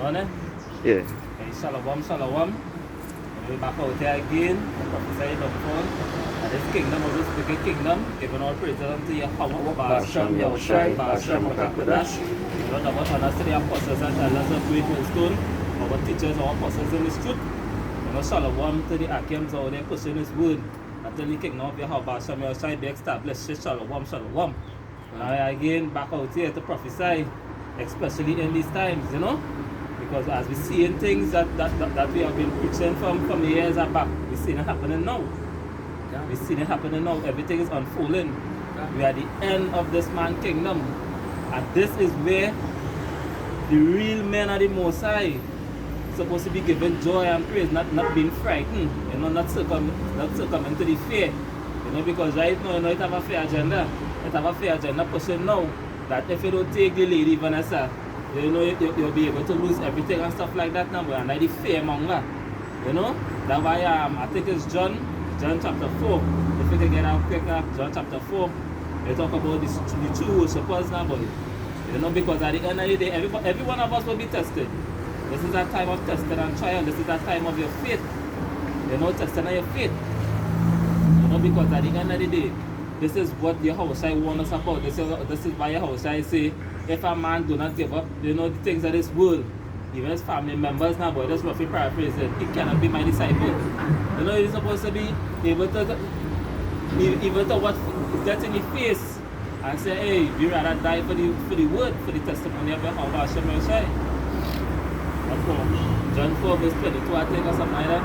Morning. Yeah. Hey, shalom, shalom. We're back out here again. The prophesy of phone. And this kingdom of this wicked kingdom, giving all praises unto Yahweh, Ba'ashem, Yahushai, Ba'ashem, Rakakadash. You know, the what honors to the apostles and elders of Great Millstone, our teachers, our apostles in this truth. You know, shalom to the Akims out there pushing his word. Until the kingdom of Yahweh, Ba'ashem, Yahushai be established. Shalom, shalom. Now again, back out here to prophesy, especially in these times, you know. Because as we seeing things that we have been preaching from years back, we see it happening now. Yeah. We see it happening now. Everything is unfolding. Yeah. We are at the end of this man kingdom. And this is where the real men of the Most High supposed to be given joy and praise, not being frightened, you know, not succumbing to the fear. You know, because right now, you know, it have a fear agenda. It have a fear agenda pushing now that if you don't take the lady Vanessa, you know, you'll be able to lose everything and stuff like that now. And like the fear monger, you know. That's why I think it's John chapter 4. If you can get out quicker, John chapter 4, they talk about the true worshippers now, boy. You know, because at the end of the day, every one of us will be tested. This is a time of testing and trial. This is a time of your faith. You know, testing of your faith. You know, because at the end of the day, this is what Yahushua wants us about. This is why Yahushua say, if a man do not give up, you know, the things of this world, even his family members now, boy, that's roughly paraphrasing, he cannot be my disciple. You know, he's supposed to be able to what get in the face and say, hey, we rather die for the word, for the testimony of Yahweh Hashem Yahushua. John 4 verse 22, I think, or something like that.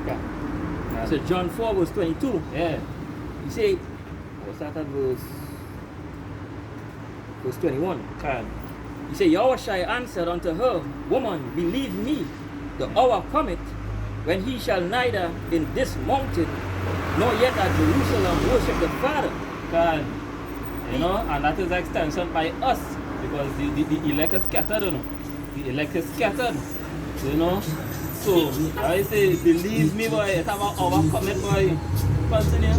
Yeah. So John 4 verse 22. Yeah. You say, what's that at verse 21? Can. He said, Yahushua answered unto her, Woman, believe me, the hour cometh when he shall neither in this mountain nor yet at Jerusalem worship the Father. Can. You know, and that is an extension by us, because the elect is scattered, you know. The elect is scattered, you know. So, I say, believe me, boy, it have an hour coming, boy. Continue.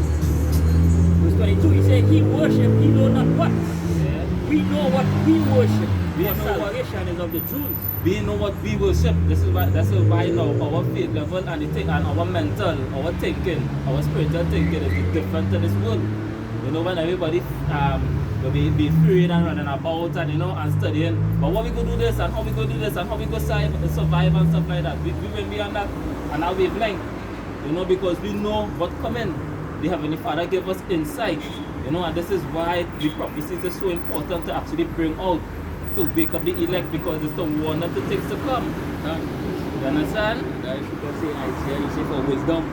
Verse 22, he said, He worship, he know not what. Yeah. We know what we worship. We For know what- salvation is of the Jews. We know what we worship. That's why now our faith level and our mental, our thinking, our spiritual thinking is different to this world. You know, when everybody will be free and running about and, you know, and studying, but what we go do this and how we go do this and how we go survive and stuff like that. We will be on that and now we blank. You know, because we know what coming. The Heavenly Father gave us insight. You know, and this is why the prophecies is so important to actually bring out, to wake up the elect, because it's to warn them to things to come. You understand? That is because say Isaiah, he say for wisdom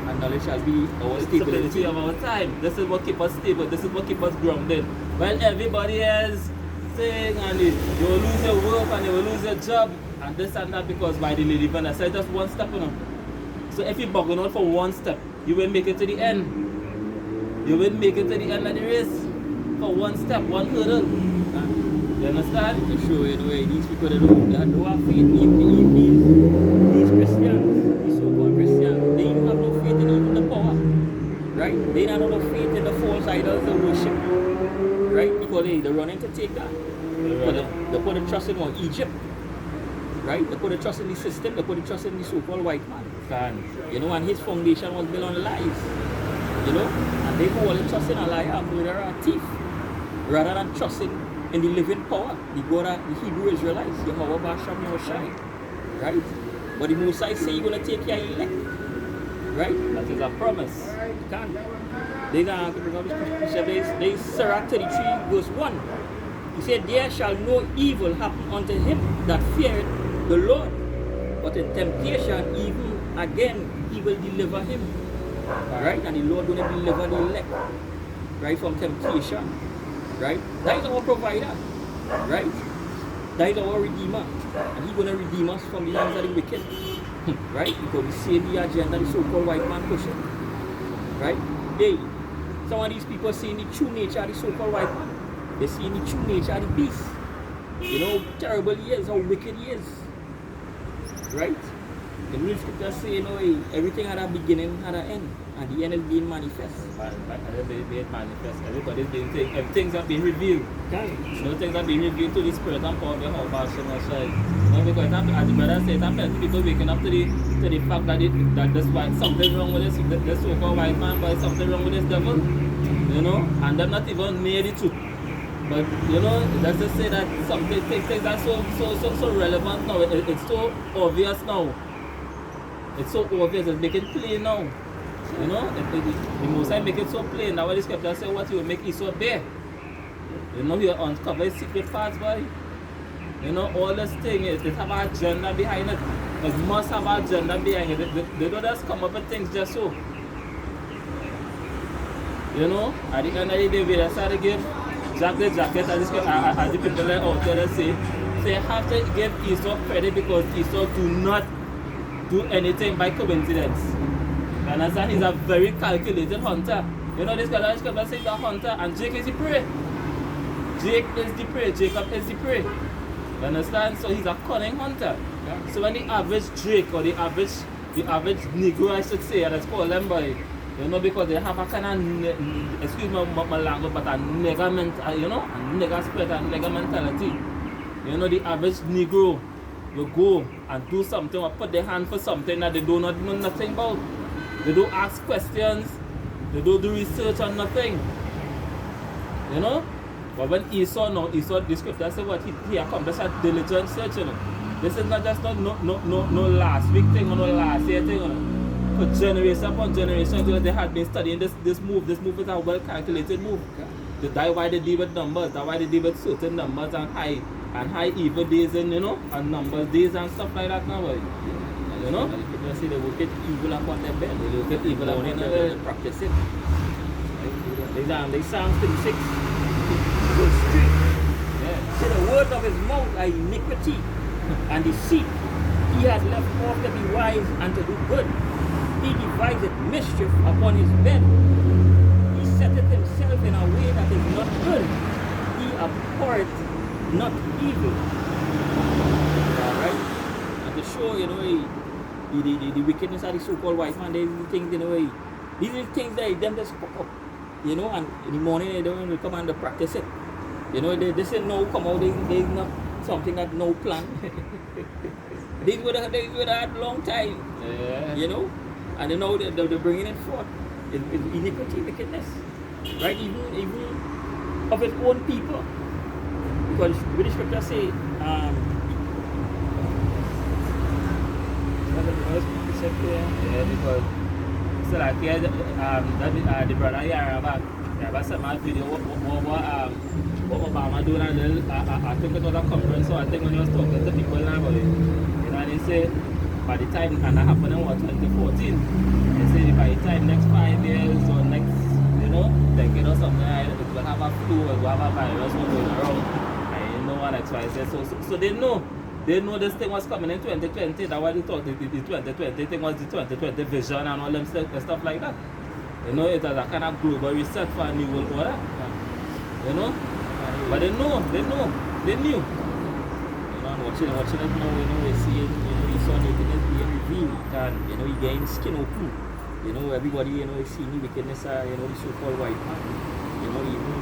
and knowledge shall be our Stability stability. of our time. This is what keeps us stable. This is what keeps us grounded. While everybody else saying, and you will lose your work and you will lose your job and this and that, because by the lady Vanessa, just one step, you know. So if you're bugging out for one step, you will make it to the end. You will make it to the end of the race for one step, one hurdle. You understand? To show you the way these people that don't have faith, these Christians, these so-called Christians, they don't have no faith in even the power. Right? They don't have no faith in the false idols they worship. Right? Because they're running to take that. They put the trust in what? Egypt. Right? They put the trust in the system, they put the trust in the so-called white man. You know, and his foundation was built on lies. You know? And they go all the trust in a liar, a murderer, a thief. Rather than trusting in the living power, the God of the Hebrew Israelites, Yahweh Ba'ashem Yahushai. Right? But the Most High say you're going to take your elect. Right? That is a promise. You can't. There's Sirach 33 verse 1. He said, There shall no evil happen unto him that feareth the Lord, but in temptation even again he will deliver him. Right? And the Lord going to deliver the elect. Right? From temptation. Right? That is our provider. Right? That is our redeemer. And he's going to redeem us from the hands of the wicked. Right? Because we see the agenda the so-called white man pushing. Right? Hey, some of these people seeing the true nature of the so-called white man. They seeing the true nature of the beast. You know, terrible he is, how wicked he is. Right? The real scripture say, you know, hey, everything had a beginning, had an end. and the end is being manifest. Being manifest. Everybody's being things have been revealed. Okay. Things have been revealed to the spirit and power of the whole Bashan Messiah. Because as the brother said, I'm plenty people waking up to the fact that this white something wrong with this so-called white man, but something wrong with this devil. And they're not even near the truth. But let's just say that something things are so relevant now. It's so obvious now. It's so obvious. It's making plain now. The Most High make it so plain. Now, when the scripture say what you will make Esau bear. You uncover his secret parts, boy. All this thing it have an agenda behind it. It must have an agenda behind it. They don't just come up with things just so. At the end of the day, we decide to give Jack the jacket as the people out there say you have to give Esau credit because Esau do not do anything by coincidence. You understand? He's a very calculated hunter. This guy says he's a hunter and Jake is the prey. Jake is the prey, Jacob is the prey. You understand? So he's a cunning hunter. Yeah. So when the average Drake or the average Negro, I should say, let's call them by, because they have a kind of, excuse my language, but a nigger mentality, a nigger spirit and nigger mentality. The average Negro will go and do something or put their hand for something that they do not know nothing about. They don't ask questions, they don't do research on nothing. But when Esau, the scripture says what he accomplished a diligent search. This is not just no last week thing or no last year thing. For generation upon generation, they had been studying this move. This move is a well calculated move. That's why they deal with numbers. That's why they deal with certain numbers and high evil days and and numbers days and stuff like that now. People say they will get evil upon their bed. They will get evil upon their bed. They practice it. They Psalms 36. Good street. Yeah. Say the words of his mouth are iniquity and deceit. He has left off to be wise and to do good. He deviseth mischief upon his bed. He setteth himself in a way that is not good. He abhorreth not evil. Alright? And to show, the wickedness of the so-called white man, these are the things, these are the things that them just pop up. And in the morning they don't come and they practice it. They say no, come out, there's not something that no plan. These would have had a long time. Yeah. And they're bringing it forth. It's iniquity, wickedness. Right? Even of his own people. Because what the scripture say, because so like here the brother Yaraba sent my video what Obama doing and I think it was a conference, so I think when he was talking to people now about it, and he said by the time, and that happened in 2014, they say by the time next 5 years or next decade or something, it will have a flu or it will have a virus going around. And that's why I said so they know this thing was coming in 2020. That's why they thought the 2020 thing was the 2020 vision and all them stuff like that. It was a kind of global reset for a new world order. But they knew. Watching it now, we see it, the sun is being revealed, and he getting skin open. Everybody, is seeing the wickedness, the so-called white man, even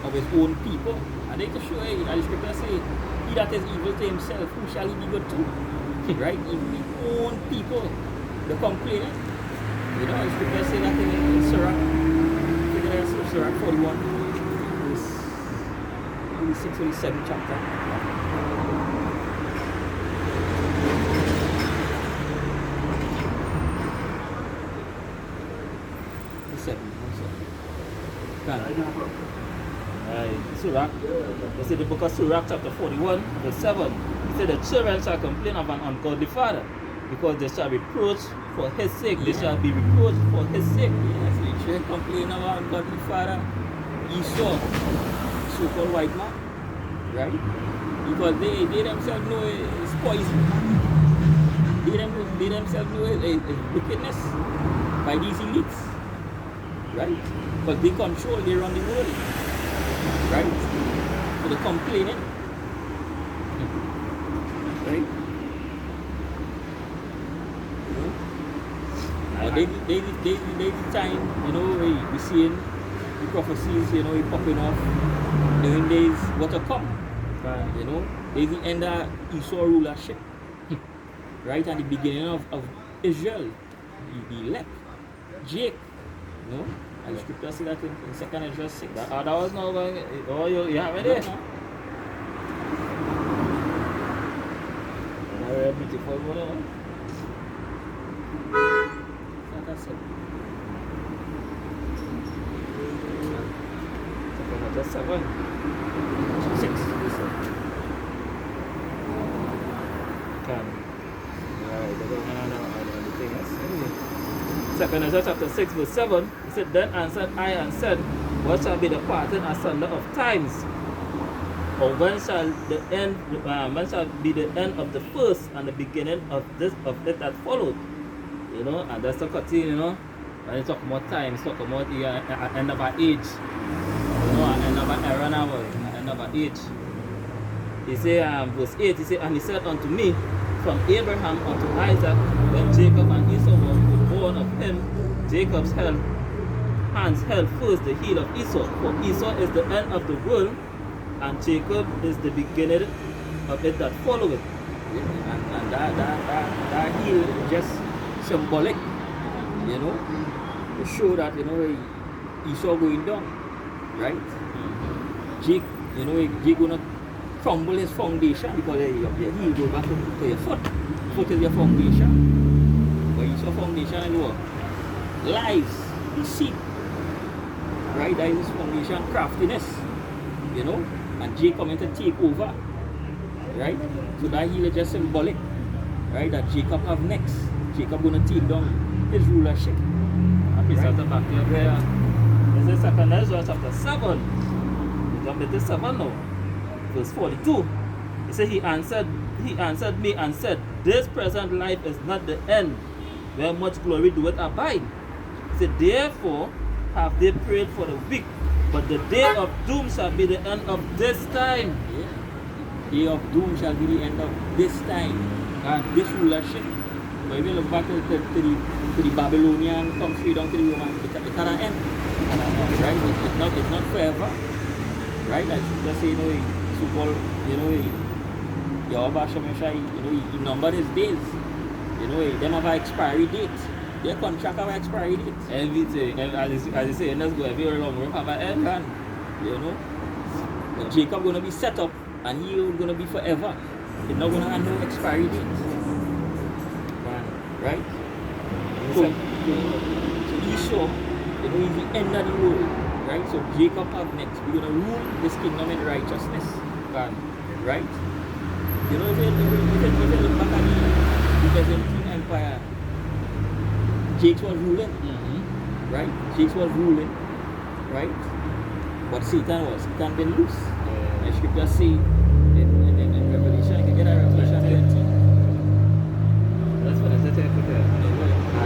of his own people. And they can show, the scripture say, he that is evil to himself, who shall he be good to? Right? Even his own people, the complaining. The scripture say that in Sirach 41, verse 6 or 7 chapter. Sirach, they say the book of Sirach chapter 41 verse 7, it said the children shall complain of an ungodly father because they shall reproach for his sake. They shall be reproached for his sake. Yes, they shall complain of an ungodly father. Esau, so-called white man, right? Because they themselves know it's poison. They themselves know it's wickedness by these elites, right? But they control, they run the world. Right? So they're complaining. Right? there's the time, you know, we seeing the prophecies, you know, popping off. During days what to come. You know, there's the end of Esau rulership. Right? And the beginning of Israel. The elect. Jake. You know? And the scripture says that in 2nd Ezra 6. That was not going. Oh, you have it there? Very beautiful one. That's it. Just 7. 6. Second Ezra chapter 6 verse 7. He said, Then answered I and said, What shall be the parting asunder of times? Or when shall be the end of the first and the beginning of it that followed? You know, and that's the continue, you know. When you talk about time, it's talk about the end of our age. You know, end of our era now, end of our age. He say, verse 8, he say, And he said unto me, From Abraham unto Isaac, when Jacob and Esau were born of him, Jacob's hands held first the heel of Esau. For Esau is the end of the world, and Jacob is the beginning of it that followeth. And that heel is just symbolic, you know, to show that, you know, Esau going down, right? Jake, you know, Jake gonna crumble his foundation because your heel go back to your foot. Foot is your foundation. But Esau foundation is what? Lies, deceit, right? That is his foundation, craftiness, you know, and Jake coming to take over, right? So that heel is just symbolic, right? That Jacob have next. Jacob gonna take down his rulership. Happy Saturday back there. This is 2nd Ezra chapter 7. We jump into 7 now. Verse 42. He said, He answered me and said, This present life is not the end, where much glory doeth abide. He said, Therefore have they prayed for the weak, but the day of doom shall be the end of this time. Yeah. Day of doom shall be the end of this time. And this rulership. But if you look back to the Babylonian country down to the Roman, it cannot end. Right? It's not forever. Right? Like just say, you know, so-called, you know, Yahweh Shemeshai, you know, he numbered his days. You know, them have an expiry date. Their contract have an expiry date. Everything, as you say, let's go every long rope have an end. And, you know, but Jacob gonna be set up and he gonna be forever. He's not gonna have no expiry date. Right? So Esau, you know, is the end of the world. Right? So Jacob have next. We're gonna rule this kingdom in righteousness. Right? You know, if you look back at the Byzantine Empire, Jake was ruling. Right? Jake was ruling. Right? But Satan been loose. The scripture say in Revelation, you can get a Revelation 20.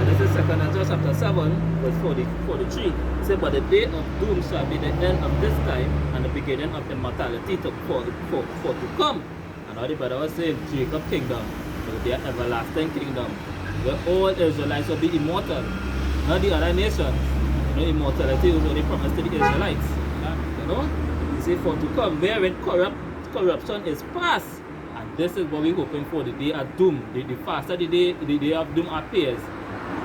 This is 2nd Ezra chapter 7, verse 43. It says, But the day of doom shall be the end of this time, and the beginning of immortality for to come. And all the brother was saying, Jacob's kingdom will be an everlasting kingdom, where all Israelites will be immortal, not the other nations. You know, immortality was only promised to the Israelites. You know, you see, for to come, wherein corruption is past. And this is what we're hoping for, the day of doom. The faster the day of doom appears,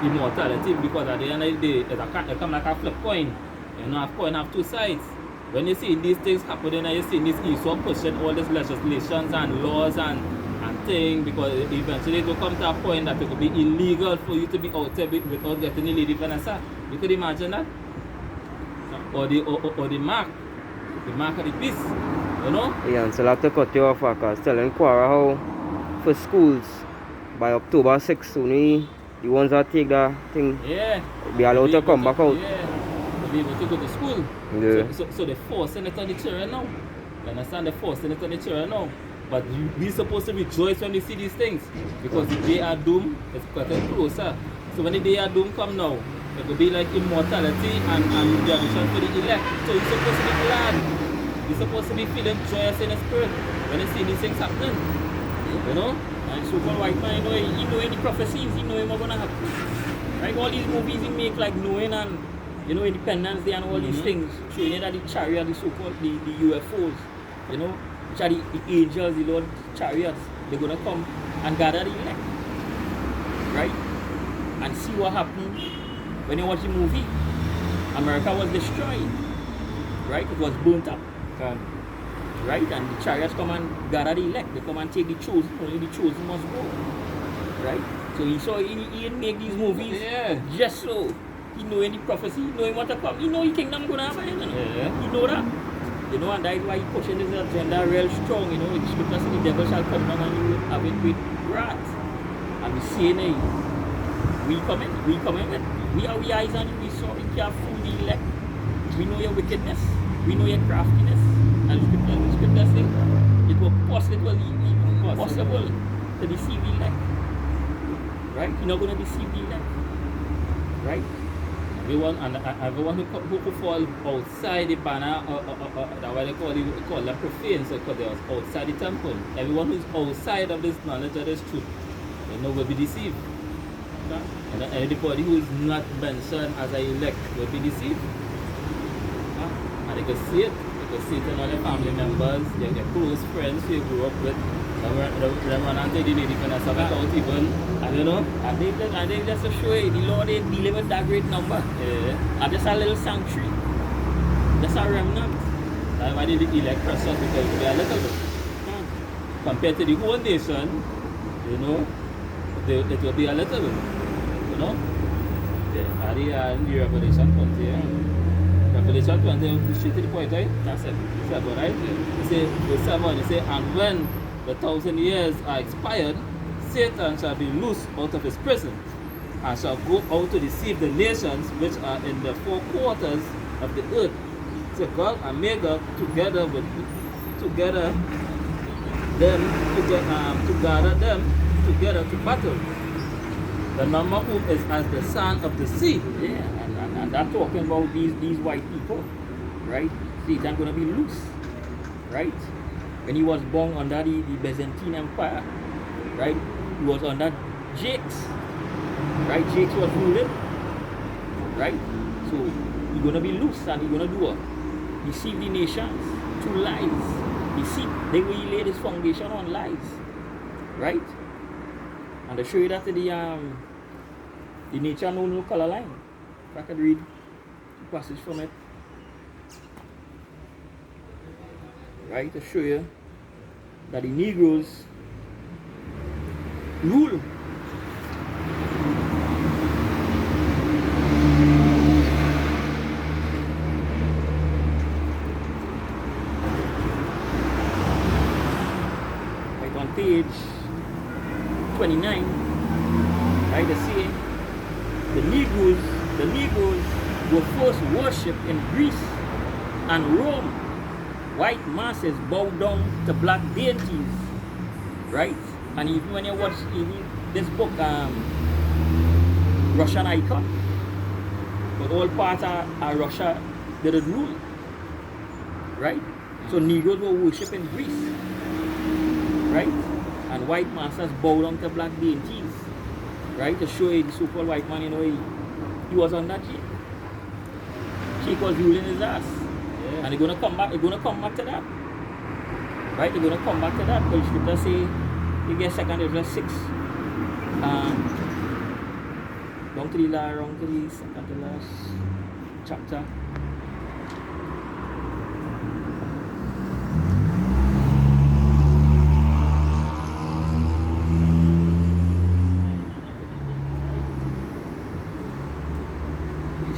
immortality, because at the end of the day, it come like a flip coin. You know, a coin have two sides. When you see these things happening, and you see this Esau pushing all these legislations and laws and things, because eventually it will come to a point that it will be illegal for you to be out there without getting the lady Vanessa. You could imagine that? Or the mark of the beast. You know? Yeah, and so I'll have to cut you off because telling Quara how for schools by October 6th, only the ones that take that thing be allowed to come back out. Yeah, to be able to go to school. Yeah. So they're forcing it on the children now. You understand? They're forcing it on the children now. But we're supposed to rejoice when we see these things, because the day of doom is getting closer. So when the day of doom come now, it will be like immortality and redemption for the elect. So you're supposed to be glad. You're supposed to be feeling joyous in the spirit when you see these things happening. You know? And so-called white man, you know the prophecies, you know what's going to happen. Right? All these movies he make like knowing and Independence Day and all these things, showing you that the chariot, the so-called the UFOs, which are the angels, the Lord chariots, they're gonna come and gather the elect. Right? And see what happened when you watch the movie. America was destroyed. Right? It was burnt up. Right? And the chariots come and gather the elect. They come and take the chosen. Only the chosen must go. Right? So he didn't make these movies just so he knowing the prophecy, he knowing what to come. He know his kingdom gonna happen. He know that. And that's why he pushing this agenda real strong. The scripture says the devil shall come down and you will have it with wrath. And we saying, hey, we coming with. We are eyes on you. We saw you can't fool the elect. We know your wickedness. We know your craftiness. And the scripture says it was possible to deceive the elect. Right? You're not going to deceive the elect. Right? Everyone who fall outside the banner, that's why they call the profane, because they are outside the temple. Everyone who's outside of this knowledge of this truth, will be deceived. And anybody who is not mentioned as an elect will be deceived. And they can see it. They can see it in all their family members, their close friends who you grew up with. They run and take the lady when I saw it out even. And they just to show you the Lord they delivered that great number. And just a little sanctuary. Just a remnant. That's why they elect Christians, because they are a little bit. Compared to the whole nation, it will be a little bit. The Revelation 20. Revelation 20, straight to the point, right? That's it. 7, right? You say, verse 7, you say, and when the 1,000 years are expired, Satan shall be loosed out of his prison, and shall go out to deceive the nations which are in the four quarters of the earth. So God and Magog together gather them together to battle. The number who is as the sand of the sea. Yeah, and I'm talking about these white people, right? Satan gonna be loose, right? When he was born under the Byzantine Empire, right? He was under Jakes, right? Jakes was ruling, right? So he's gonna be loose and he's gonna do what? Deceive the nations through lies. Deceive. They will lay this foundation on lies, right? And to show you that the nature know no color line. If I could read the passage from it. Right, to show you that the Negroes rule. Right on page 29, right, they say the Negroes were first worshipped in Greece and Rome. White masses bow down to black deities, right? And even when you watch this book, Russian Icon, but all parts of Russia did rule, right? So Negroes were worshipped in Greece, right? And white masters bow down to black deities, right? To show you the so-called white man, he was on that shit. Sheik was ruling his ass. Yeah. And they're gonna come back to that. Right? They're gonna come back to that. Because scripture say you get 2 Ezra 6. Down to the second to last chapter.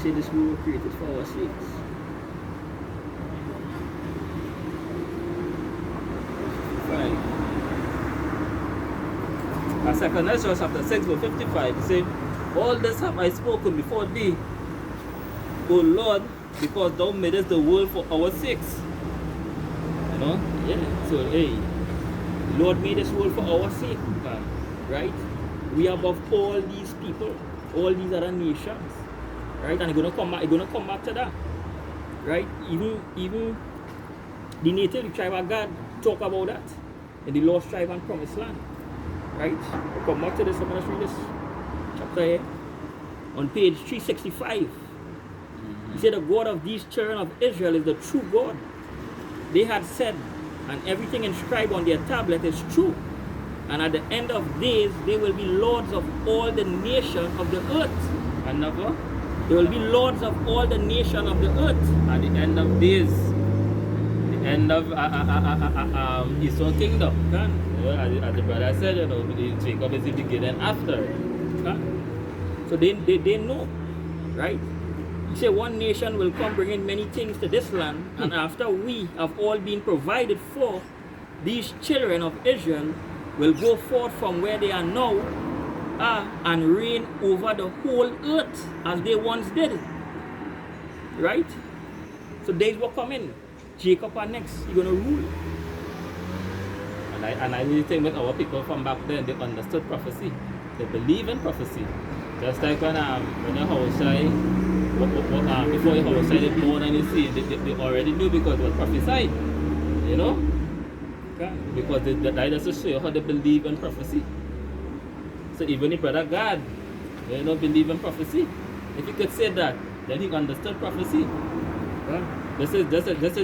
Say this we were created for our sakes. Right. And 2 Ezra chapter 6 verse 55, it says, all this have I spoken before thee, O Lord, because thou madest the world for our sakes. Yeah. So hey, Lord made this world for our sake. Right? We are above all these people, all these other nations. Right, and it's gonna come back to that. Right? Even the native, the tribe of God talk about that in the lost tribe and promised land. Right? We'll come back to this. I'm gonna read this chapter here. on page 365. He said, the God of these children of Israel is the true God. They had said, and everything inscribed on their tablet is true. And at the end of days, they will be lords of all the nations of the earth. Another, They will be lords of all the nations of the earth. at the end of days, the end of his own kingdom. Kan? As the brother said, Jacob is the beginning after. Kan? So they know, right? He said one nation will come bringing many things to this land, and after we have all been provided for, these children of Israel will go forth from where they are now and reign over the whole earth as they once did. Right? So days will come in. Jacob are next. He's going to rule. And I really think with our people from back then, they understood prophecy. They believe in prophecy. Just like when Yahushua, before Yahushua was born and you see, they already knew because it was prophesied. You know? Okay. Because that just show you how they believe in prophecy. So even the brother God, they don't believe in prophecy. If he could say that, then he understood prophecy. Okay. This is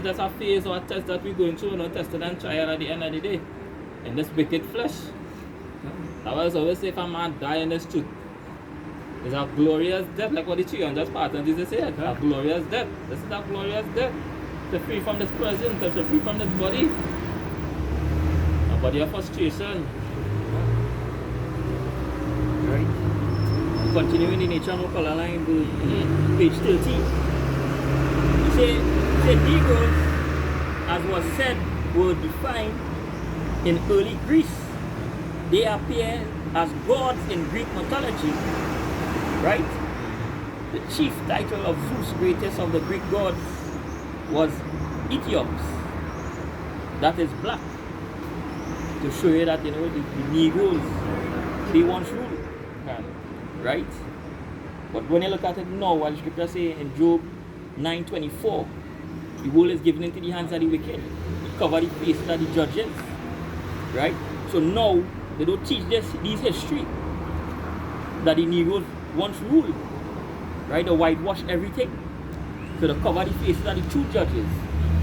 just a phase or a test that we're going through, tested and trial at the end of the day. In this wicked flesh. I was always say if a man die in this truth, it's a glorious death, like what the 300 Spartans Jesus said. A glorious death. This is a glorious death. To free from this prison, to free from this body. A body of frustration. Right. Continuing in nature of color line, page 13. He said Negroes, as was said, were defined in early Greece. They appear as gods in Greek mythology. Right? The chief title of Zeus, greatest of the Greek gods, was Ethiops. That is black. To show you that, the Negroes, they once ruled. Right? But when you look at it now, what the scripture says in Job 9:24, the world is given into the hands of the wicked. It cover the faces of the judges. Right? So now, they don't teach these history that the Negroes once ruled. Right? They whitewash everything. So they cover the faces of the true judges,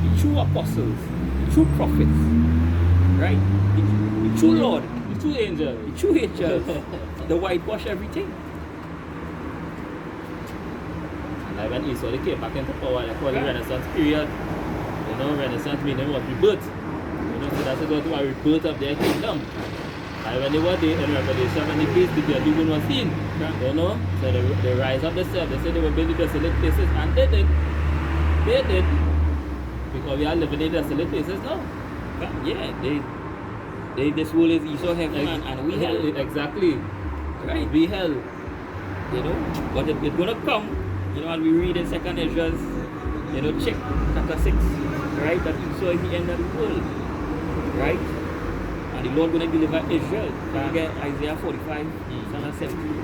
the true apostles, the true prophets. Right? The true Lord, The true angel. the true angels. They whitewash everything. Like when Esau they came back into power, they call it Renaissance period. Renaissance meaning what? Rebirth. So that's about the rebirth of their kingdom. And when they were there in Revelation, when they faced the demon was seen. So they rise up themselves. They said they were building desolate places, and they did. They did. Because we are living in desolate places now. Yeah, this world is Esau heaven and we hell. Exactly. Right? We hell. But it's gonna come, as we read in 2nd Ezra's, check chapter 6, right? That Esau is the end of the world. Right? And the Lord gonna deliver Israel. Can you get Isaiah 45, Psalm 17?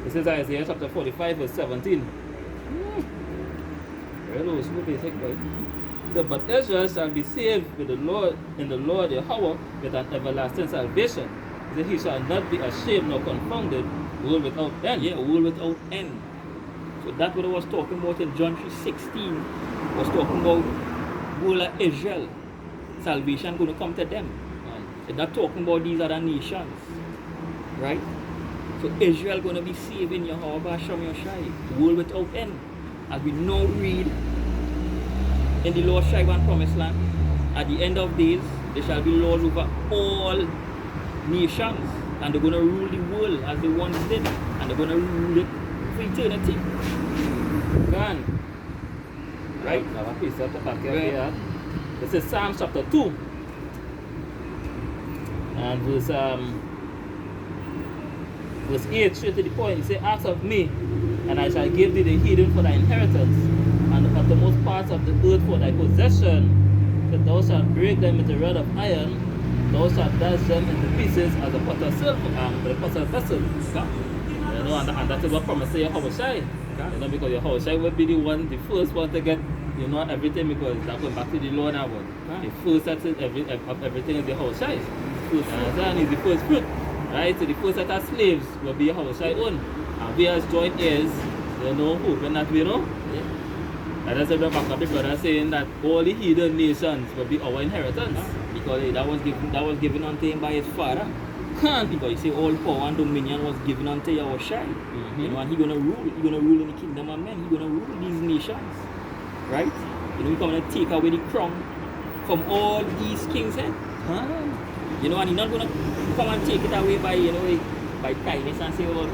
This is Isaiah chapter 45 verse 17. Very smooth basic, boy. So, but Israel shall be saved with the Lord in the Lord Yahweh with an everlasting salvation. That he shall not be ashamed nor confounded, world without end. Yeah, world without end. So that's what I was talking about in John 3:16. Was talking about world of Israel. Salvation going to come to them. It's not talking about these other nations. Right? So Israel going to be saved in Yahweh B'Hashem Yoshai. World without end. As we now read in the Lord's tribe and promised land, at the end of days, they shall be lords over all nations. And they're going to rule the world as they once did. And they're going to rule it for eternity. Gone. Right? Now, a piece of the back here. This is Psalm chapter 2. And verse 8, straight to the point. He says, ask of me, and I shall give thee the hidden for thy inheritance, and the uttermost parts of the earth for thy possession. That thou shalt break them with a rod of iron, thou shalt dash them into pieces as a pot of silver, with a pot of vessel. And that is what promises Yahushua. Because Yahushua will be the first one to get you know, everything because that going back to the law now. The first set of everything is the house child. Understand? Is the first fruit. Right? So the first set of slaves will be a house child own. And we as joint heirs, you know, hoping that we know. Yeah. And that's the back of the brother saying that all the heathen nations will be our inheritance. Because that was given unto him by his father. Because you see, all power and dominion was given unto Yahushua. You know, and he's gonna rule in the kingdom of men. He's gonna rule these nations. Right? You know, he's coming to take away the crown from all these kings' head. You know, and he's not gonna come and take it away by, you know, by kindness and say, oh,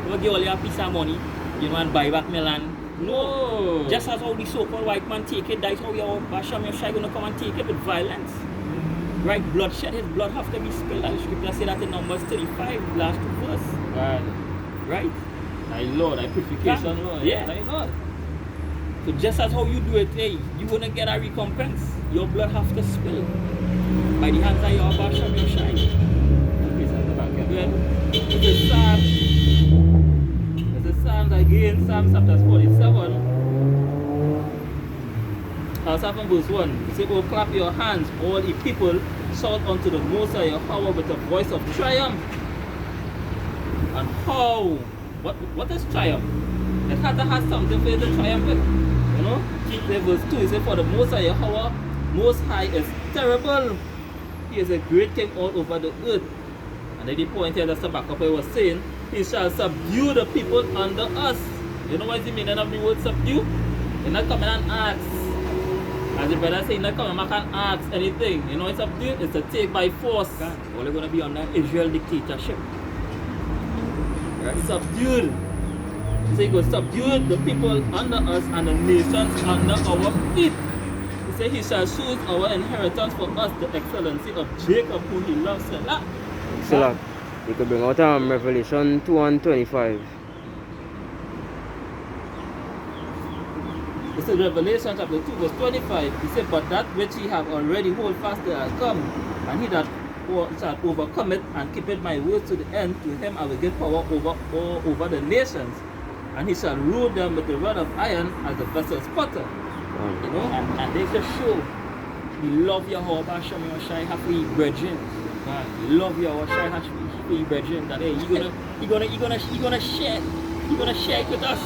we'll give all you a piece of money, you know, and buy back my land. No. Just as how the so-called white man take it, that's how Yahushua gonna come and take it with violence. Right, bloodshed, his blood have to be spilled. And the scripture say that in Numbers 35, last verse. Right? Thy Lord, thy purification, Lord. Yeah. Thy Lord. So just as how you do it, hey, you're gonna get a recompense. Your blood have to spill by the hands of your Basham Yoshai. It's a Psalm. It's a Psalm again, Psalm chapter 47. From verse 1, it says, oh, clap your hands, all the people, shout unto the Most High Yahweh with a voice of triumph. And how? What is triumph? It has to have something for you to triumph with. You know? Verse 2, it says, for the Most High Yahweh, Most High is terrible. He is a great king all over the earth. And then the point here, that's the backup I was saying, he shall subdue the people under us. You know what is the meaning of the word subdue? You're not coming and ask. As the brother saying, not come back and ask anything. You know, it's up to you, it's to take by force. All are going to be under Israel dictatorship. Right? Subdued. So he goes, subdue the people under us and the nations under our feet. He said, he shall choose our inheritance for us, the excellency of Jacob, who he loves. Selah. You could bring out Revelation 2 and 25. This is Revelation chapter 2 verse 25. He said, but that which he have already hold fast there are come, and he that shall overcome it and keep it my words to the end, to him I will give power over the nations, and he shall rule them with the rod of iron as the vessel's potter. You know? And they just show we love Yahweh Hashem Yoshai happy brethren. We love Yahweh Shai happy brethren. That hey, you're gonna share it with us.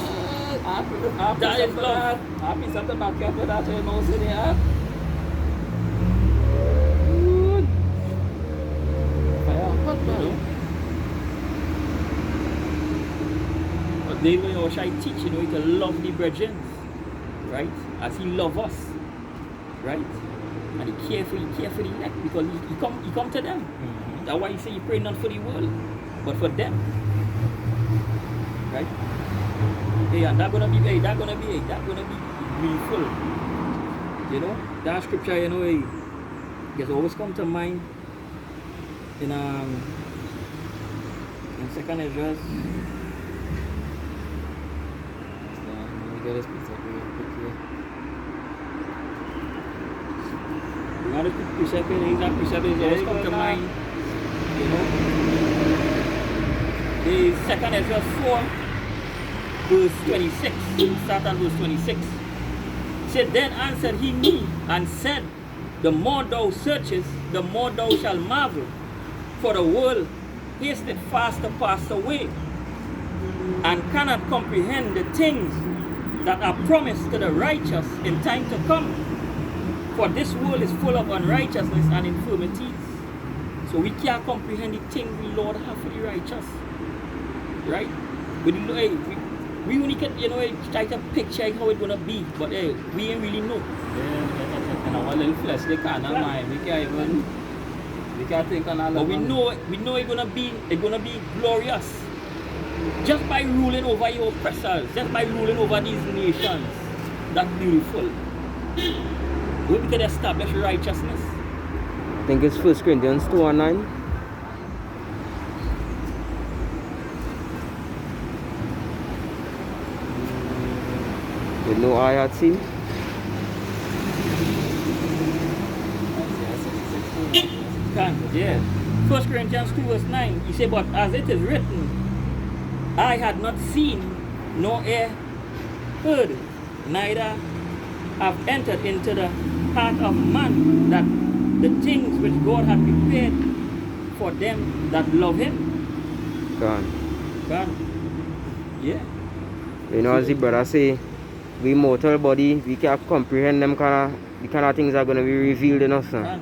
That is love. Happy something back here for that, you know, so they are. Good. Hot, man. But they will Yoshai teach, you know, he can love the brethren, right? As he love us, right? And he care for the elect because he come to them. That's why he say he pray not for the world, but for them. Right? Hey, and that's gonna be really full. You know, that scripture, you know, it always come to mind in Second Ezra. Let me get this piece up real quick here. Now the precept is always come to mind. You know, the Second Ezra 4, verse 26. Start at verse 26. Said, then answered he me and said, the more thou searchest, the more thou shalt marvel. For the world hasteth fast to pass away, and cannot comprehend the things that are promised to the righteous in time to come. For this world is full of unrighteousness and infirmities. So we can't comprehend the things the Lord have for the righteous. Right? We only can, you know, try to picture how it's gonna be, but hey, we ain't really know. Yeah, and our little flesh, they can't mind. We can't think on all but we know it's gonna be glorious. Just by ruling over your oppressors, just by ruling over these nations. That's beautiful. We can establish righteousness. I think it's 1 Corinthians 2 and 9. With no eye had seen. Yeah. 1 Corinthians 2 verse 9. He said, but as it is written, I had not seen, nor ear heard, neither have entered into the heart of man, that the things which God had prepared for them that love him. God. Yeah. You know, as the brother say, we mortal body, we can't comprehend the kind of things that are going to be revealed in us. Yeah.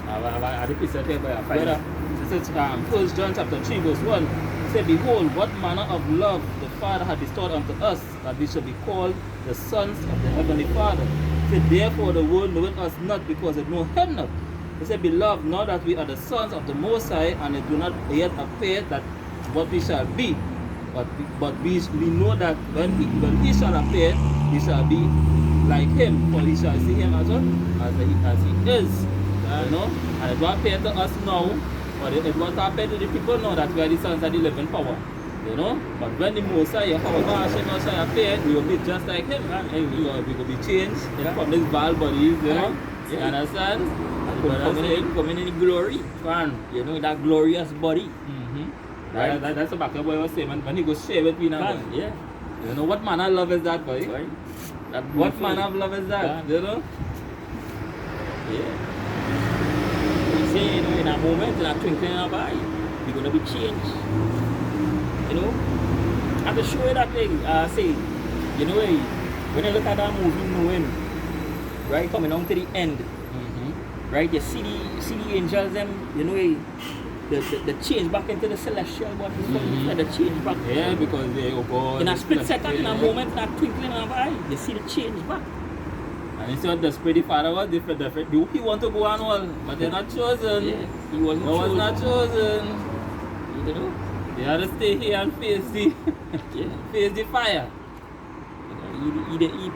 I repeat that here by a fighter. It says, 1 John chapter 3 verse 1. It said, behold, what manner of love the Father had bestowed unto us, that we should be called the sons of the Heavenly Father. It said, therefore the world knoweth us not, because it know him not. It said, beloved, now that we are the sons of the Most High, and it do not yet appear that what we shall be. But we know that when he shall appear, we shall be like him, for we shall see him as he is. You know? And it will appear to us now, but it will appear to the people now that we are the sons of the living power. You know? But when the Messiah, Yahweh Hashem shall appear, we will be just like him. And we will be changed from these vile bodies, you know? You understand? Coming in glory. You know, that glorious body. Right. That's what Baka boy was saying when he goes share with me now. Yeah. You know what manner of love is that, boy? Right. What manner of love is that? You know? Yeah. We say, you know, in a moment, in a twinkling of an eye, we're gonna be changed. You know? And to show you that thing, say, you know, when you look at that movie Knowing, right, coming on to the end, right, you see the angels them, you know, the change back into the celestial body, the change back. Yeah, because they go in a split second, in a moment, in a twinkling of an eye, you see the change back. And you see what the Spirit Father was different. He want to go on all, but they're not chosen. Yeah, he wasn't chosen. Was not chosen. You know? They had to stay here and face the face the fire. You know,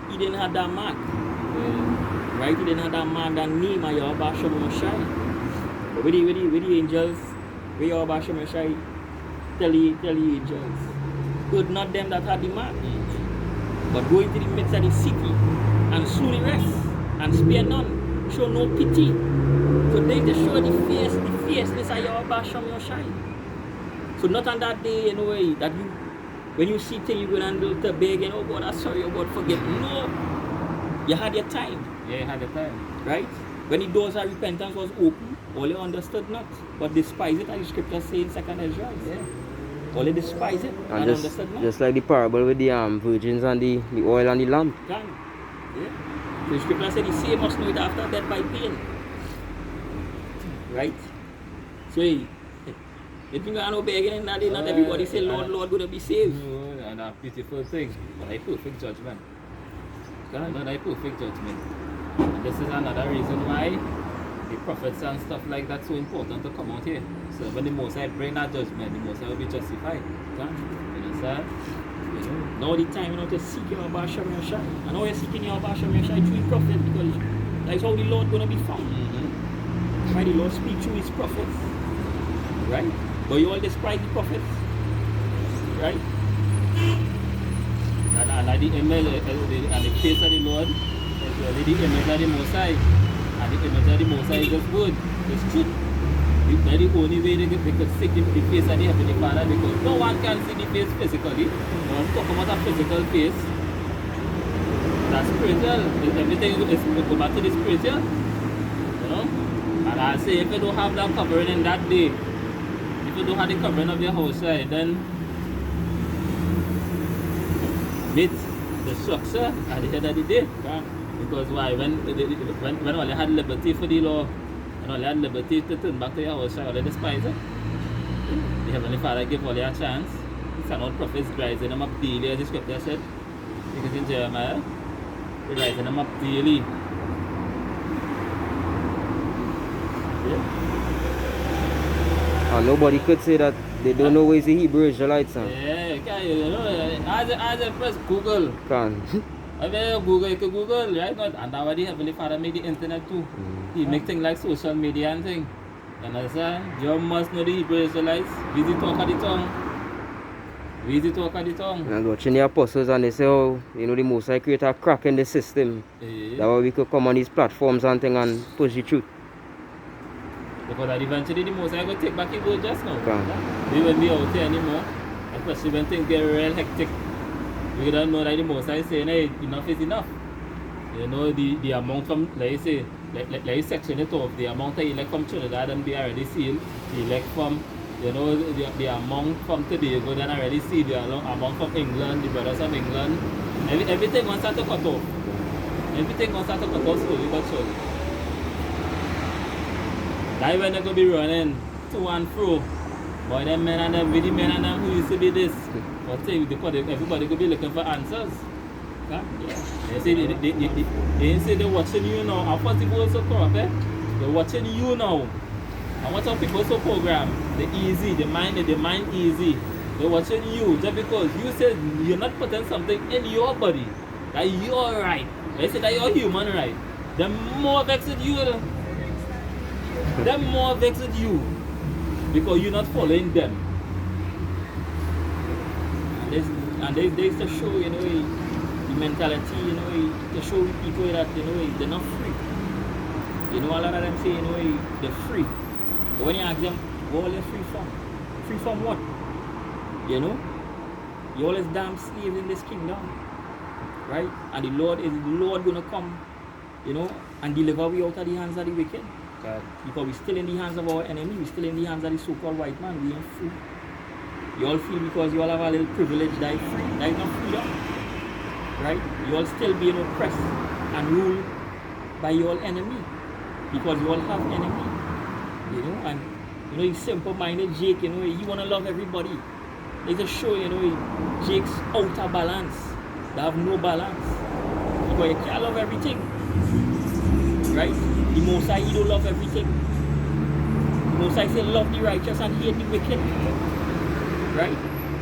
he didn't have that mark. Yeah. Right? He didn't have that mark, that name of Yahweh Shem Mashai. But with the angels, where Yahweh Shem Mashai tell the angels, good not them that had the mark, but go into the midst of the city and slew the rest, and spare none, show no pity. So they to show the fierceness of Yahweh Shem Mashai. So not on that day, in a way, that you, when you see things, you go and do to beg and, oh God, I'm sorry, oh God, forget. No. You had your time. Yeah, you had your time. Right? When the doors of repentance was open, all they understood not, but despise it, as the scripture says in 2 Ezra. Yeah. All they despise it and understood not. Just like the parable with the virgins and the oil and the lamp. Yeah. So the scripture said the same must know it after death by pain. Right? So if you go begging in that day, not everybody say, Lord, Lord, gonna be saved. And a beautiful thing, but I perfect judgment. Not a perfect judgment. And this is another reason why the prophets and stuff like that so important to come out here. So when the Messiah bring that judgment, the Messiah will be justified. You understand? You know? Now the time, you know, to seek your Basha Meshai. And now you're seeking your Basha Meshai through the prophet, because that's how the Lord gonna be found. Why the Lord speak through his prophets. Right? But you all despise the prophets. Right? And the image and the face of the Lord is really the image of the Messiah. And the image of the Messiah is just good. It's truth. That's the only way they could see the face of the Heavenly Father, because no one can see the face physically. No one talk about a physical face. That's spiritual. Everything is go back to the spiritual. You know? And I say, if you don't have that covering in that day, if you don't have the covering of your house, then meet the structure at the end of the day. Because why? When all you had liberty for the law, and all you had liberty to turn back to your house, all you despise it. The Heavenly Father gave all you a chance. He sent out prophets rising them up daily, as the scripture said. Because in Jeremiah, they're rising them up daily. Yeah. And nobody could say that they don't know where's the Hebrew Israelites. Yeah, you know, as a press Google. Can. I mean, Google, you can Google, right? And now the Heavenly Father made the internet too. He make things like social media and things. You understand? You must know the Hebrew Israelites. Visit talk of the tongue. Visit talk of the tongue. And watching the apostles, and they say, oh, you know, the Most High create a crack in the system. That way we could come on these platforms and things and push the truth. Because eventually the Most High will take back his word just now. We won't be out here anymore. Especially when things get real hectic. We don't know that the Most High is saying, hey, enough is enough. You know, the amount from, like you say, like you section it off, the amount of elect from Trinidad and be already sealed, the elect from, you know, the amount from Tobago, then already see the amount from England, the brothers of England. Everything wants to cut off. Everything wants to cut off slowly but surely. That's when they're going to be running to and fro. Boy, them men and them, with the men and them who used to be this. But everybody could be looking for answers. Huh? Yeah. They say they're watching you now. And first people are so corrupt, eh? They're watching you now. And watch how people so programmed. They're easy, the mind easy. They're watching you just because you said you're not putting something in your body that you're right. They say that you're human right. The more vexed you, the more vexed you. Because you're not following them. And there's to show, you know, the mentality, you know, to show people that, you know, they're not free. You know, a lot of them say, you know, they're free. But when you ask them, what are they free from? Free from what? You know? You're all as damn slaves in this kingdom. Right? And the Lord gonna come, you know, and deliver we out of the hands of the wicked. God. Because we're still in the hands of our enemy, we're still in the hands of the so-called white man, we ain't free. You all feel because you all have a little privilege that is free, that is not freedom. Right? You all still being oppressed and ruled by your enemy. Because you all have enemy. You know, and you know, he's simple-minded Jake, you know, he wanna love everybody. They just show, you know, Jake's out of balance. They have no balance. Because you can't love everything. Right? The Most High, he don't love everything. The Most High say love the righteous and hate the wicked. Right?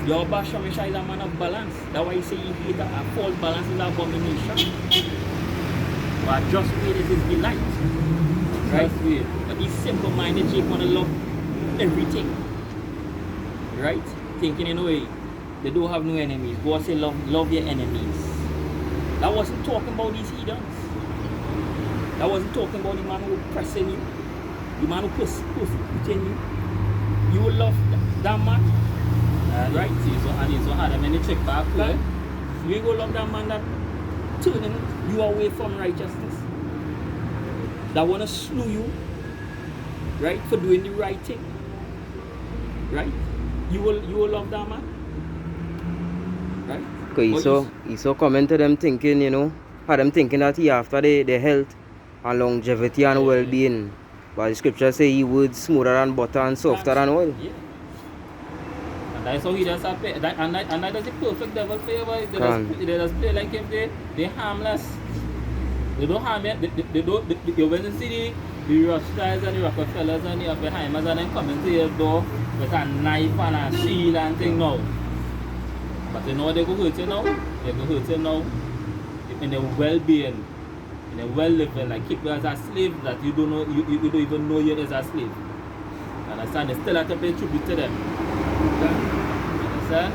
Your Bashamisha is a man of balance. That's why he say he hate a false balance is an abomination. But just way is his delight. Right? But he's simple-minded, Jake wanna love everything. Right? Thinking in a way, they don't have no enemies. God say love your enemies. That wasn't talking about these heathens. That wasn't talking about the man who pressing you, the man who persecuting you. You will love that man, right? And he's so hard. I mean, you check back, right? You will love that man that turning you away from righteousness, that wanna slew you, right, for doing the right thing, right? You will love that man, right? Because he so coming to them thinking, you know, had them thinking that he after the health and longevity and well-being. But the scripture say he would smoother than butter and softer than oil. Yeah. And that's how he does play. And that is the perfect devil for you. They just play like if they're harmless. They don't harm you. They don't. You when you see the Rothschilds and the Rockefellers and the Oppenheimers and them coming to your door with a knife and a shield and thing now. But you know they go hurt you now. They go hurt you now in a well-being. In a well-living, like keep you as a slave that you don't know, you don't even know you as a slave. Understand? They still have to pay tribute to them. Understand?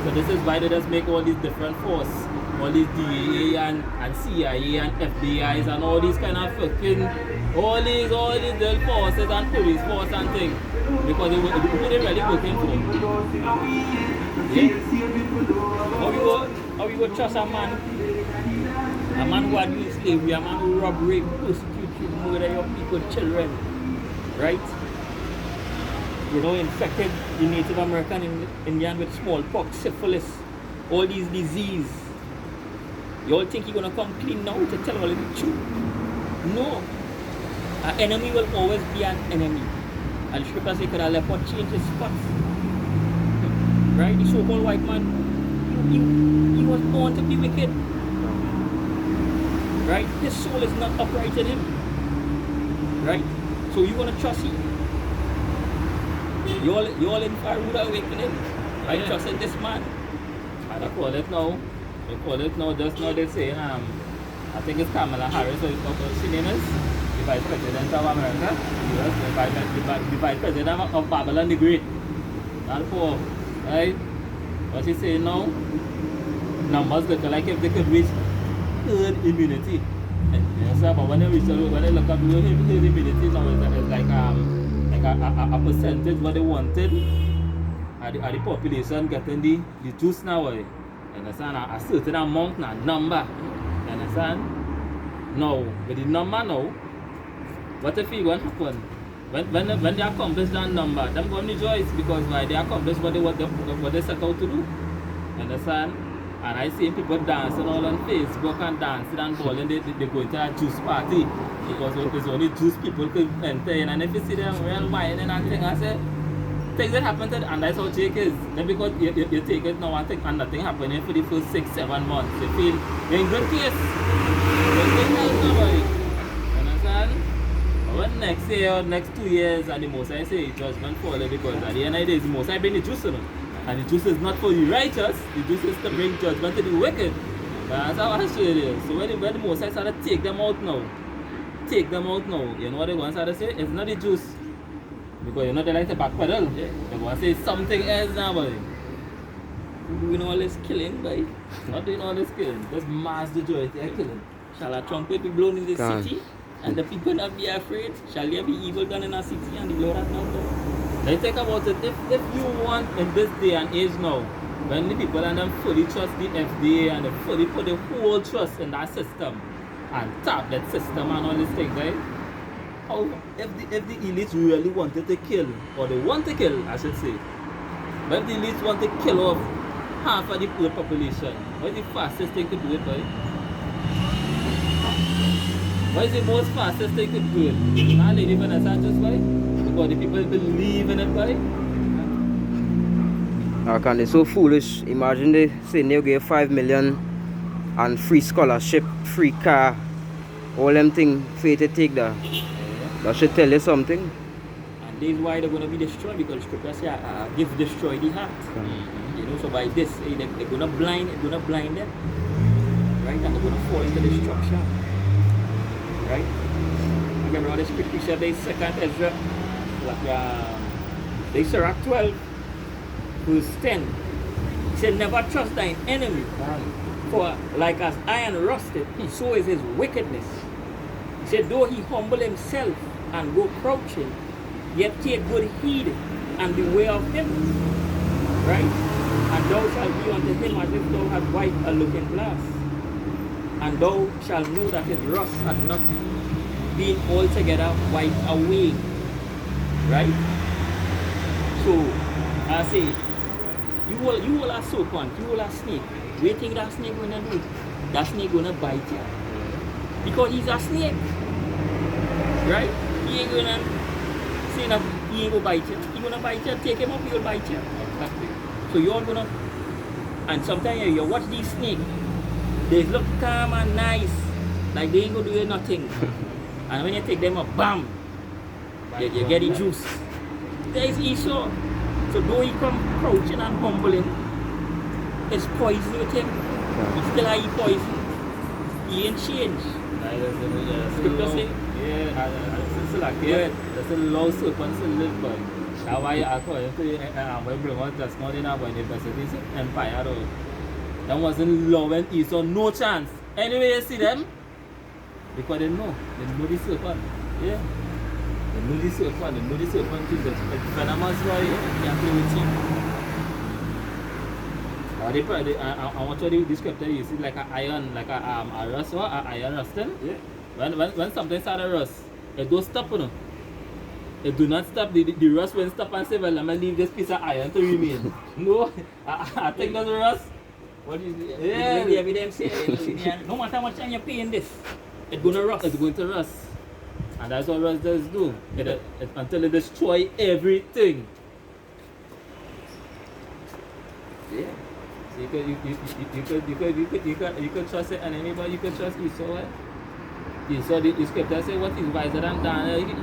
So this is why they just make all these different forces, all these DEA and CIA and FBI's and all these kind of fucking, all these little forces and police force and things. Because who they really working for? Yeah? How we go trust a man who had used slavery, a man who rob, rape, persecute you, murder your people, children, right? You know, infected the Native American Indian with smallpox, syphilis, all these diseases. You all think you're gonna come clean now to tell all of the truth? No. An enemy will always be an enemy. And the scripture says, could a leopard change his spots? Right? The so-called white man, he was born to be wicked. Right? His soul is not upright in him. Right? So you want to trust him? You all in for a rude awakening. I trusted this man. And they call it now. They call it now. Just now they say, I think it's Kamala Harris, or she name is the Vice President of America, US, the Vice President of Babylon the Great. Not poor. Right? What she saying now? Numbers look like if they could reach herd immunity. Yes, but when they look at herd immunity now, it's like a percentage what they wanted. Are the population getting the juice now? You understand? A certain amount, a number. You understand? Now, with the number now, what if it going to happen? When they accomplish that number, them going to rejoice because why they accomplish what they set out to do. You understand? And I see people dancing all on Facebook and dancing and balling. They go into a juice party because it's only juice people could enter in. And if you see them real whining and thing, I say, things that happen to them, and that's how Jake is. Then because you take it now and nothing happening for the first 6-7 months, you feel you're in good case. You're in good health nobody. Understand? When next year or next 2 years and the most I say judgment fall because at the end of the day the most I bring the juice on. And the juice is not for the righteous, the juice is to bring judgment to the wicked. That's how I show you. So when the most I start to take them out now, you know what they're going to start to say? It's not the juice. Because you know they like to backpedal. Yeah. They're going to say something else now, boy. Doing all this killing, boy. Not doing all this killing, just mass the joy, they're killing. Shall a trumpet be blown in the Can't. city? And the people not be afraid? Shall there be evil done in our city and the Lord has not done? Now think about it, if you want in this day and age now, when the people and them fully trust the FDA and they fully put the whole trust in that system and tap that system and all these things, right? How if the elites really wanted to kill, or they want to kill, I should say, but if the elites want to kill off half of the poor population, what is the fastest thing to do it, boy? What is the most fastest thing to do it? Not Lady Vanessa just boy? Because the people believe in it, boy. How can they so foolish? Imagine they say they'll give 5 million and free scholarship, free car, all them things for you to take that. That should tell you something. And this is why they're going to be destroyed, because scripture says, give destroy the heart. You know, so by this, they're going to blind them. Right? And they're going to fall into destruction. Right? Remember how the scripture said they second Ezra, they Sirach 12, verse 10. He said, never trust thine enemy, for like as iron rusted, so is his wickedness. He said, though he humble himself and go crouching, yet take good heed and beware of him. Right? And thou shalt be unto him as if thou hadst wiped a looking glass. And thou shalt know that his rust had not been altogether wiped away. Right? So, I say, you will a serpent, you will a snake. What do you think that snake gonna do? That snake gonna bite you. Because he's a snake. Right? He ain't gonna say that he ain't gonna bite you. He gonna bite you, take him up, he will bite you. Exactly. So you're gonna, and sometimes you watch these snakes, they look calm and nice, like they ain't gonna do you nothing. And when you take them up, bam, you get the juice. There is Esau. So though he come crouching and humbling, it's poison with him. He still have poison. He ain't changed. Scripture say, it's like that's a low serpent to live by. That's why according to when bring out just not in our universities empire though. That wasn't low and Esau, no chance. Anyway you see them, because they know the serpent. Yeah. They know the serpent is venomous, right? You can't play with him. I want to describe you see like an iron, like a rust or an iron rusting. yeah. When something starts to rust, it don't stop, you know. It do not stop. The rust will stop and say, well, let me leave this piece of iron to remain. No, I think that's rust. What is it? Yeah. The evidence here. No matter how much time you pay in this, it's gonna rust. It's going to rust. And that's what rust does do. Until it destroy everything. Yeah. So you could trust the enemy, but you could trust Esau. Eh? Esau, the scripture say what is wiser than Daniel.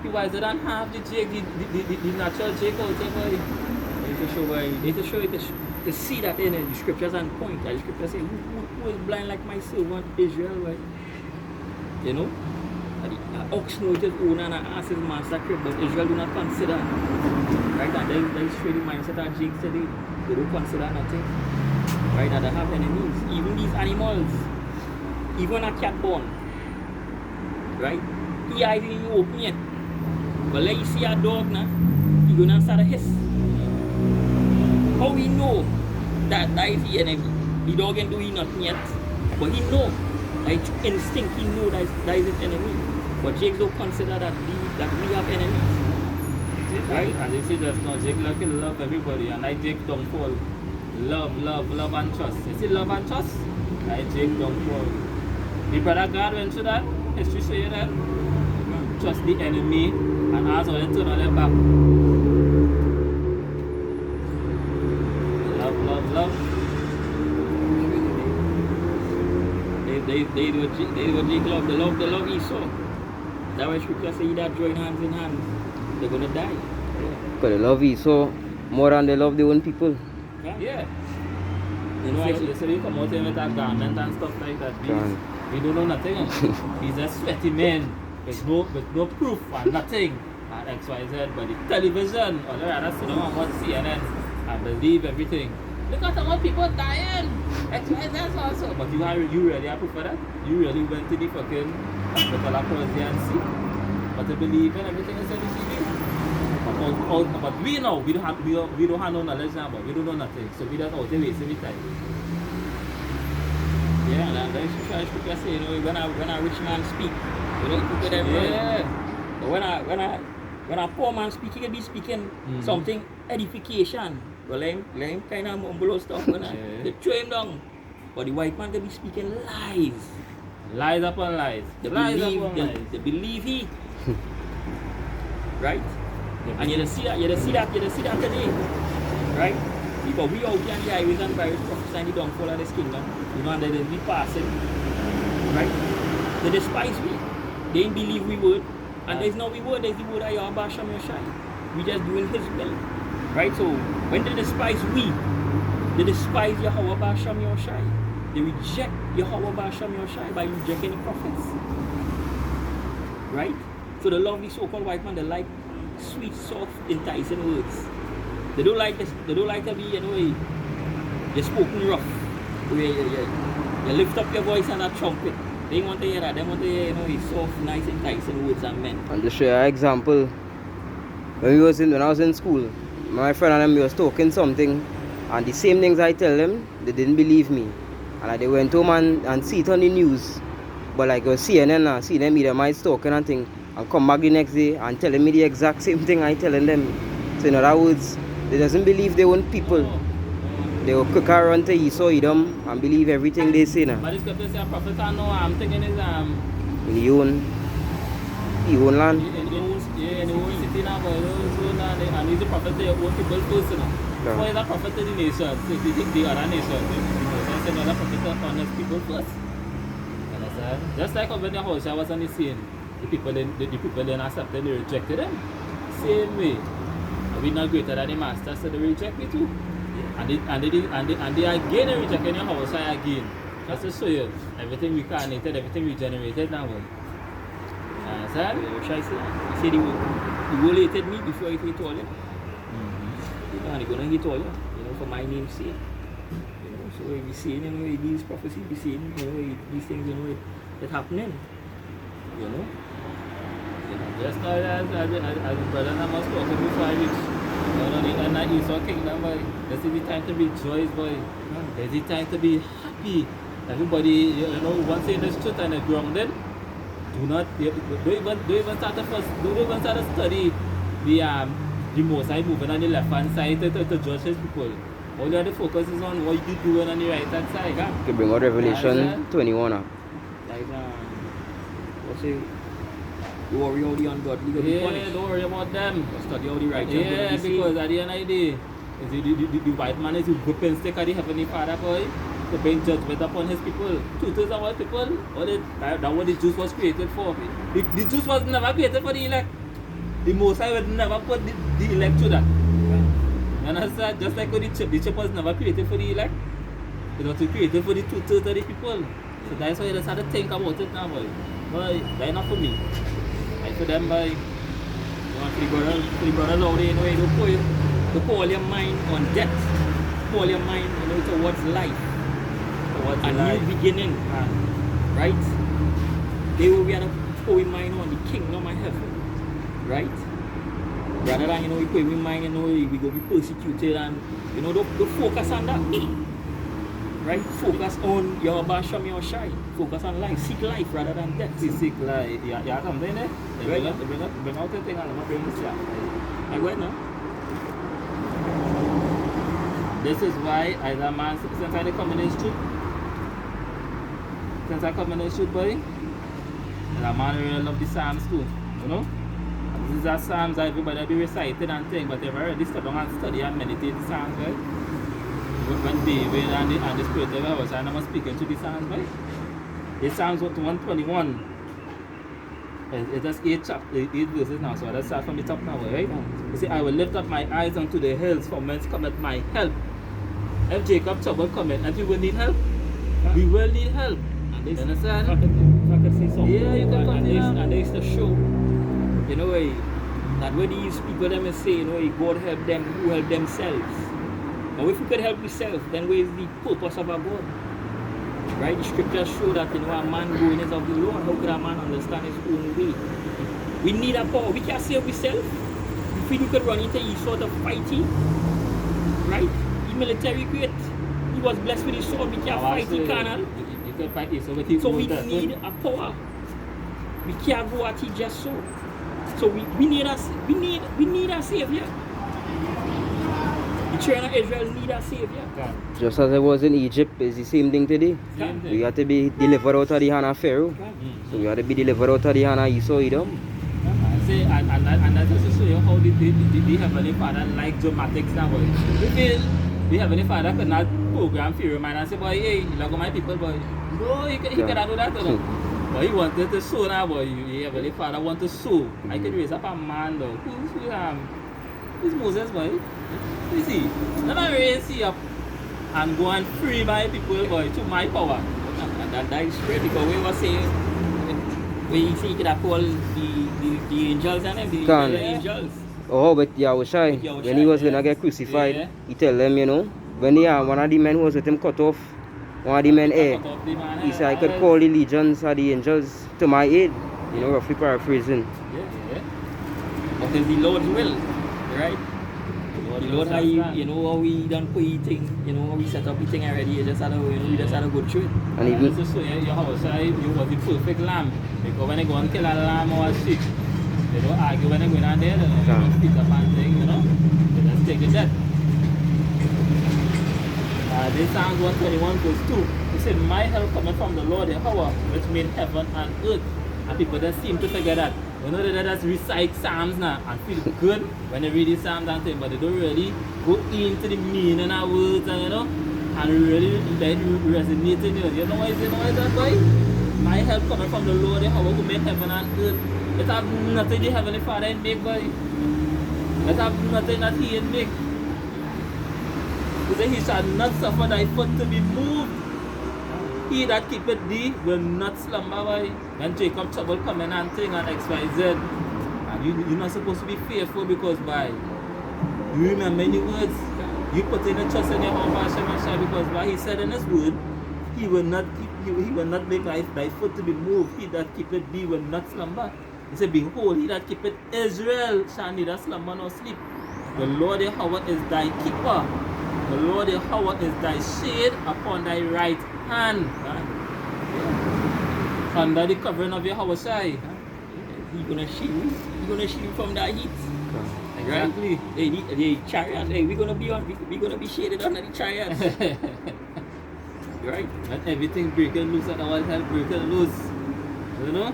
He wiser than half the Jake, the natural Jake out there. They to show it to see that in the scriptures and point. The scripture say, who is blind like my servant Israel, right? You know? The ox knows his own and an ass his master crib, but Israel do not consider. Right? And they show the mindset that Jake said they don't consider nothing. Right? And they have enemies. Even these animals, even a cat born. Right? He eyes in you open yet. But let you see a dog now, you're gonna start a hiss. How we know that is the enemy? The dog ain't doing nothing yet. But he know. Like instinct, he know that is his enemy. But Jake don't consider that we have enemies. Right? And you see just now, Jake Lucky love everybody, and I Jake don't fall. Love and trust. You see love and trust? I Jake don't fall. The brother God went through that. History show you that. Trust the enemy and ask how they turn on their back. Love. They do what Jake love. They love Esau. That's why scripture say that join hands in hands, they're gonna die. Because they love Esau more than they love their own people. Yeah. You know, You see, you come out here with a garment and stuff like that. Can. We don't know nothing. He's a sweaty man with no proof and nothing. And XYZ, but the television, or rather sit down and watch CNN and believe everything. Look at how much people dying. XYZ also. But you really have proof for that? You really went to the fucking hospital across there and see? But to believe in everything is on the TV. But we know, we don't have no knowledge now, but we don't know nothing. So we don't know, they waste every time. yeah, and that's what scripture say, you know, when a rich man speak, you know, people them Yeah. But when a poor man speak, he can be speaking something edification. Well, let him kind of mumble stuff when they throw him down. But the white man can be speaking lies. Lies upon lies. They Lies upon lies. believe he. Right? And you see that today. Right? Because we out here on the highways and byways prophesying the downfall of this kingdom. You know, and they be passing. Right? They despise we. They didn't believe we would. And there's no we would, there's the word of Yahweh Shem Yoshai. We just doing his will. Right? So when they despise we, they despise Yahweh Shem Yoshai. They reject Yahweh Shem Yoshai by rejecting the prophets. Right? So the lovely so-called white man, they like sweet, soft, enticing words. They don't like this. They don't like to be, you know, they're spoken rough. You lift up your voice and a trumpet. They want to hear that. They want to hear, you know, soft, nice, enticing words and men. And to show you an example, when I was in school, my friend and I was talking something, and the same things I tell them, they didn't believe me. And they went home and see it on the news. But like CNN and CNN media might talking and thing, and come back the next day and telling me the exact same thing I telling them. So in other words, they doesn't believe their own people. They will quicker run to Esau, Edom, and believe everything they say now. But this scripture say a prophet I know, I'm thinking is In the own land. in the own city now, but and he's a prophet to your own people first, you know. Yeah. So he's a prophet to the nation, so the other nation. He's another prophet to honest people first. Understand? Just like when the house I was on the scene, the people then accepted, they rejected them. Same way. We're not greater than the master, so they reject me too. And they again reject your house again. Just to show you everything we carnated, everything we generated now. Understand? What should I say? He said he violated me before he hit all you. You know, and he's gonna hit all you. You know, for my name's sake. You know, so we seeing, you know, these prophecies, we seeing, you know, these things, you know, that happening. You know. Just now, as brother and I was talking before I reach, and that Esau kingdom, boy. This is the time to rejoice, boy. This is the time to be happy. Everybody, you know, once in the truth and the grounded, don't even start to study the Most High moving on the left hand side to judge his people. All you have to focus is on what you doing on the right hand side. You can bring out Revelation 21 up. Like, what's it? You worry all the ungodly will be punished. Don't worry about them. Study all the righteous. Yeah, because at the end of the day, the white man is the whipping stick of the Heavenly Father, boy, to bring judgment upon his people. 2/3 of our people, that's what the Jews was created for. The Jews was never created for the elect. The Most High would never put the elect to that. You understand? Just like the chip was never created for the elect. It was created for the 2/3 of the people. So that's why you just have to think about it now, boy. Boy, that's not for me. For them, by you want the brother Lord, you know, to pour your mind on death, pour your mind, you know, towards life, towards a new beginning, right? They will be able to pour your mind on the kingdom of heaven, right? Rather than, you know, we pour your mind, you know, we go be persecuted and, you know, don't focus on that. Right? Focus on your basham, your shine. Focus on life. Seek life rather than death. Seek life. Yeah, something there. Right. Bring out the thing and I'm bring this here. I go ahead now. This is why as a man, since I come in this truth, since I come in this truth, boy, and a man really love the Psalms too, you know? And these are Psalms that everybody be reciting and thing, but they've already studied down and study and meditate the Psalms, right? When David and the Spirit of God was and I'm speaking to the Psalms, right? The Psalms 121. It's just 8 verses now, so let's start from the top now, right? You see, I will lift up my eyes unto the hills, from whence cometh my help. If Jacob trouble cometh, and we will need help. We will need help. And this, You understand? if I could say something. Yeah, you can continue. And this to show, you know, that when these people them say, you know, God help them who help themselves. Now, if we could help ourselves, then where is the purpose of our God? Right? The scriptures show that, you know, a man going is of the Lord. How could a man understand his own way? We need a power. We can't save ourselves. If we could run into any sort of fighting, right? The military great. He was blessed with his sword. We can't fight the carnal. You can fight it, So we need a power. We can't go at it just so. So we need a savior. The children of Israel need a savior. Just as it was in Egypt, it's the same thing today. Same thing. We have to be delivered out of the hand of Pharaoh. So we have to be delivered out of the hand of Esau, Edom. And that's just to show you how the Heavenly Father like dramatics now, boy. We feel the Heavenly Father could not program Pharaoh man and say, boy, hey, look at my people, boy. No, he cannot do that, you know. But he wanted to show now, boy. The Heavenly Father want to show. I could raise up a man, though. Who's Moses, boy? You see, let me raise you up and go and free my people, boy, to my power. And that is straight because we were saying, when you see that call the angels and them, the angels. Oh, but Yahushai, when he was going to get crucified, Yeah. he tell them, you know, when one of the men who was with him cut off, one of the men air, he said, I could call the legions or the angels to my aid. You know, roughly paraphrasing. Yeah. But it's the Lord's will, right? The Lord, how you know, how we done put eating, you know, how we set up eating already, you just had to, you know, we just had to go through it. And even This is so your house, you was the perfect lamb. Because when they go and kill a lamb or a sheep, they don't argue when they go down there, they don't speak up and thing, you know. They just take it dead. This Psalms 121 verse 2. It said, my help coming from the Lord Yahweh, which made heaven and earth. And people just seem to forget that. You know, they just recite Psalms now and feel good when they read the Psalms and things, but they don't really go into the meaning of words and, you know, and really let you resonate in you. You know why is that, boy? My help coming from the Lord Yahweh who made heaven and earth. It have nothing the Heavenly Father in make, boy. It have nothing that He in make. He said, He shall not suffer thy foot to be moved. He that keepeth thee will not slumber, boy. When Jacob trouble coming and thing and XYZ, and you're not supposed to be fearful because, boy, you remember any words. You put in a trust in your own Hashem because why He said in His word, He will not keep you, He will not make thy foot to be moved. He that keepeth thee will not slumber. He said, behold, he that keepeth Israel shall neither slumber nor sleep. The Lord Yahweh is thy keeper. The Lord Yahweh is thy shade upon thy right hand. Under the covering of Yahweh Shai. He's gonna shield you. He's gonna shield you from that heat. Exactly. Hey, the chariot, hey, we're gonna be shaded under the chariot. Right? And everything breaking loose and all hell breaking loose. You know?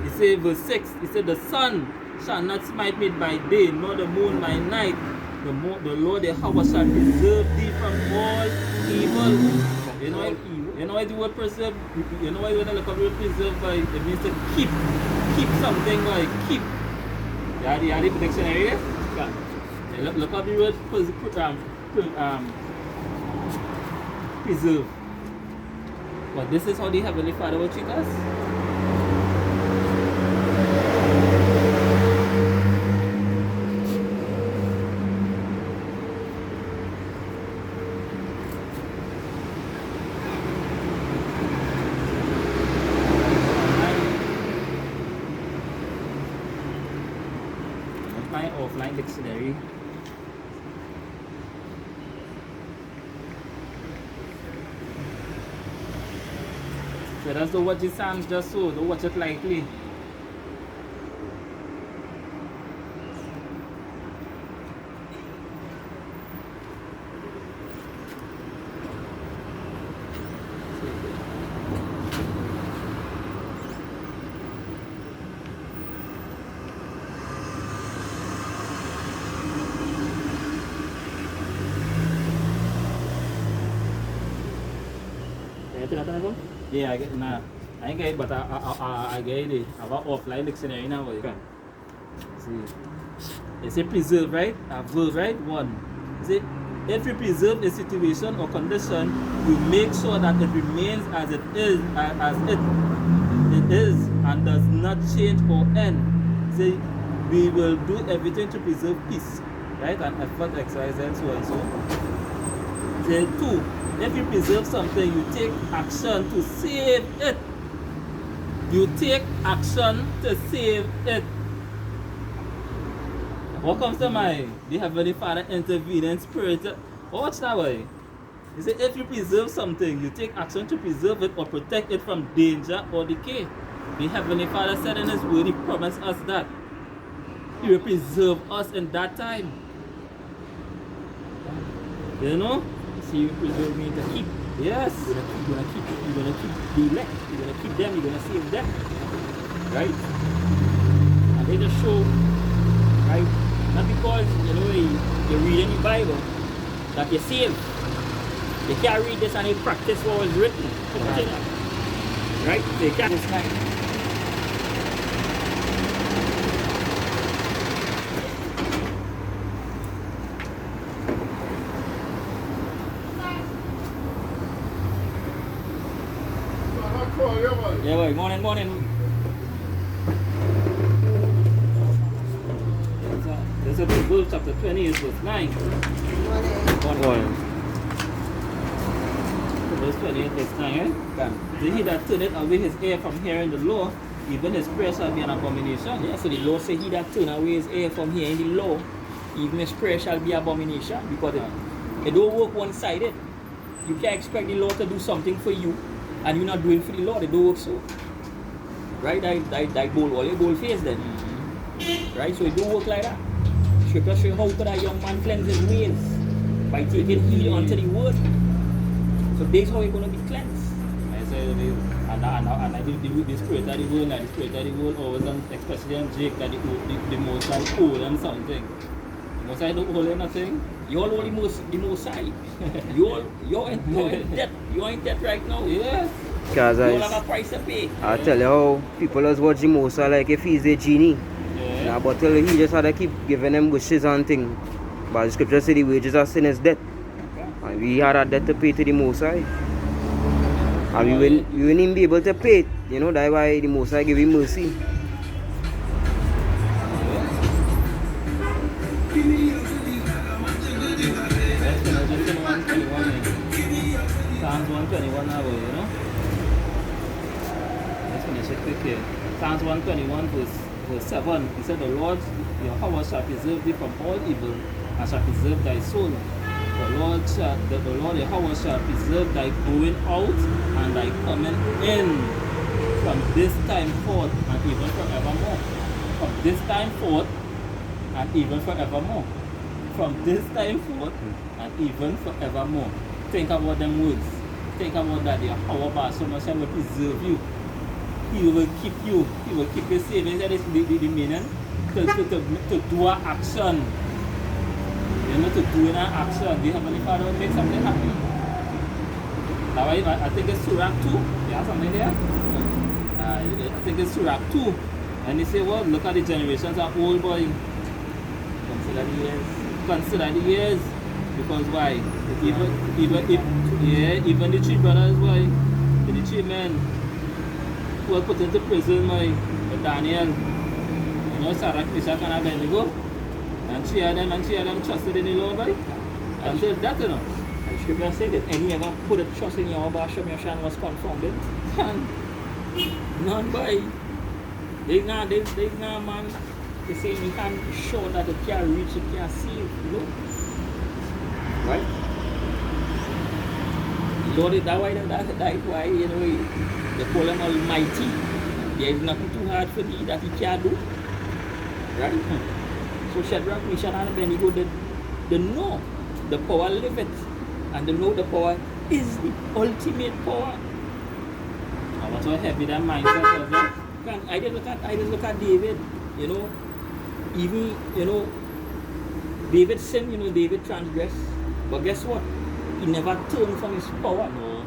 He said verse 6, he said the sun shall not smite me by day, nor the moon by night. The Lord Yahweh shall preserve thee from all evil. You know why the word preserve? You know why when I look up the word preserve, by it means to keep something, by keep. You have the dictionary here? Yeah. Look up the word preserve. But this is how the Heavenly Father will treat us. My offline dictionary. So that's the watch the Psalms just so. Don't watch it lightly. Yeah, I get nah. I ain't get it, but I get it. I got offline dictionary now. Okay. See, it's a preserve, right? A verb, right? One. See, if you preserve a situation or condition, you make sure that it remains as it is, it is, and does not change or end. See, we will do everything to preserve peace, right? And effort, exercise, and so on. So, see, two. If you preserve something, you take action to save it. You take action to save it. What comes to mind? The Heavenly Father intervene in spirit. Watch that way. You say, if you preserve something, you take action to preserve it or protect it from danger or decay. The Heavenly Father said in His word, He promised us that He will preserve us in that time. You know? So you preserve me to keep. Yes. You're gonna keep the elect. You're gonna keep them. You're gonna save them, right? And they just show, right? Not because you're reading the Bible that you're saved. You can't read this and you practice what was written, right? So you can't just yeah, boy. Morning. There's a Proverbs chapter 20, verse 9. One. Verse 28, verse 9, eh? The he that turneth away his ear from hearing the law, even his prayer shall be an abomination. Yeah, so the law say he that turn away his ear from hearing the law, even his prayer shall be abomination, because it don't work one-sided. You can't expect the law to do something for you and you're not doing for the law. They don't work so. Right? That bold, all your bold face then. Right? So it don't work like that. Scripture show how could a young man cleanse his ways by taking heed unto the word. So that's how you're gonna be cleansed. I say and I do the spirit of the world, and the spirit of the world always especially on Jake that the most I owe them something. The most I don't owe them nothing. You all owe the most high. You're in debt. You're in debt right now. Yes. Because You all have a price to pay. I tell you how people just watch the Musa like if he's a genie. Yeah. Nah, but he just had to keep giving them wishes and things. But the scripture said the wages of sin is death. And we had a debt to pay to the Most High. And we wouldn't even be able to pay it. You know, that's why the Most High gave him mercy. Psalms 121 now, you know. Let's finish it quick here. Psalms 121 verse 7. He said, The Lord Yahweh shall preserve thee from all evil and shall preserve thy soul. The Lord Yahweh shall preserve thy going out and thy coming in from this time forth and even forevermore. From this time forth and even forevermore. From this time forth and even forevermore. Think about them words. Think about that. Yahweh so much will preserve you. He will keep you. He will keep you safe. That is the meaning. To do an action. You know, to do an action. The Heavenly Father will make something happen. Now I think it's Surah 2. You have something there? I think it's Surah 2. And they say, well, look at the generations of old boy. Consider the years. Consider the years. Because why? Even the three brothers, why? The three men who were put into prison by Daniel. You know, Sarah, Meshach, and Abednego. And three of them trusted in the Lord, right? Until that, you know. The scripture said that any ever put a trust in your Hashem Yashan was confounded. None by. There's no man. They say you can't show that it can't reach, it can't see, you know. Right? Lord, that's why, you know, they call him Almighty. There is nothing too hard for thee that he can't do. Right? So Shadrach, Meshach, and Abednego, they know the power liveth. And they know the power is the ultimate power. And what so heavy that mindset was that? I just look at David, you know, even, you know, David sinned, you know, David transgressed. But guess what? He never turned from his power. No.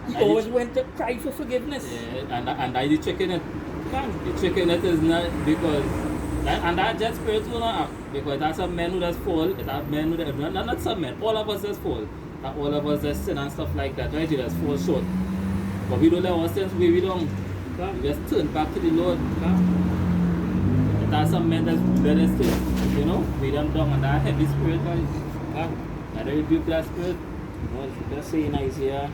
He always went to cry for forgiveness. Yeah, and I the chicken it. The chicken it is not because and that just spiritual not because that's a man who does fall, that men who does, not some men, all of us does fall. That all of us does sin and stuff like that, right? You just fall short. But we don't let ourselves where we don't. We just turn back to the Lord. That's some men that's better still, you know, we them down on that heavy spirit, right? I don't rebuke that spirit. Well, let's say in Isaiah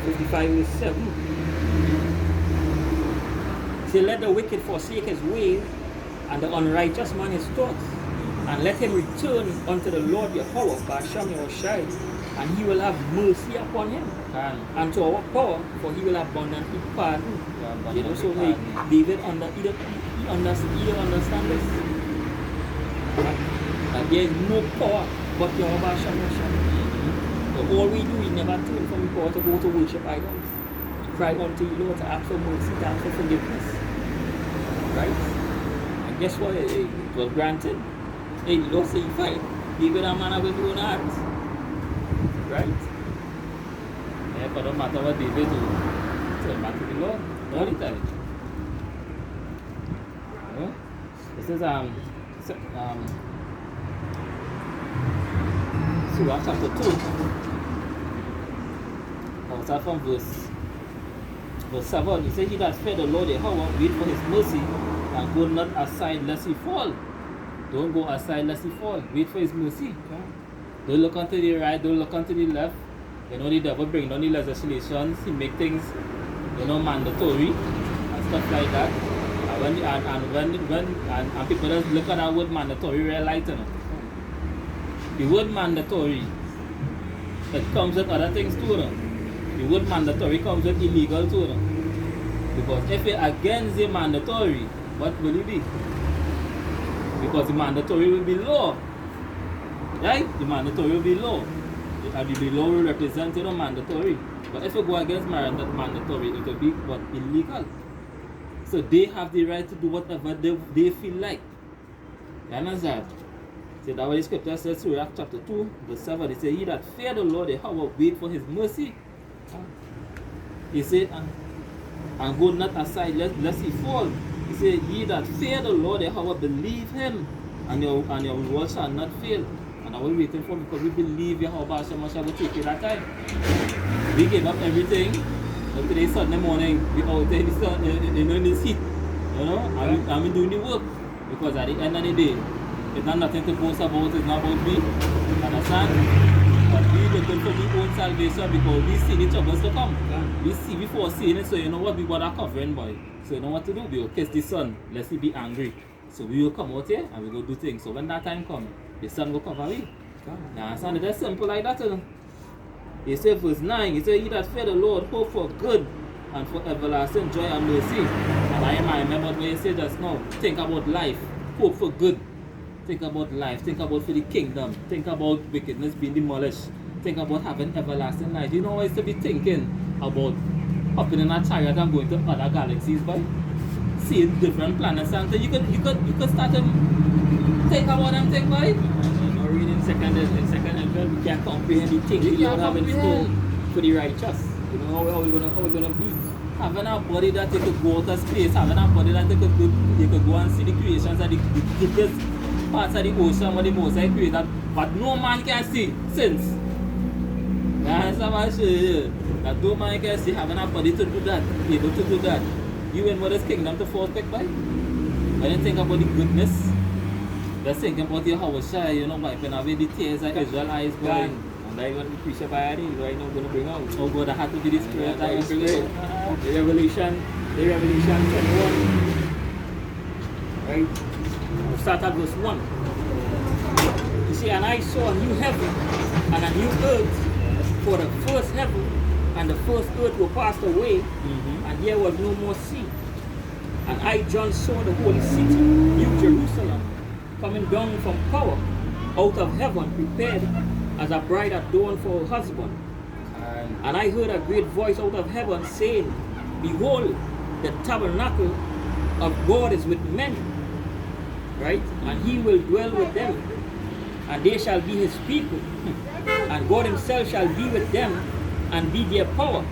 55 verse 7. Say, let the wicked forsake his way, and the unrighteous man his thoughts, and let him return unto the Lord Yahweh, Basham Yahushai, and he will have mercy upon him, and to our power, for he will abundantly pardon. You know, so like David he understand this. That there is no power but Yahweh Basham Yahushai. So all we do is never turn from the power to go to worship idols. Cry unto you, Lord, to ask for mercy, to ask for forgiveness. Right? And guess what? It was granted. Hey, the Lord said, fight. David a man of his own heart. Right? Yeah, but no matter what David do, turn back to the Lord. All the time. You know? This is Surah chapter 2. I'll start from verse 7. He said, he that fear the Lord Yahweh, wait for his mercy, and go not aside lest he fall. Don't go aside lest he fall. Wait for his mercy. Don't look unto the right, don't look unto the left. You know, the devil bring down the legislations, he make things, you know, mandatory and stuff like that. And people just look at that word mandatory real light, you know. The word mandatory, it comes with other things too, you know. The word mandatory comes with illegal too, you know. Because if it's against the mandatory, what will it be? Because the mandatory will be law. Right? The mandatory will be law. And the law will represent, you know, mandatory. But if you go against mandatory, it will be what? Illegal. So they have the right to do whatever they feel like. You understand? So that's what the scripture says, Surah chapter 2, verse 7. It says, he that fear the Lord, Yahweh, wait for his mercy. He said, and go not aside lest he fall. He said, ye that fear the Lord, Yahweh, believe him, and your reward shall not fail. And I was waiting for, because we believe Yahweh Hashem will take it that time. We gave up everything. But today Sunday morning, we out there in this heat. You know, and we doing the work. Because at the end of the day, it's not nothing to boast about, it's not about me. Understand? But we looking for our own salvation because we see the troubles to come. We see before seeing it, so you know what, we got a covering, boy. So you know what to do? We will kiss the sun, lest he be angry. So we will come out here and we will do things. So when that time comes, the sun will cover me. You understand? It's just simple like that, you know. He said verse 9, he said, he that fear the Lord, hope for good and for everlasting joy and mercy. And I remember what he said just now, think about life, hope for good. Think about life, think about for the kingdom, think about wickedness being demolished, think about having everlasting life. You know what I used to be thinking about hopping in a chariot and going to other galaxies, but seeing different planets and you could start to think about them things, boy. Not reading second advent, we can't comprehend the things the Lord have in store for the righteous. You know how we're gonna be. Having a body that you could go to space, having a body that you could go and see the creations of the deepest parts of the ocean where the Most High created, but no man can see since. That's how I say that no man can see, having a body to do that, able to do that. You in what is kingdom to fall quick by? When you think about the goodness, just think about your Yahushua, you know, wiping away the tears of Israel eyes, boy. And that's what the preacher by right now going to bring out. Oh God, I had to be the spirit that will bring it out. The Revelation 21. Right? We'll start at verse 1. You see, and I saw a new heaven and a new earth, for the first heaven and the first earth were passed away, and there was no more sea. And I, John, saw the holy city, New Jerusalem, coming down from power, out of heaven, prepared as a bride adorned for her husband. And I heard a great voice out of heaven saying, Behold, the tabernacle of God is with men, right? And he will dwell with them, and they shall be his people. And God himself shall be with them and be their power,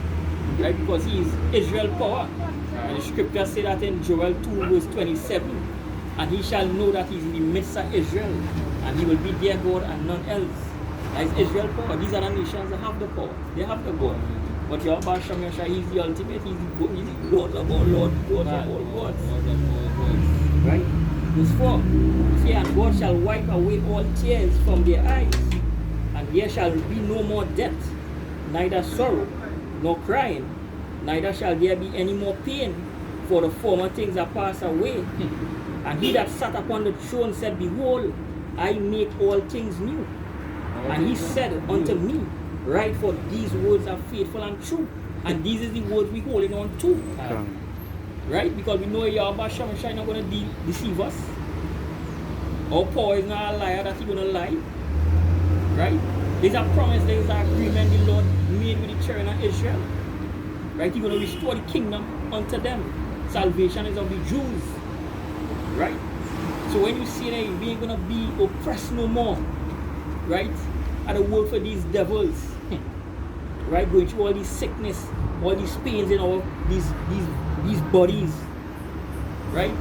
right? Because he is Israel's power. And the scripture say that in Joel 2 verse 27, and he shall know that he is in the midst of Israel, and he will be their God and none else. That is Israel's power. These are the nations that have the power. They have the God. But Yahweh Shem Yahshua, he's the ultimate. He's the Lord of all Lords, God of all gods. Right? Verse 4. See, and God shall wipe away all tears from their eyes, and there shall be no more death, neither sorrow, nor crying, neither shall there be any more pain, for the former things are passed away. And he that sat upon the throne said, Behold, I make all things new. And he said unto me, Write, for these words are faithful and true. And these is the words we holding on to. Right? Because we know Yahweh Shem Yahshua is not going to deceive us. Our Paul is not a liar that he's going to lie. Right? There's a promise, there's an agreement the Lord made with the children of Israel. Right? He's going to restore the kingdom unto them. Salvation is of the Jews. Right? So when you see that we ain't going to be oppressed no more, right? And the work for these devils, right? Going through all these sickness, all these pains in our these bodies, right?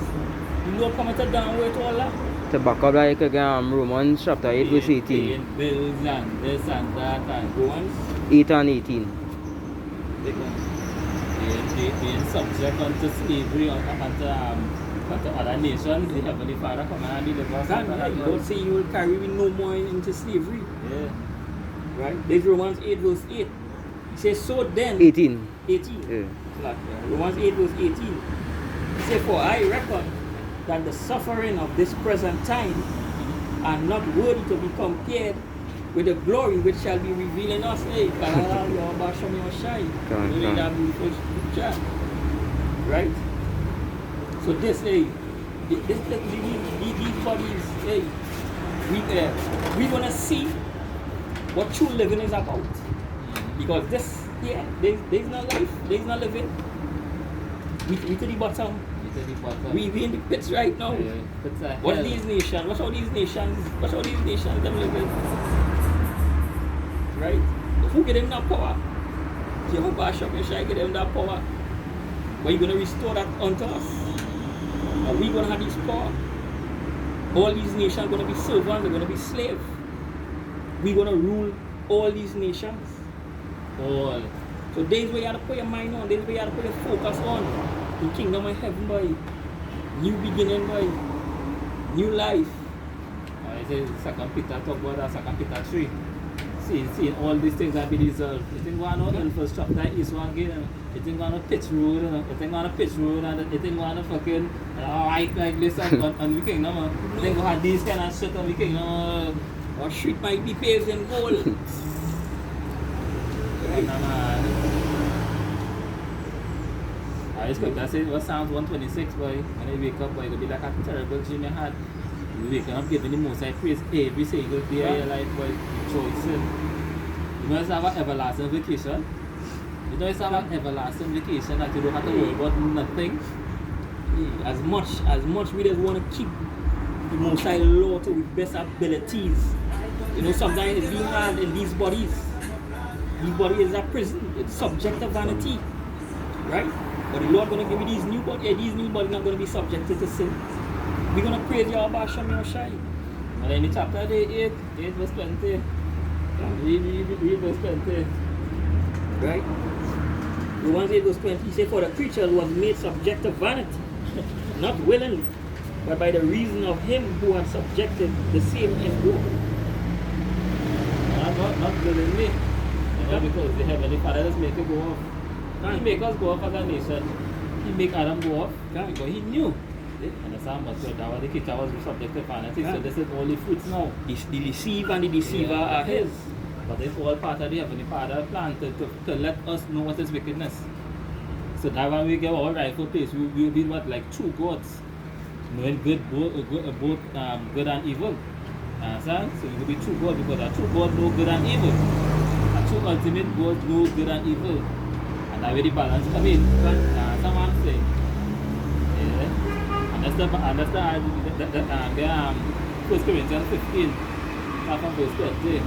You know coming to down with all that. To back up like again, Romans chapter 8 verse 18. Paying bills and this and that and Romans 8 and 18. Being subject unto slavery unto other nations, the Heavenly Father come and deliver us. God say you will carry me no more into slavery. Yeah. Right? There's Romans 8 verse 8. He says, so then 18. 18. Yeah. Romans 8 verse 18. He said, for I reckon that the suffering of this present time are not worthy to be compared with the glory which shall be revealed in us. Hey, right? So this, hey, these bodies, hey, we gonna see what true living is about. Because this, yeah, there's no life, there's no living. We to the bottom. We in the pits right now. Yeah, What's these nations? Watch all these nations. Watch all these nations them living. Right? Who get them that power? Jehovah Shem Yahshua get them that power. But you're gonna restore that unto us. And we gonna have this power. All these nations are gonna be servants, they're gonna be slaves. We're gonna rule all these nations. all. So days where you have to put your mind on, days where you have to put your focus on the kingdom of heaven, boy. New beginning, boy. New life. I say 2 Peter talk about that, 2 Peter 3. See all these things that be deserved. You think one out in first chapter is one game. You think one pitch road, you think one pitch road, and you think one fucking like this and the kingdom. You think we had these kind of shit on the kingdom. Our street might be paved in gold. I expect that it was Psalms 126, boy. When you wake up, boy, it'll be like a terrible dream you had. You wake up giving the most I praise every single day of your life, boy. Rejoicing. You know it's have an everlasting vacation. You know it's have an everlasting vacation that you don't have to worry about nothing. As much we just want to keep the Most High Law to our best abilities. You know, sometimes it's being hard in these bodies. These bodies is a prison. It's subject to vanity. Right? But the Lord going to give you these new bodies. These new bodies not going to be subjected to sin. We're going to praise Yahweh Shem Yahshua. And then in chapter 8 verse 20. Read verse 20. Right? Romans 8 verse 20. He said, for the creature was made subject to vanity, not willingly, but by the reason of him who had subjected the same in God. Not willingly. You know, because the Heavenly Father does make it go off. He make us go off as a nation. He make Adam go off because he knew Understand? But so that was the teacher was subject to penalty. Yeah. So this is only fruits now. The deceive and the deceiver Yeah. are his. But it's all part of the Heavenly Father plan to let us know what is wickedness. So that when we get our rightful place, we will be what like true gods, knowing both good and evil. Understand? So we will be true God because a true God know good and evil. A true ultimate God know good and evil. And that way the balance come in. That's what I'm saying. Yeah. And that's the 1 Corinthians 15, start from verse 30.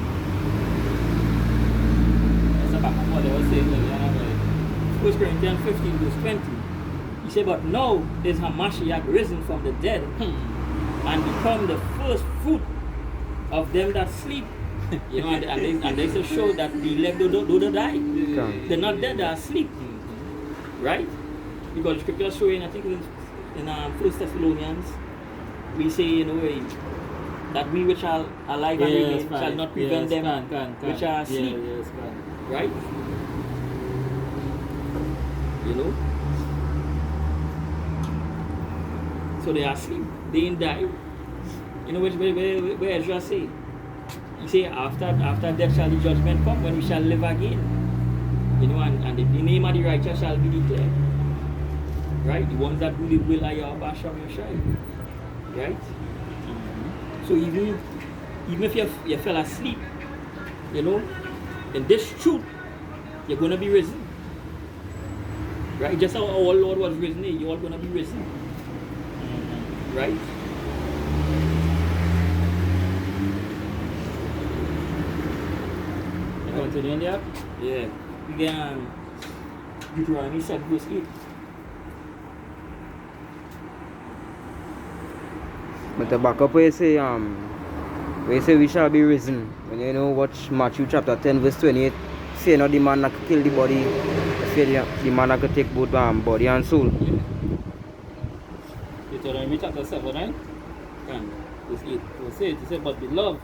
That's about what they were saying earlier. 1 Corinthians 15 verse 20. He said, but now is Hamashiach risen from the dead and become the first fruit of them that sleep. You know, and they show that the elect don't die. They're not dead, they're asleep. Right? Because the scripture is showing, I think in 1 Thessalonians, we say, you know, that we which are alive and remain shall not prevent them which are asleep. Right? You know? So they are asleep. They didn't die. You know where Ezra say? He say after death shall the judgment come when we shall live again. You know, and the name of the righteous shall be declared. Right? The ones that do the will of Yahweh Shem Yeshai. Right? So even if you fell asleep, you know, in this truth, you're gonna be risen. Right? Just how our Lord was risen, you're all gonna be risen. Right? Continuing there? Yeah. We get Deuteronomy 7 verse 8. But the back up where you say we shall be risen. When you know watch Matthew chapter 10 verse 28, say not the man that could kill the body, say the man that could take both body and soul. Deuteronomy chapter 7, right? And verse 8 will say it. It said, but beloved,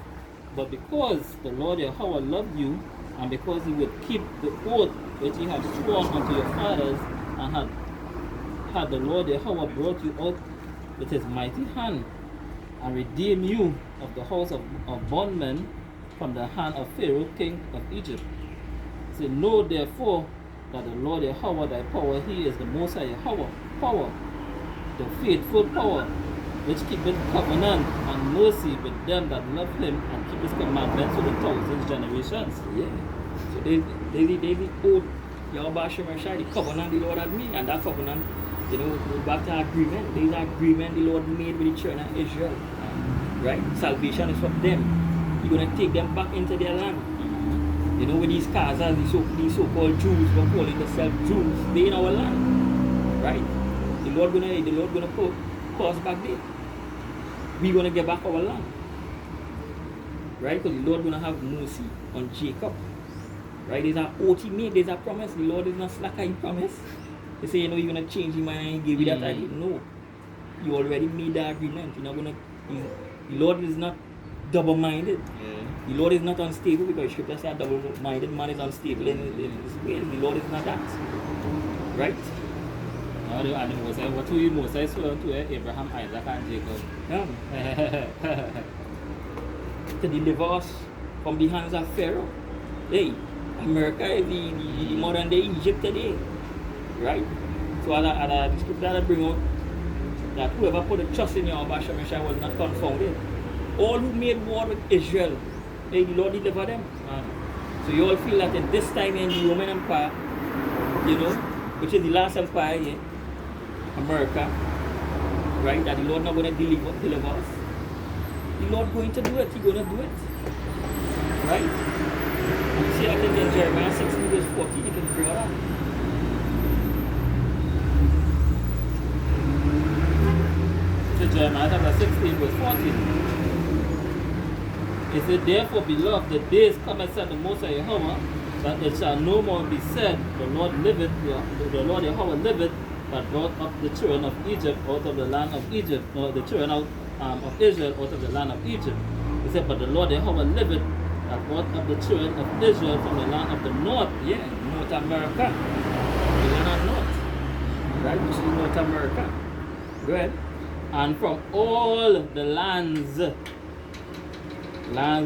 but because the Lord Yahweh loved you, and because he would keep the oath which he had sworn unto your fathers, and had the Lord Yahweh brought you out with his mighty hand, and redeemed you of the house of bondmen from the hand of Pharaoh, king of Egypt. Say, know therefore that the Lord Yahweh thy power, he is the Most High Yahweh power, the faithful power, which keepeth covenant and mercy with them that love him and keep his commandments to the thousands generations. Yeah. So they owed Yahweh Shem Yeshai the covenant the Lord had made, and that covenant, you know, goes back to agreement. There's an agreement the Lord made with the children of Israel. Right? Salvation is from them. You're gonna take them back into their land. You know, with these Khazars, these so-called Jews, we're calling themselves Jews, they in our land. Right? The Lord gonna put us back there. We're gonna get back our land. Right? Because the Lord gonna have mercy on Jacob. Right? There's an oath he made, there's a promise. The Lord is not slack in promise. They say, you know, you're gonna change your mind and give you that idea. No. You already made the agreement. You're not gonna the Lord is not double-minded. The Lord is not unstable, because scripture says double-minded man is unstable in his ways. The Lord is not that. Right? And the Moses, what do you Moses swear to Abraham, Isaac, and Jacob? Yeah. To deliver us from the hands of Pharaoh. Hey, America is the modern day Egypt today. Right? So the scripture that bring out that whoever put a trust in Yahweh Shem Yeshai was not confounded. All who made war with Israel, hey, the Lord deliver them. So you all feel that in this time in the Roman Empire, you know, which is the last empire here, America, right, that the Lord not going to deliver us. The Lord going to do it. He's going to do it. Right? And you see that in Jeremiah 16 verse 14, you can bring it up. Jeremiah chapter 16 verse 14. It said, therefore, beloved, the days come, said the Most High Yahweh, that it shall no more be said, the Lord liveth, the Lord Yahweh liveth, that brought up the children of Egypt out of the land of Egypt, or the children of Israel out of the land of Egypt. He said, but the Lord Yahweh liveth, that brought up the children of Israel from the land of the north, North America. The land of North. Right? Which is North America. Go ahead. and from all the lands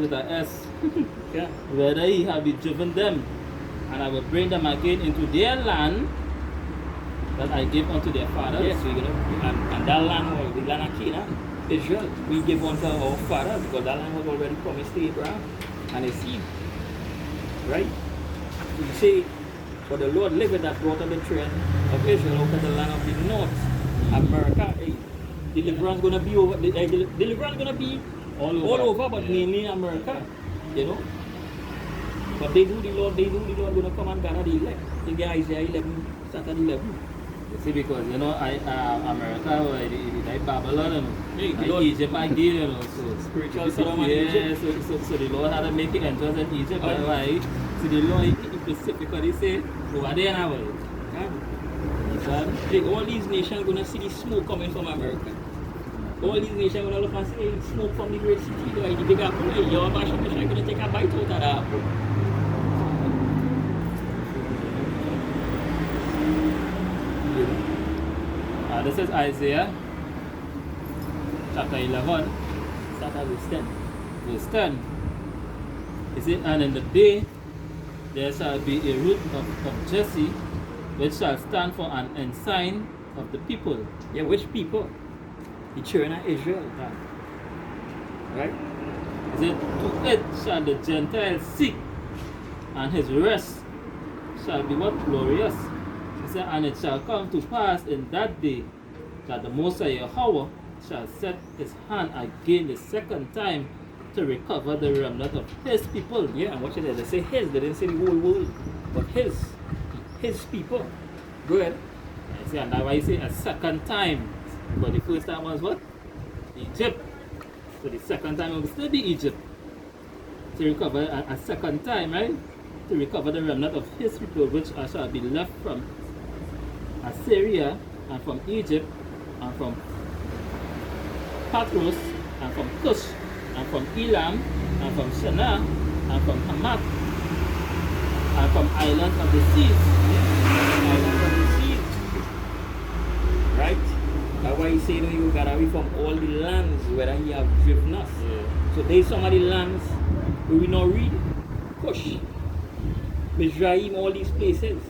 with a S, Yeah. whether he have driven them, and I will bring them again into their land that I gave unto their fathers. Yes, we're gonna and that land was the land of Canaan, Israel. We gave unto our fathers because that land was already promised to Abraham and his seed. Right? You say, but the Lord liveth that brought up the children of Israel out of the land of the north, America. Hey, deliverance gonna be over. Deliverance gonna be All all over. over, but Yeah. mainly in America. You know. But the Lord gonna come and gather the elect. In the Isaiah 11, start at 11. You see, because America, like Babylon, Hey, like Lord. Egypt again, so Spiritual Sodom and yeah, Egypt. so the Lord had to make it entrance in Egypt. Oh. That's why, so the Lord he specifically say over there now. Understand? Hey, all these nations gonna see the smoke coming from America. All these nations gonna look and say, hey, smoke from the great city, the big apple. Hey, your Basham is gonna take a bite out of that apple. You know? This is Isaiah chapter 11, Start at verse 10. verse 10. He said, and in the day there shall be a root of Jesse, which shall stand for an ensign of the people. Yeah, which people? The children of Israel. Right? He said, to it shall the Gentiles seek, and his rest shall be what? Glorious. He said, and it shall come to pass in that day that the Most High Yahweh shall set his hand again the second time to recover the remnant of his people. Yeah, and watch it there. They say his, they didn't say the whole world, but his people. Go ahead. I see, and that's why you say a second time. But the first time was what? Egypt. So the second time it will still be Egypt. To recover a second time, right? To recover the remnant of his people, which shall be left from Assyria, and from Egypt, and from Patros, and from Cush, and from Elam, and from Shinar, and from Hamath, and from islands of the seas. Islands of the seas. Right? That's why he said you got away from all the lands where he have driven us. So there's some of the lands where we not read. Cush, Mizraim, all these places.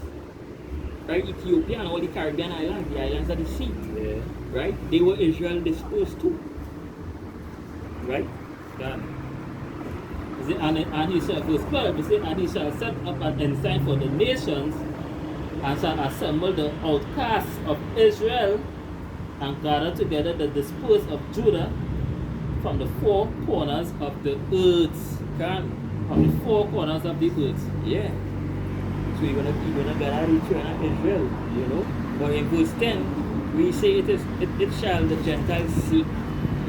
Right? Ethiopia and all the Caribbean islands, the islands of the sea. Yeah. Right? They were Israel disposed to. Right? God. Is it, and he shall, verse 12, he said, and he shall set up an ensign for the nations, and shall assemble the outcasts of Israel, and gather together the dispersed of Judah from the four corners of the earth. Can. From the four corners of the earth. Yeah. So you're gonna gather the children of Israel, you know. But in verse 10, we say it shall the Gentiles seek.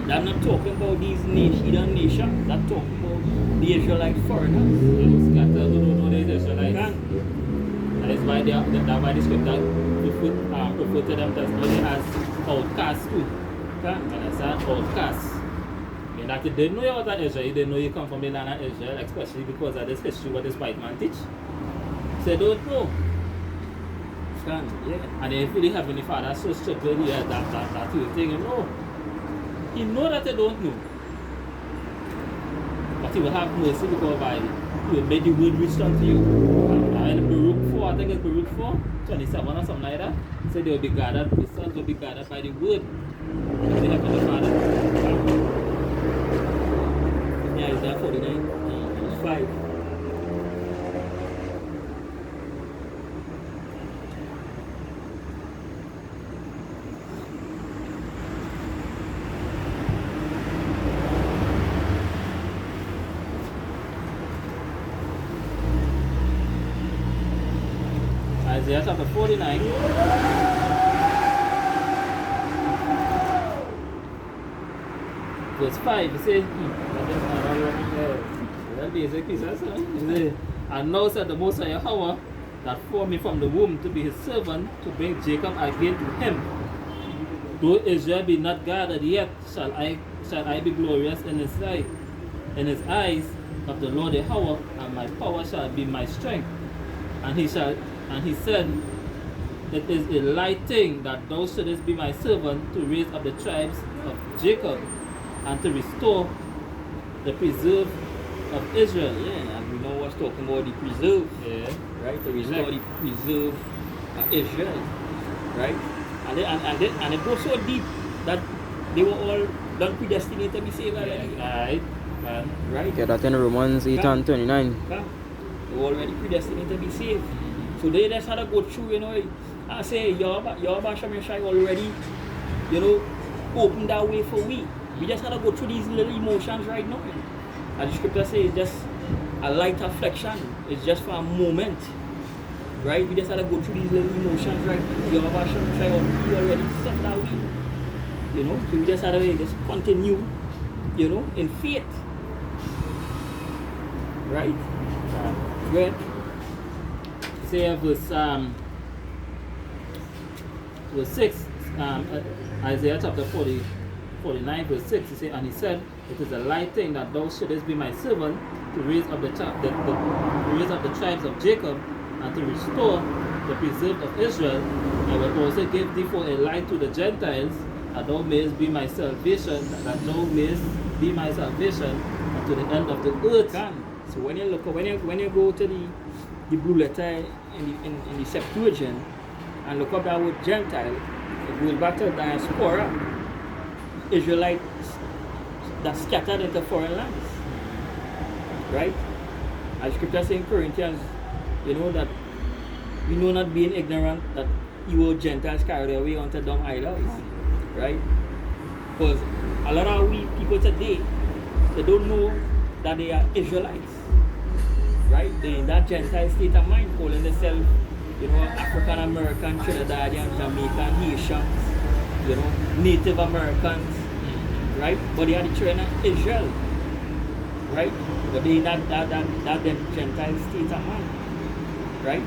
I'm not talking about these heathen nations. I'm talking about the Israelite foreigners. Those scattered who don't know the Israelites. Can. That is why that's why the scripture refer to them as outcasts too. Can. Understand? Outcasts. And that you didn't know you was an Israel, you didn't know you come from the land of Israel, especially because of this history what this white man teach. So they don't know. Can. Yeah. And if the Heavenly Father so strict with you that you think, no. He know that they don't know. But he will have mercy because by he will make the word reach unto you. And in Baruch 4, I think it's Baruch 4, 27 or something like that. Say they will be gathered, the sons will be gathered by the word of the Heavenly Father. Yeah, Isaiah 49, verse 5. Isaiah chapter 49. Verse 5, it says, well, basically, that's it. And now said the Most High Yahweh, that formed me from the womb to be his servant, to bring Jacob again to him. Though Israel be not gathered yet, shall I be glorious in his sight, in his eyes of the Lord Yahweh, and my power shall be my strength. And he said, it is a light thing that thou shouldest be my servant to raise up the tribes of Jacob and to restore the preserve of Israel. Yeah, and we know what's talking about the preserve, Yeah. right? To restore the preserve of Israel, right? And it goes so deep that they were all done predestinated to be saved already. Right. Right? Get that in Romans 8 and 29. Yeah. They were already predestinated to be saved. So they just had to go through, you know. I say, Yahweh Shem Yeshai already, you know, opened that way for we. We just had to go through these little emotions right now. And the scripture says it's just a light affliction. It's just for a moment. Right? We just had to go through these little emotions right now. Yahweh Shem Yeshai already set that way. You know, so we just had to just continue, you know, in faith. Right? Good. Say verse 6, Isaiah chapter 49 verse 6, he say, and he said, it is a light thing that thou shouldest be my servant to raise up the tribes of Jacob and to restore the preserved of Israel. I will also give thee for a light to the Gentiles, that thou mayest be my salvation, unto the end of the earth. So when you look, when you go to the blue letter in the Septuagint and look up that word Gentile, it goes back to diaspora, Israelites that scattered into foreign lands, right? As scripture says in Corinthians, you know that we know not being ignorant that you Gentiles carried away unto dumb idols, right? Because a lot of we people today, they don't know that they are Israelites, right? They in that Gentile state of mind, calling themselves, you know, African American, Trinidadian, Jamaican, Haitians, you know, Native Americans, right? But they are the children of Israel, right? But they in that Gentile state of mind, right?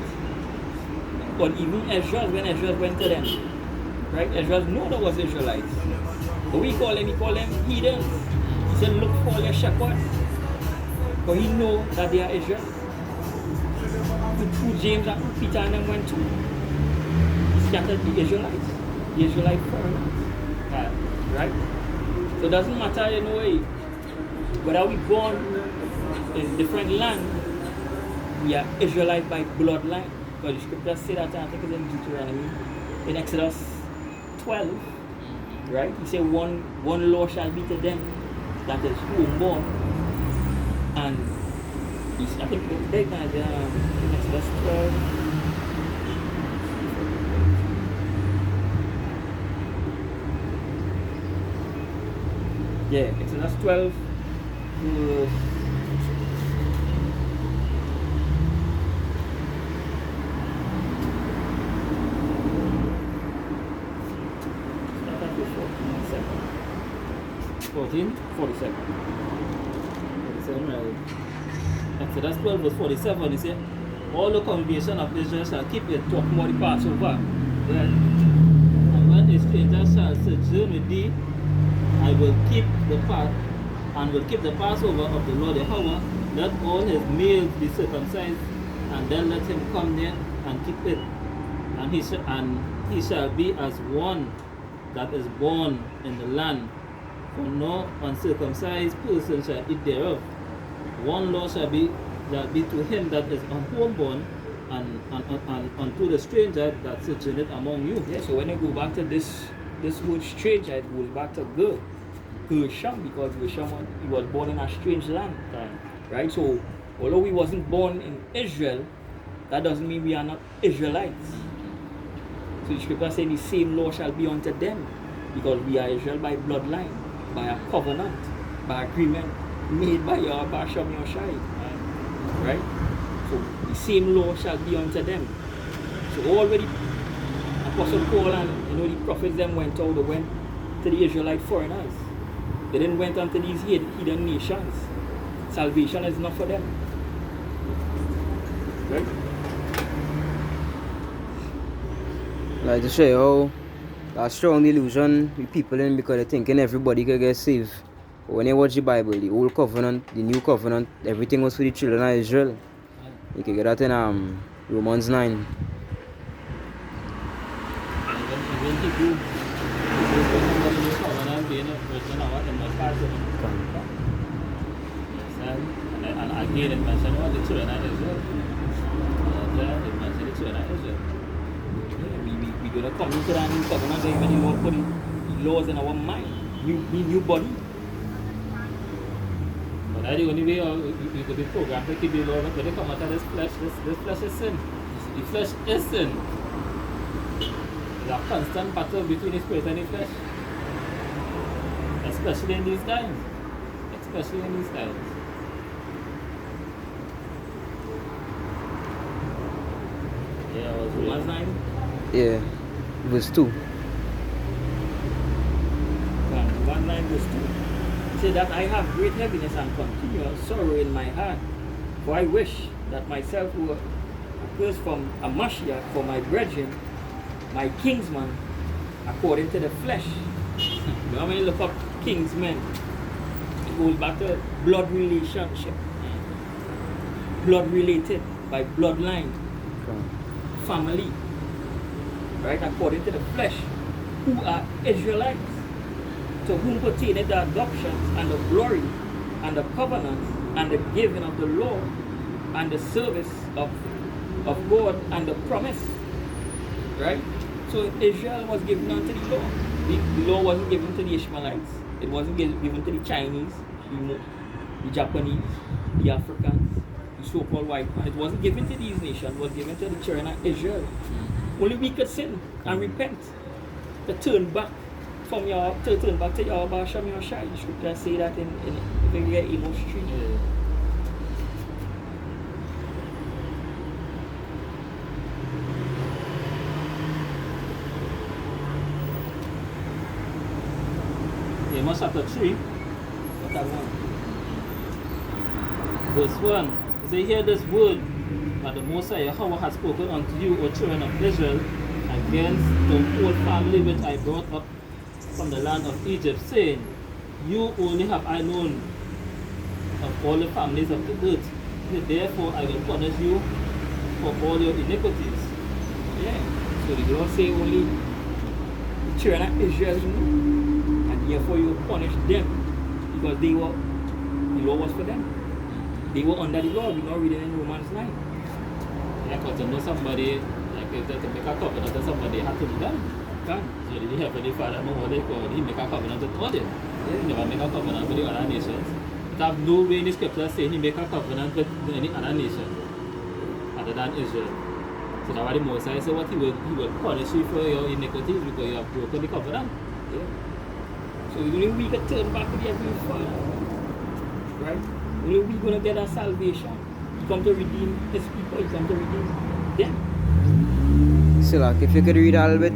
But even Ezra, when Ezra went to them, right? Ezra knew there was Israelites. But we call them, he called them heathens. He said, look for your shepherd. But he know that they are Israel. Who James and Peter and them went to. He scattered the Israelites. The Israelite foreigners. Right? So it doesn't matter, you know, whether we born in different land, we are Israelite by bloodline. Because the scripture say that, I think it's in Deuteronomy, in Exodus 12, right? He said, one law shall be to them that is homeborn. And I think they in Exodus 12. Yeah, Exodus 12. Fourteen? 47. 47, right. Exodus 12 verse 47, he said, all the congregation of Israel shall keep it, talking about the Passover. Right? And when a stranger shall sojourn with thee, I will keep the Passover of the Lord Yahweh. Let all his males be circumcised, and then let him come near and keep it. And he shall be as one that is born in the land. For no uncircumcised person shall eat thereof. One law shall be to him that is homeborn, and unto the stranger that sojourneth among you. Yeah, so when you go back to this word stranger, it goes back to Gershom, because Gershom, he was born in a strange land. Right? So although we wasn't born in Israel, that doesn't mean we are not Israelites. So the scripture says the same law shall be unto them, because we are Israel by bloodline, by a covenant, by agreement made by Yahweh Shem Yeshai. Right? So the same law shall be unto them. So already Apostle Paul and the prophets them went out, they went to the Israelite foreigners. They didn't went unto these hidden nations. Salvation is not for them. Right? Like to show you how that strong delusion with people in, because they're thinking everybody can get saved. But when you watch the Bible, the old covenant, the new covenant, everything was for the children of Israel. You can get that in Romans 9. do. This is somebody who come and being a person of what they must pass it. And again, it mentioned all the children of Israel. It mentioned the children of Israel. We're going to come into that new covenant when the Lord put the laws in our mind, new body. But that's the only way we could be programmed to keep the law. When they come out of this flesh is sin. The flesh is sin. There's a constant battle between the spirit and the flesh. Especially in these times. Especially in these times. Yeah, it was Romans 9. Yeah. Verse 2. Romans 9 verse 2. Say that I have great heaviness and continual sorrow in my heart. For I wish that myself were accursed from a Mashiach for my brethren, my kinsman, according to the flesh. When you look up kinsmen, it goes back to blood relationship. Blood related by bloodline. Family, right, according to the flesh, who are Israelites, to whom pertaineth the adoptions and the glory and the covenants and the giving of the law and the service of God and the promise, right? So Israel was given unto the law. The law wasn't given to the Ishmaelites. It wasn't given to the Chinese, the Japanese, the Africans, so-called white man. It wasn't given to these nations, it was given to the children of Israel. Only we could sin and repent, to turn back from turn back to your Basham Yoshai. The scripture say that in very Amos 3. Amos chapter 3, Chapter 1. verse 1. It says, hear this word that the Most High Yahweh has spoken unto you, O children of Israel, against the whole family which I brought up from the land of Egypt, saying, you only have I known of all the families of the earth. Therefore I will punish you for all your iniquities. Yeah. So the Lord say only the children of Israel he knew, and therefore you will punish them because the law was for them. They were under the law. We're not reading in Romans 9. Yeah, because to know somebody, like if they make a covenant to somebody, they have to do that. Can. So the Heavenly Father know what they call. He make a covenant with all them. He never make a covenant with the other nations. It have no way in the scripture saying he make a covenant with any other nation other than Israel. So that's why the Most High said what he will punish you for your iniquities because you have broken the covenant. Yeah. So only we can turn back to the Heavenly Father. Right? Only we going to get our salvation. He come to redeem his people. He come to redeem them. So like if you could read a little bit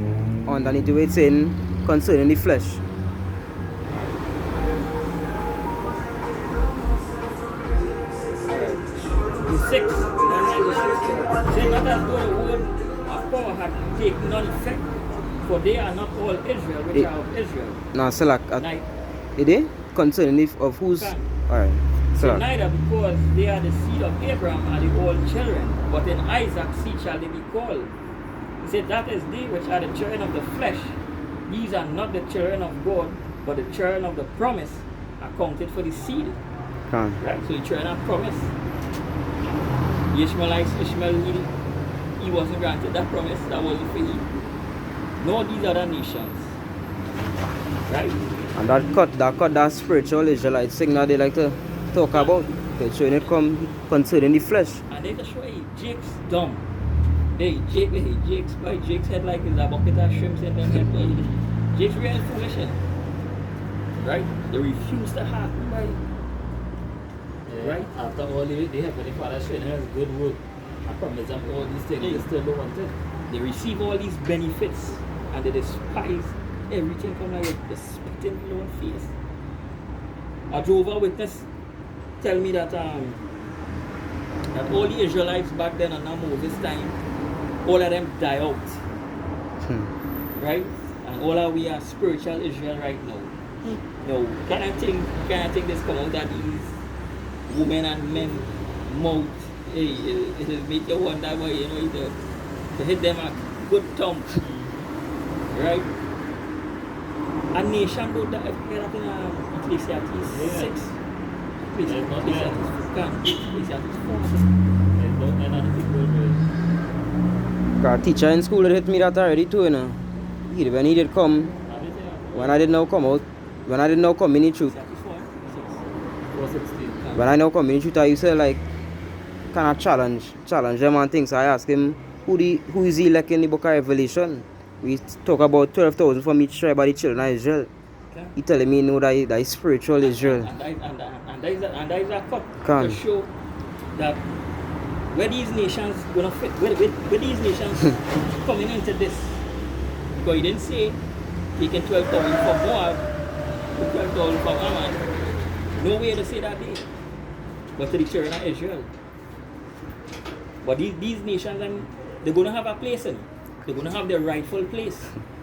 underneath what it's saying concerning the flesh. The 6, say not as though the word of power had taken none effect, for they are not all Israel which are of Israel. No, so like it is concerning of who's alright. So So neither because they are the seed of Abraham are they all children, but in Isaac's seed shall they be called. He said that is they which are the children of the flesh. These are not the children of God, but the children of the promise are counted for the seed. Right? So the children of promise. The Ishmaelites, Ishmael, he wasn't granted that promise, that wasn't for him. Nor these other nations. Right? and that spiritual Israelite thing that they like to talk about. They're showing it come concerning the flesh. And they just show Jake's dumb. Jake's head like is a bucket of shrimps in them head, boy. Jake's real foolish. Right? They refuse to hearken by. Right? After all they Heavenly Father showing us good work. I promise them all these things, they still don't want it. They receive all these benefits and they despise everything from like a spitting blown face. A Jehovah's Witness tell me that that all the Israelites back then and now Moses time, all of them die out. Right? And all of we are spiritual Israel right now. No, can I think this come out that these women and men mouth, hey, it'll make you wonder why, you know, to hit them a good thump. Right? a nation go that Ecclesiastes 6. Ecclesiastes 4. There's no end of the people, bro. Cause teacher in school hit me that already too, you know. When he did come, when I did now come out, when I did now come in the truth, Ecclesiastes 4. 416. when I now come in the truth, I used to like kind of challenge them and things. So I ask him who is he like in the book of Revelation. We talk about 12,000 from each tribe of the children of Israel. Okay. He telling me no that is spiritual Israel. And that is a cut Can. to show that where these nations gonna fit, where these nations coming into this. Because he didn't say taking 12,000 for Moab, 12,000 for Ammon. No way to say that day. But to the children of Israel. But these nations, they're gonna have a place in it. They're gonna have their rightful place,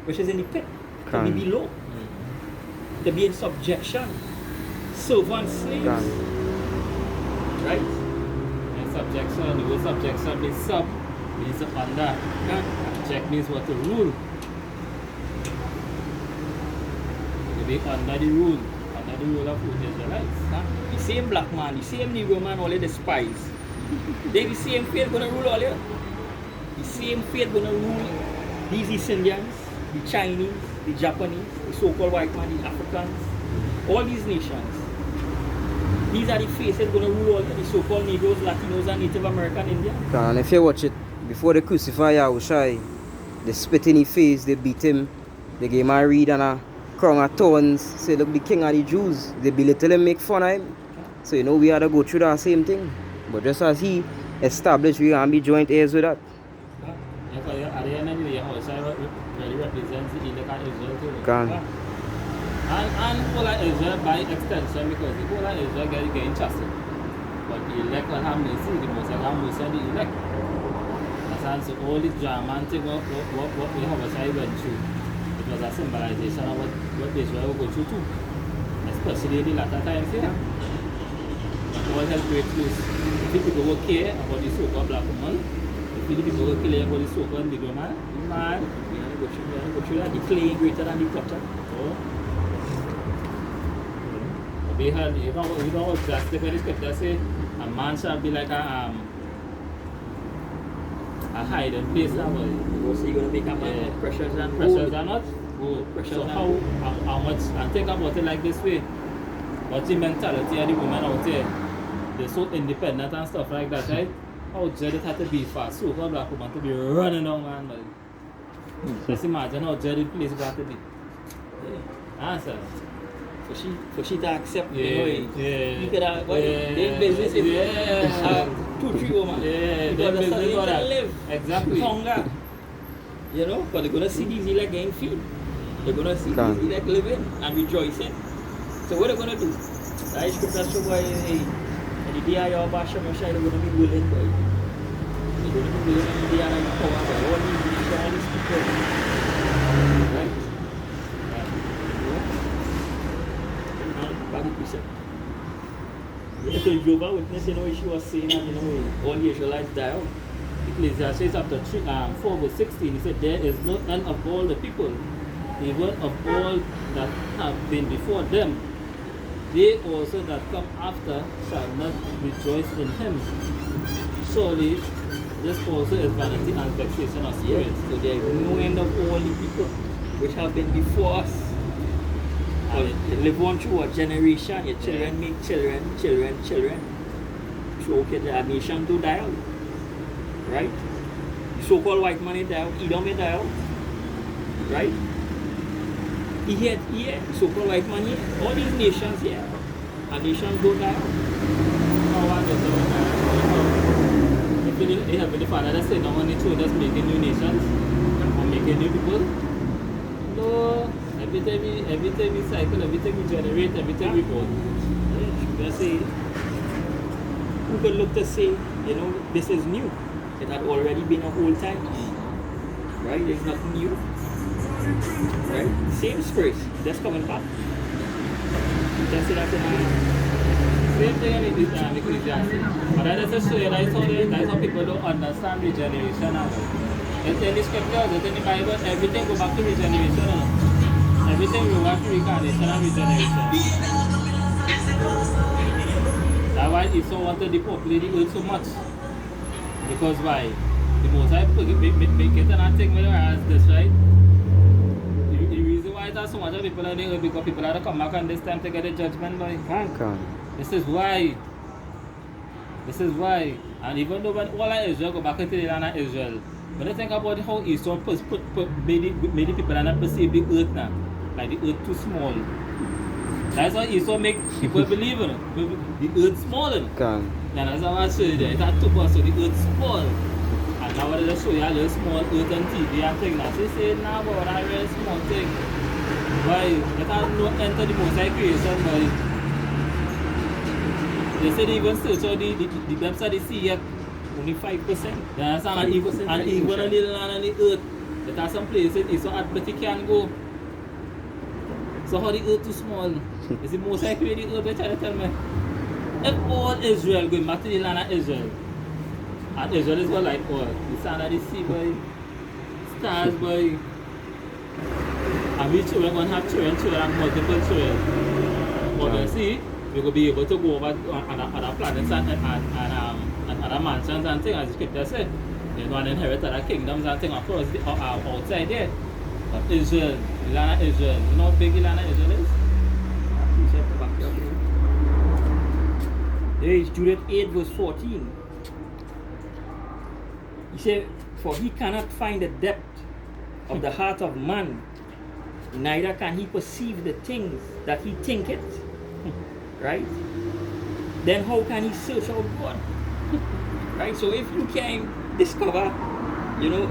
which is in the pit, to be below. To be in subjection. Servant slaves. Right? And subjection, the word subjection means sub, means under. Check means what to rule. To be under the rule of the Israelites. The same black man, the same Negro man, all of the spies. They the same faith gonna rule all here. The same faith gonna rule these East Indians, the Chinese, the Japanese, the so-called white man, the Africans, all these nations. These are the faces gonna rule all the so-called Negroes, Latinos, and Native American Indians. And if you watch it, before they crucify Yahushua, they spit in his face, they beat him, they gave him a reed and a crown of thorns, say look the king of the Jews. They belittle him, make fun of him. So you know we had to go through that same thing. But just as he established, we can be joint heirs with that. At the end of the day, Yahushua really represents the elect of Israel too. Can. And whole of Israel by extension, because the whole of Israel getting trusted. But the elect will have mercy, the Most High have mercy on the elect. And so all this drama and thing what Yahushua went through, it was a symbolization of what Israel will go through too. Especially in the latter times here. All hell breaks loose. If people will care about the so-called black woman, if people will care about the so-called Negro man, We have to go through that. The clay greater than the potter. We heard, you know what drastic when the scripture say a man shall be like a hiding place now. So you're gonna make a man Yeah. precious and Pressures gold. are not good. Pressures So are how much, and think about it like this way. What's the mentality of the women out there? They're so independent and stuff like that, right? How dread it had to be for so called black woman to be running down man. Like, just imagine how dread the place got to be. Answer. For she to accept, Yeah, you know, yeah. you could have, well, Yeah. they in business if Yeah. 2-3 women. Yeah, Because they that's how business they for that. can live. Exactly. Hunger. You know, but they're gonna see these elect getting feed. They're gonna see Can. these elect living and rejoicing. So what they're gonna do? That scripture show boy, hey, and the day of your bash, they're gonna be willing, boy. They're gonna be willing and the day of your power, boy. All these people. Right? Body precept. Because Jehovah Witness, you know, she was saying that, you know, all the Israelites die out. Ecclesiastes chapter 4 verse 16, he said, there is no end of all the people, even of all that have been before them. They also that come after shall not rejoice in him. Surely this also is vanity and vexation of Yes, spirit. so there is no end of all the people which have been before us. But they live on through a generation, your children make children. So okay, the nation do die out. Right? The so-called white man is die out, Edom is die out. Right? Here, so-called white man here, all these nations here, a nation go die out. How are they doing that? If they have the Father that said, no one to us making new nations and making new people. No, every time we cycle, every time we generate, every time we go. You say, who could look to say, you know, this is new. It had already been a whole time. Right? There's nothing new. Right? Same spirit. That's coming back. You can see that in Same thing in Ecclesiastes. But that is a show you that's how people don't understand regeneration now. It's in the scriptures, it's in the Bible, everything go back to regeneration now. everything we want to reincarnation and regeneration. That's why Esau wanted to depopulate the earth so much. Because why? The Most High make it and thing with as this, right? The reason why there's so much of people on the earth because people have to come back on this time to get a judgment, boy. Can. This is why. This is why. And even though when all of Israel go back into the land of Israel, when I think about how Esau made the people not perceive the earth now, like the earth too small. That's why Esau make people believe in it. The earth small. Can. And that's how I show you there. It's not too much, so the earth small. And now I just show you a little small earth on TV and thing. Now she say, nah, but that really small thing. Why? Let us not enter the Most High creation, boy. They say they even search out the depths of the sea yet. Only 5%. You understand? And even on the land on the earth, there are some places it's so hard but you can't go. So how the earth too small? Is the Most High created the earth? They try to tell me. If all Israel going back to the land of Israel, and Israel is what like all, the sand of the sea, boy, stars, boy, and we children going to have children and multiple children. But you see, we will be able to go over on other planets and other mansions and things, as the scripture said. They're going to inherit other kingdoms and things across the, outside there. But Israel, the land of Israel, you know how big the land of Israel is? There is Judith 8 verse 14. He said, for he cannot find the depth of the heart of man, neither can he perceive the things that he thinketh. Right? Then how can he search out God? Right? So if you can discover, you know,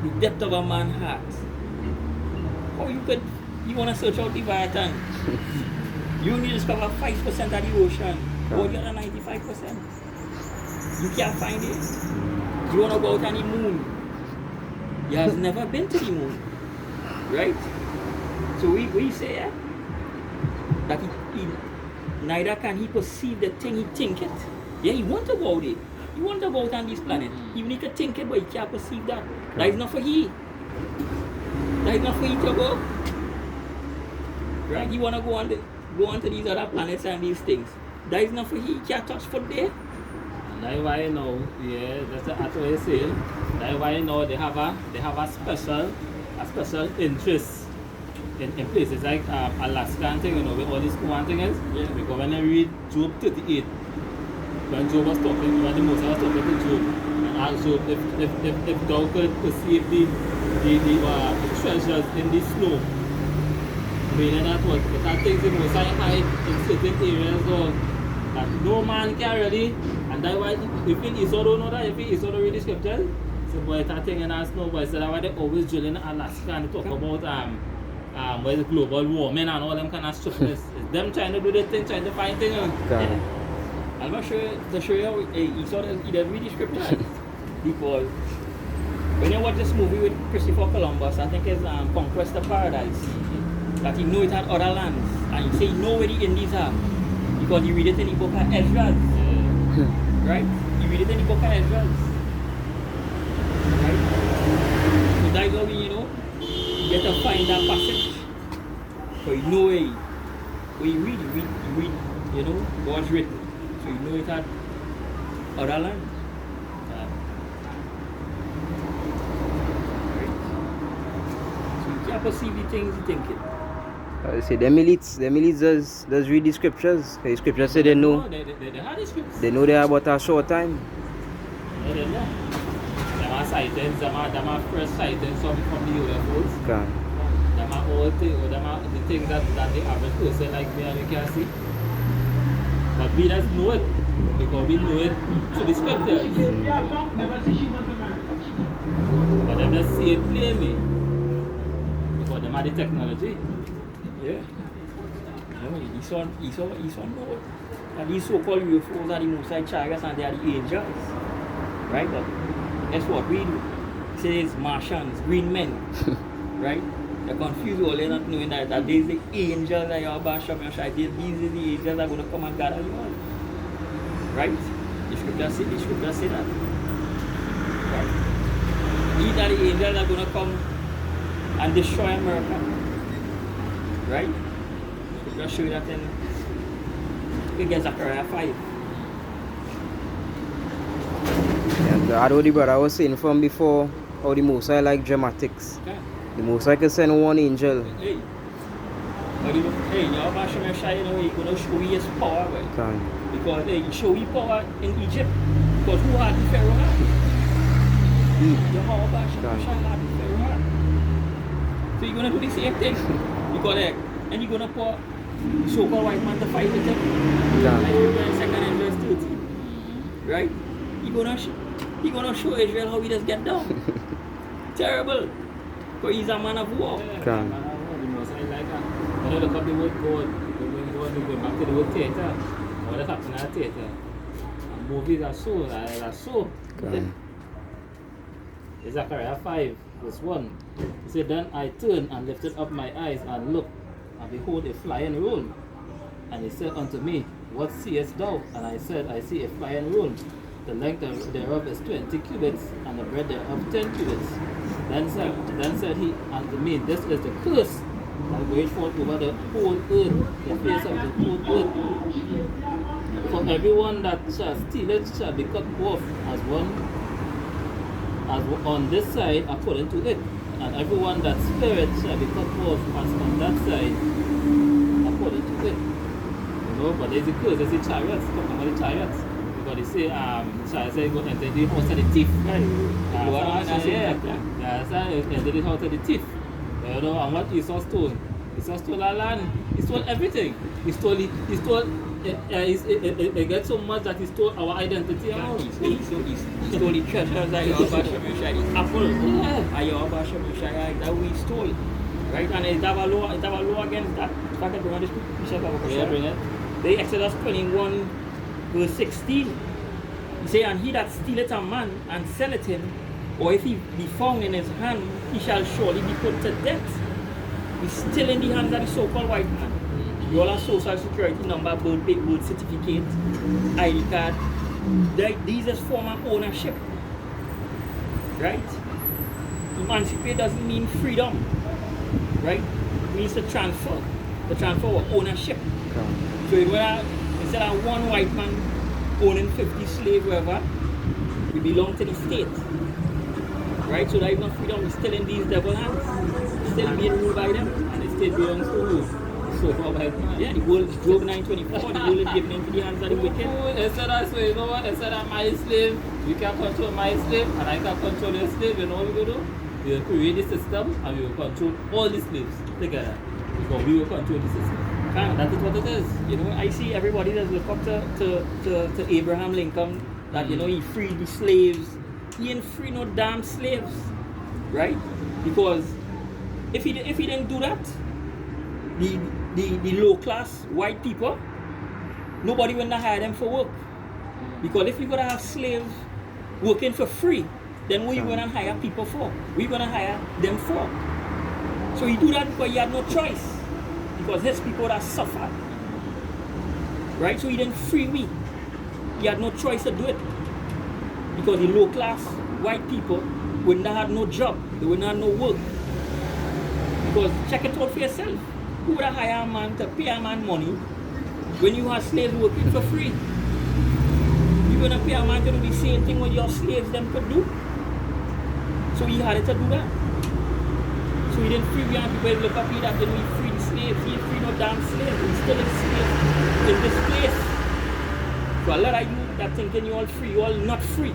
the depth of a man's heart, how you want to search out Leviathan? You only discover 5% of the ocean, or the other 95%. You can't find it. You want to go out on the moon. He has never been to the moon. Right? So we say that he neither can he perceive the thing he thinketh. Yeah, he want to go out there. He want to go out on this planet. He need to think it, but he can't perceive that. That is not for he. That is not for he to go. Right? He want to go on to these other planets and these things. That is not for he can't touch foot there. And that's why you know, yeah, that's what I say. That's why you know they have a special interest in places like Alaska and thing, you know, where all this cool thing is. Yeah. Because when I read Job 38, when Job was talking, when the Moses was talking to Job, and asked Job if thou could perceive the treasures in the snow. Meaning that what? That things the Most High hide in certain areas or that no man can really. And that's why if Esau don't know that, if Esau don't read the scriptures, so boy that thing in that snow, boy, so that's why they always drill in Alaska and they talk about what is global warming and all them kind of stuff. It's them trying to do the thing, trying to find things. Can. I'm not sure to show you how Esau doesn't read the scriptures. Because when you watch this movie with Christopher Columbus, I think it's Conquest of Paradise. That he know it had other lands, and he say he know where the Indies are because he read it in the book of Ezra, right? He read it in the book of Ezra, right? So that's how we, you know, you get to find that passage, so you know where you read, you know, what's written, so you know it had other lands. Right? So you can't perceive the things you think it. I say them elites does read the scriptures. The scriptures say they know. They have the scripts. They know they are about a short time. Yeah, they know. Them are sightings, them are first sightings from the UFOs. Can. Them are all things, them are the things that the average person like me and you can see. But we just know it because we know it through the scriptures. But them just see it plainly because them have the technology. Yeah. No, Esau know that these so-called UFOs are the Most High chariots and they are the angels. Right? But that's what we do. Say it's Martians, green men. Right? They're confused all, they're not knowing that these are the angels that you're bash up your side. These are the angels that are going to come and gather you all. Right? The scripture say that. Right? These are the angels that are going to come and destroy America. Right? Just show you that in Zechariah 5. And although the brother was saying from before how the Most High like dramatics. Okay. The Most High can send one angel. Hey. But hey, Yahweh Hashem Yeshua, you know, he's going to show you his power, right? Can. Because he showed you power in Egypt. Because who had the Pharaoh heart? Yahweh Hashem Yeshua had the Pharaoh heart. So you're going to do the same thing. Because and you're going to put the so-called white man to fight with him. Yeah. Like you read 2 and verse 13. Right? You're going to show Israel how he just get down. Terrible. Because he's a man of war. Can. When I look up the word God, we go back to the word theater. What is happening at theater? And movies are so. Can. Zechariah 5, verse 1. He said, Then I turned and lifted up my eyes and looked, and behold, a flying roll. And he said unto me, What seest thou? And I said, I see a flying roll. The length thereof is 20 cubits, and the breadth thereof 10 cubits. Then said he unto me, This is the curse that goeth forth over the whole earth, the face of the whole earth. For everyone that shall steal it shall be cut off as on this side according to it, and everyone that spareth shall be cut off as on that side according to it. You know, but there's a curse, there's the chariots, talking about the chariots. Because they say, chariots say go enter the house of the thief. Right? Enter the house of the thief. You know, and what Esau stole? Esau stole our land. He stole everything. He stole got so much that he stole our identity. He stole the treasures that Yahweh Hashem Yeshua, the apple. Yeah. And Yahweh Hashem Yeshua, that we stole. Right? And it have a law against that. If I can bring on this picture, Yeah, bring it. the Exodus 21, verse 16. He say, And he that stealeth a man and selleth him, or if he be found in his hand, he shall surely be put to death. He's still in the hands of the so-called white man. You all have social security number, birth certificate, ID card. These is form of ownership. Right? Emancipate doesn't mean freedom. Right? It means the transfer. The transfer of ownership. So instead of one white man owning 50 slaves, wherever, we belong to the state. Right? So that is not freedom. We're still in these devil hands. Still being ruled by them. And the state belongs to who? So far by Yeah, the world is Job 9:24. The world is given into the hands of the wicked. Instead of, so you know what? Instead of my slave, you can control my slave, and I can control your slave. You know what we will do? We will create the system, and we will control all the slaves together. Because we will control the system. And That is what it is. you know, I see everybody that look up to Abraham Lincoln, that you know he freed the slaves. He ain't free no damn slaves, right? Because if he didn't do that, the low class white people, nobody wouldn't hire them for work. Because if you're gonna have slaves working for free, then what are you gonna hire people for? What are you gonna hire them for? So he do that because he had no choice. Because his people that suffered. Right? So he didn't free me. He had no choice to do it. Because the low class white people wouldn't have had no job. They wouldn't have no work. Because check it out for yourself. Who would hire a man to pay a man money when you have slaves working for free? You're gonna pay a man to do the same thing what your slaves them could do. So he had to do that. So he didn't free young people look up here that he freed slaves. He didn't free no damn slaves. He's still a slave in this place. So a lot of you that thinking you all free, you all not free.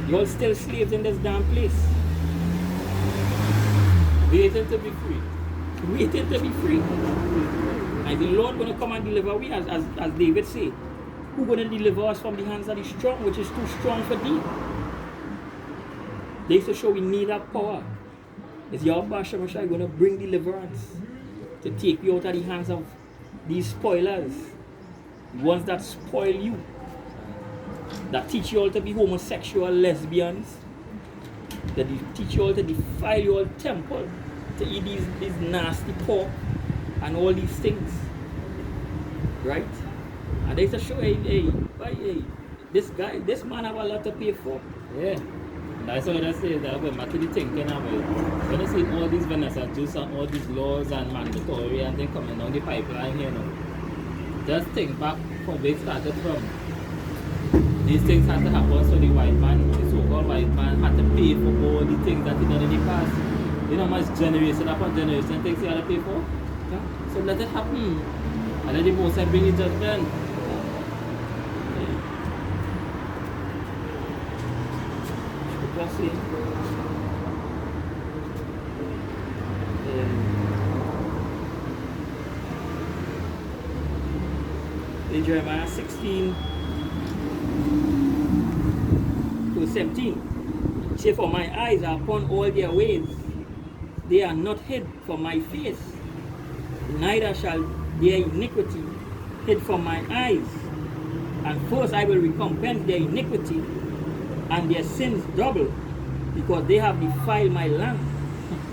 You all still slaves in this damn place. Waiting to be free. Waiting to be free. And the Lord gonna come and deliver we, as David said. Who gonna deliver us from the hands of the strong, which is too strong for thee? They used to show we need that power. Is Yahweh Hashem Yeshua gonna bring deliverance to take you out of the hands of these spoilers, the ones that spoil you, that teach you all to be homosexual, lesbians, that teach you all to defile your temple, to eat these nasty pork and all these things, right? And they used to show, hey, this man have a lot to pay for. Yeah. That's what I say, that when Matty thinking about when I see all these Vanessa juice and all these laws and mandatory and then coming down the pipeline here now. Just think back from where it started from. These things had to happen so the white man, the so-called white man had to pay for all the things that he done in the past. You know how much generation upon generation things he had to pay for? Yeah. So let it happen. And then the most I bring it judgment. See. In Jeremiah 16 to 17, say, for my eyes are upon all their ways, they are not hid from my face, neither shall their iniquity hid from my eyes. And first I will recompense their iniquity and their sins double, because they have defiled my land.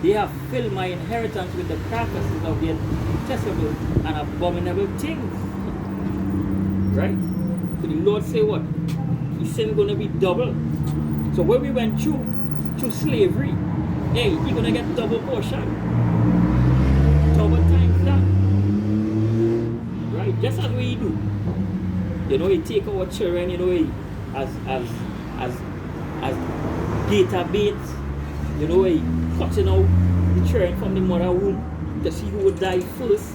They have filled my inheritance with the carcasses of their detestable and abominable things. Right? So the Lord say what? His sin gonna be double. So when we went through slavery, hey, you're gonna get double portion. Double times that. Right? Just as we do. You know, he take our children, you know, as data baits, you know, cutting out the children from the mother womb to see who would die first.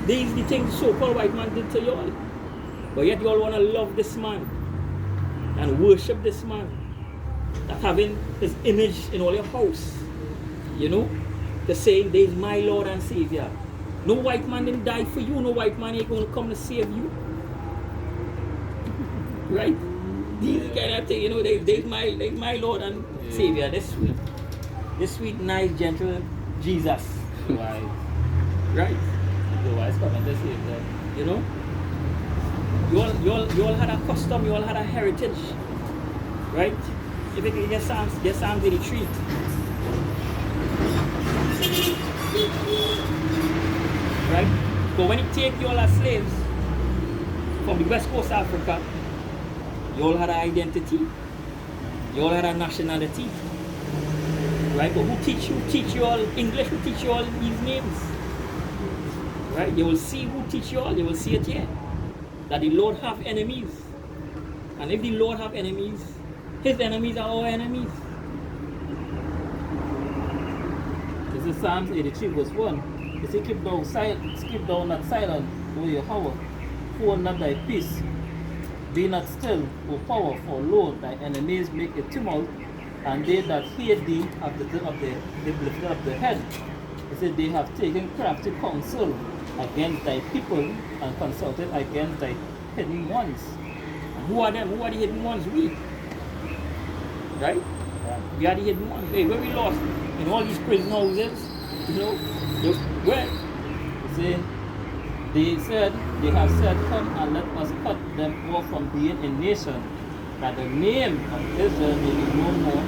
These are the things the so-called white man did to y'all. But yet y'all want to love this man and worship this man, that having his image in all your house, you know, to saying, there is my Lord and Savior. No white man didn't die for you, no white man ain't going to come to save you. Right? These kind of thing, you know, there's my Lord and Savior. This sweet, nice, gentle Jesus. Why? Right? The wise coming to save them. You know? You all had a custom, you all had a heritage. Right? If you can get Psalms 83. Right? But when you take you all as slaves from the West Coast of Africa, you all had an identity, you all had a nationality, right? But who teach you all English, who teach you all these names, right? You will see who teach you all, you will see it here, that the Lord have enemies, and if the Lord have enemies, his enemies are our enemies. This is Psalms 83 verse 1. It says, keep thou not silent, O Yahweh, hold not thy peace. Be not still, O power, for lo, thy enemies make a tumult, and they that hate thee have the lifted up the head. He said, they have taken crafty counsel against thy people, and consulted against thy hidden ones. And who are them? Who are the hidden ones? We. Right? We are the hidden ones. Hey, where we lost? In all these prison houses, you know, where? You see, they have said, come and let us cut them off from being a nation, that the name of Israel may be no more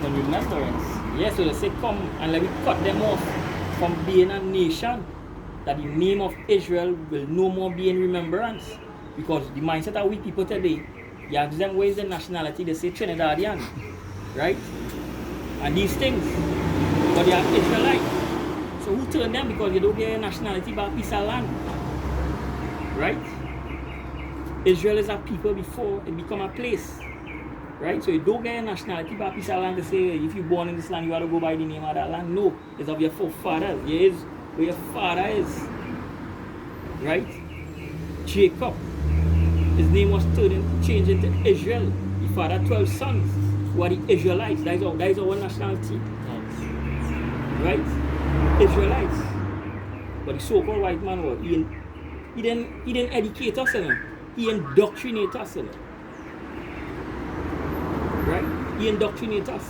in remembrance. Yes, so they say, come and let me cut them off from being a nation, that the name of Israel will no more be in remembrance. Because the mindset of we people today, you ask them where is the nationality, they say Trinidadian, right? And these things, but they are Israelites. So who turn them? Because you don't get a nationality by a piece of land. Right? Israel is a people before it become a place. Right? So you don't get a nationality by a piece of land to say, if you're born in this land, you have to go by the name of that land. No. It's of your forefathers. It is where your father is. Right? Jacob. His name was changed into Israel. He fathered 12 sons who are the Israelites. That is our nationality. Right? Israelites. But the so-called white man, he didn't educate us, he indoctrinated us. Right? He indoctrinated us.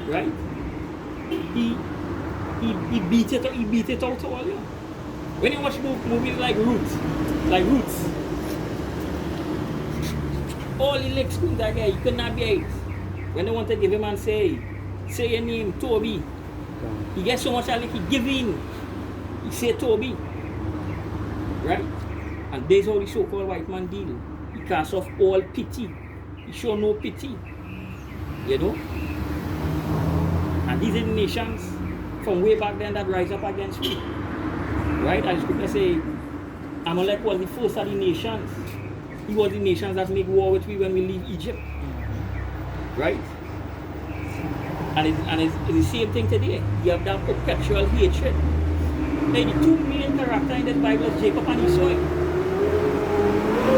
Right? He beat it out to all you. When you watch movies like Roots, all the leg screws that guy, he could not be it. When they want to give him and say your name, Toby, he gets so much like he give in. He say Toby. Right? And that's how the so-called white man deal. He cast off all pity. He show no pity. You know? And these are the nations from way back then that rise up against me. Right? As scripture say, Amalek was the first of the nations. He was the nations that make war with me when we leave Egypt. Right? And it's the same thing today. You have that perpetual hatred. Hey, the two main characters in this Bible is Jacob and Esau.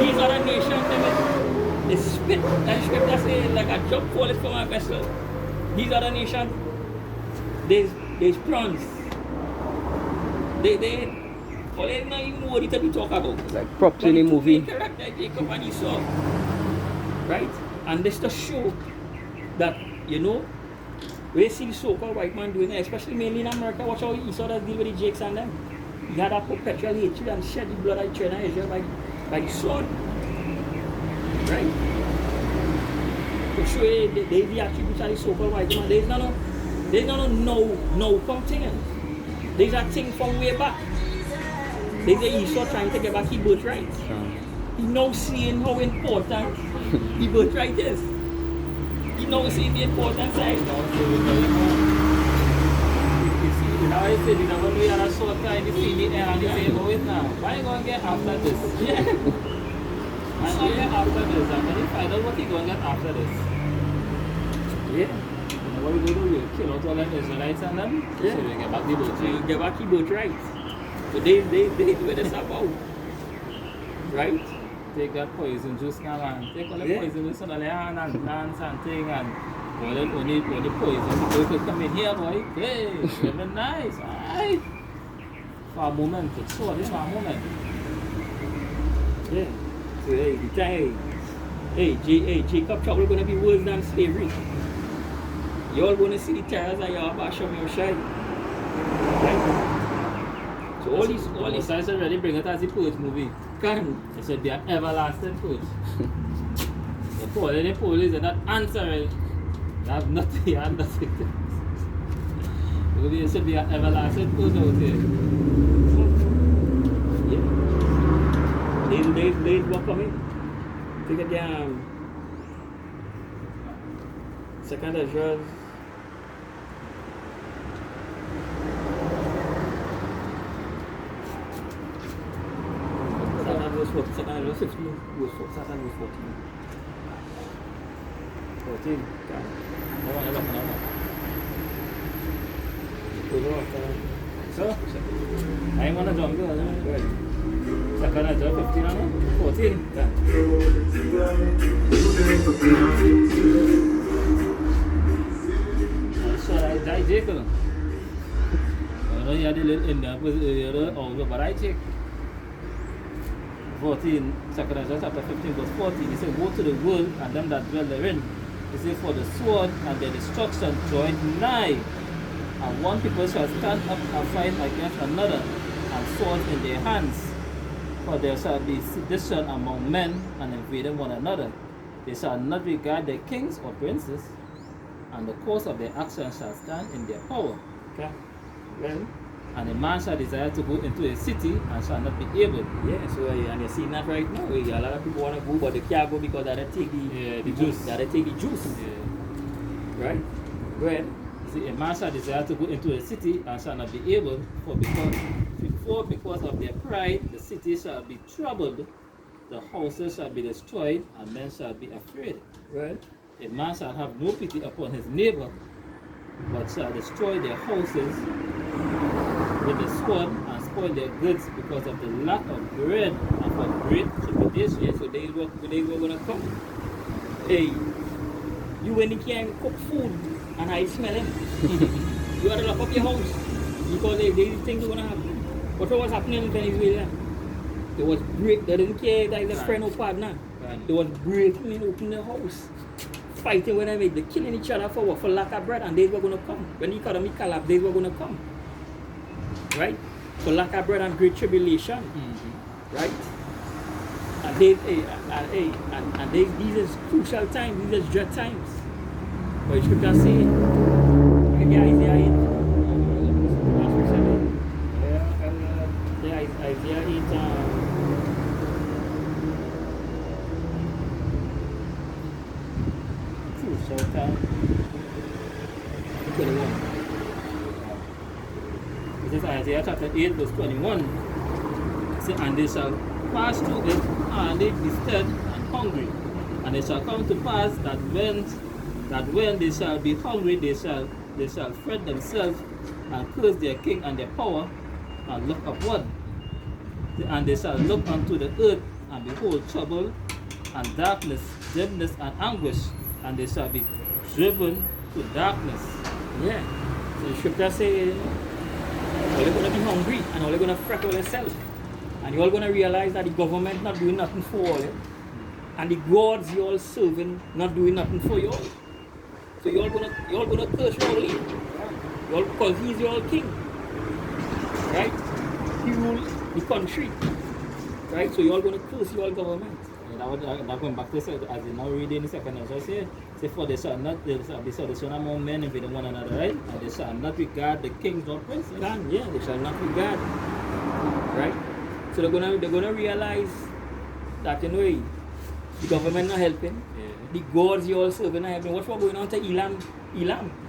These other nations, they spit, that scripture say, like a drop falling from a vessel. These other nations, there's prawns. All they know even what to be talk about. It's like props in the movie. The character Jacob and Esau. Right? And this to show that, you know, we see the so-called white man doing it, especially mainly in America. Watch how Esau does deal with the Jakes and them. He had a perpetual hatred and shed the blood of China and Israel by the sword. Right? To show you the attributes of the so-called white man. There's no continent. There's a thing from way back. There's a Esau trying to get back his birthright. He now seeing how important the birthright is. He now seeing the important side. You know, I said, you know, when we had a short time, you see the air and you say, oh, it now. Why you going to get after this? Yeah. Why you going to get after this? And then you find out what you going to get after this. Yeah. You know what we go do? We kill out all them Israelites and them. Yeah. So we get back the boat. So you get back your birthright. So they do what it's about. Right? Take that poison juice now and take all the poison juice on the hand and dance and thing and when the poison people could come in here, boy. Hey, very nice. Alright. For a moment, it's so this for a moment. Yeah. So hey, the time, Jacob trouble gonna be worse than slavery. You all gonna see the terrors of your Basham Yoshai. Right? So all these I said already bring it as the purge movie. can It should be an everlasting purge. The police are not answering. You have nothing, you have nothing. It should be an everlasting purge out here. yeah. Days were coming. Take it down. Second Ezra. Second Ezra 15 was 14. 14. Okay. No one ever can So, I ain't gonna jump in. Good. Second Ezra 15 and 14. Yeah. So I die Jacob. You know, you had the little Indian, but I check. 14, 2 Ezra chapter 15 verse 14, he said, woe to the world and them that dwell therein. He said, for the sword and their destruction draweth nigh, and one people shall stand up and fight against another, and swords in their hands. For there shall be sedition among men, and invading one another. They shall not regard their kings or princes, and the cause of their actions shall stand in their power. Okay. Well, And a man shall desire to go into a city, and shall not be able. yeah, so and you're seeing that right now. A lot of people want to go, but they can't go because they take the juice. They take the juice. Right? Go ahead. See, a man shall desire to go into a city and shall not be able, because of their pride, the city shall be troubled, the houses shall be destroyed, and men shall be afraid. Right? A man shall have no pity upon his neighbor, but shall destroy their houses with the sword and spoil their goods because of the lack of bread and for great tribulation. Yeah, so they were gonna come. Hey, you when you can't cook food and I smell it, you gotta lock up your house because they think they're gonna happen. But what was happening in Venezuela? There was break. They didn't care that is a friend or partner. They was breaking in open the house, fighting when they killing each other for what? For lack of bread, and they were gonna come. When the economy collapsed, they were gonna come. Right? For lack of bread and great tribulation. Right? And these is crucial times, these is dread times. But the scripture say, Isaiah 8. Isaiah 8. Crucial time. Isaiah chapter 8, verse 21. Say, and they shall pass through it, and they be stead and hungry. And it shall come to pass that when they shall be hungry, they shall fret themselves and curse their king and their power, and look upward. And they shall look unto the earth, and behold trouble and darkness, dimness and anguish, and they shall be driven to darkness. Yeah. So the scripture say, all they're going to be hungry, and all they're going to fret all themselves. And you're all going to realize that the government not doing nothing for all. And the gods you all serving not doing nothing for you all. So you're all gonna curse your all in. Because he's your king. Right? He rules the country. Right? So you're all gonna curse your government. That going back to as you now reading the second verse here. Say, for they shall not among men invading one another, right? And they shall not regard the kings nor princes. Yeah, they shall not regard. Right? So they're gonna realize that the government not helping. Yeah. The gods you all serving not helping. What's going on to Elam?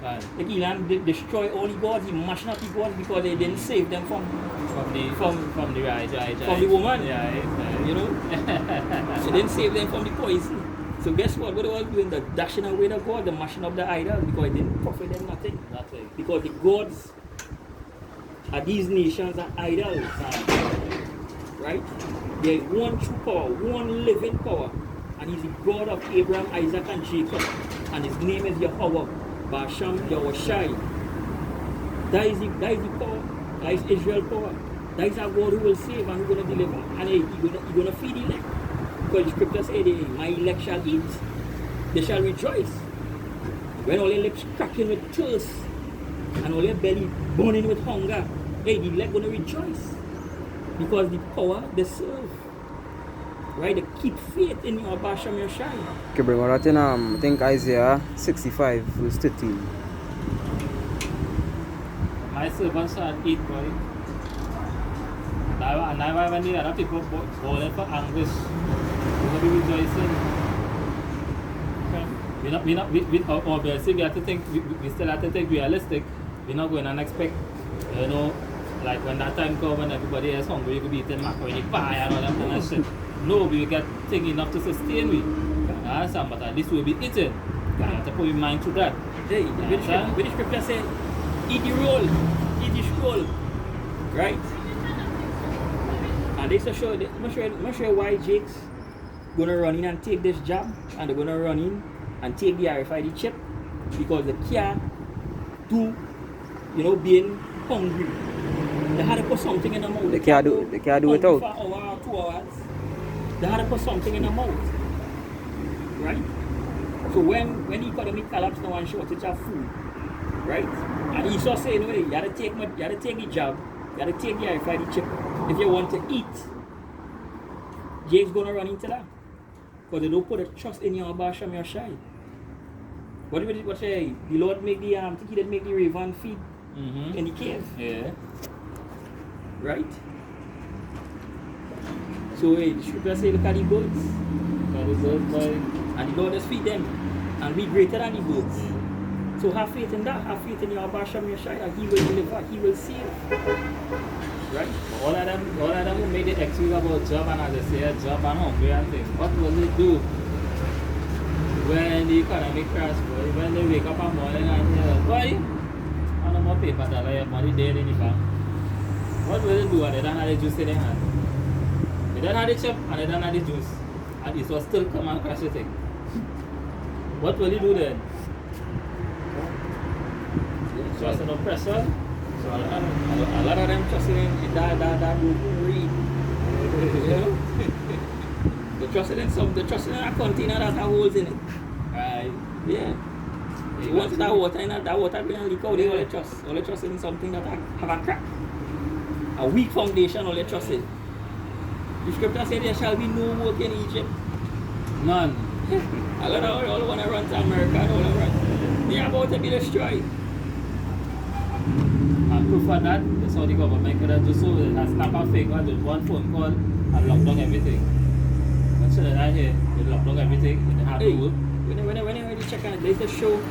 Right. Like Elam destroy all the gods, he mashed up the gods because they didn't save them from the woman. Yeah. You know? So they didn't save them from the poison. So guess what? What they were doing? The dashing away the god, the mashing up the idols because it didn't profit them nothing. Nothing. Because the gods of these nations are idols. Right? There is one true power, one living power. And he's the God of Abraham, Isaac, and Jacob. And his name is Yahweh, Basham, Yahushai. That is the power. That is Israel's power. That is our God who will save and who will deliver. And he's going to feed the elect. Because the scripture says, my elect shall eat. They shall rejoice. When all their lips cracking with thirst and all their belly burning with hunger, the elect going to rejoice. Because the power they serve. Right, they keep faith in your Basham Yashai. Okay, bring that in I think Isaiah 65 verse 13. My servants shall eat, boy. Now when the other people bawling for anguish, we're going to be rejoicing. Obviously we have to think, we still have to think realistic. We're not going to expect, like when that time comes when everybody is hungry, you could be eating macaroni pie and all that kind of shit. No, we will get things enough to sustain me. Understand? But at least we'll be eating. You have to put your mind to that. Hey, when the scripture says, eat the roll, eat the scroll. Right? And this show, I'm not sure why Jake's gonna run in and take this job, and they're gonna run in and take the RFID chip because they can't do, being hungry. They had to put something in the mouth. They can't do without. For an hour or 2 hours. They had to put something in the mouth. Right? So when the economy collapsed now and shortage of food, right? And he saw saying, you gotta take the job, you gotta take the RFID chip if you want to eat. Jake's gonna run into that. Because they don't put a trust in your Basham Yashai. What say? The Lord make the I think he did make the raven feed in the cave. Yeah. Right? So the scripture say, look at the birds. And the Lord just feed them. And be greater than the birds. So have faith in that. Have faith in your Basham Yashai that he will deliver, he will save. Right? All of them who made the excuse about job and as they say job and hungry and things. What will they do when the economy crash, boy? When they wake up in the morning and say, boy, I no more paper dollar, your money dead in the bank. What will they do? And they don't have the juice in their hand. They don't have the chip and they don't have the juice. And it will still come and crash the thing. What will you do then? Trust in oppression. So a lot of them trusting in that read. They're trusting in a container that has holes in it. Right. Yeah. Once that water going to leak out, they only trust in something that have a crack. A weak foundation, only trust in. The scripture says there shall be no work in Egypt. None. A lot of all want to run to America and all run. They are about to be destroyed. And proof of that, that's how the government could have just so a snap a finger, just one phone call and lock down everything. But so that I hear, they lock down everything, they have to work. When I really check on it, there's a show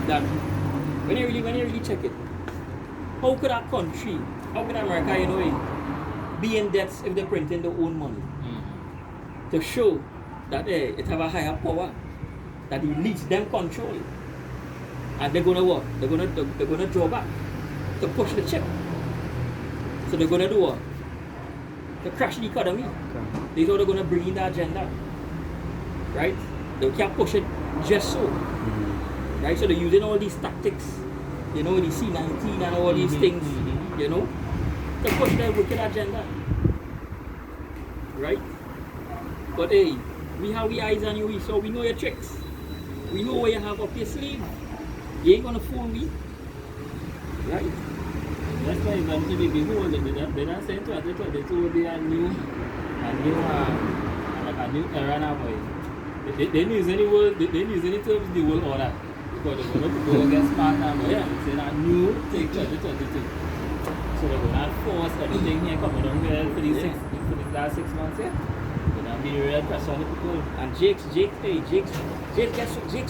that when you really check it, how could a country How can America, you know, be in debts if they're printing their own money? To show that it have a higher power, that it leads them control. And they're gonna what? They're gonna draw back to push the chip. So they're gonna do what? To crash the economy. This is how they're gonna bring in the agenda. Right? They can't push it just so. Right? So they're using all these tactics, you know, the C19 and all these things, you know, to push their wicked agenda. Right? But hey, we have the eyes on you, so we know your tricks. We know what you have up your sleeve. You ain't gonna fool me. Right? That's why eventually behold, they don't say 2022 be a new era now, boy. They use any word, they use any terms the world order. Because they're going to go against smart now, boy. Yeah. It's a new thing 2022. So they're going to force everything here coming down here for these last 6 months here. They're going to be real pressure on the people. And Jake's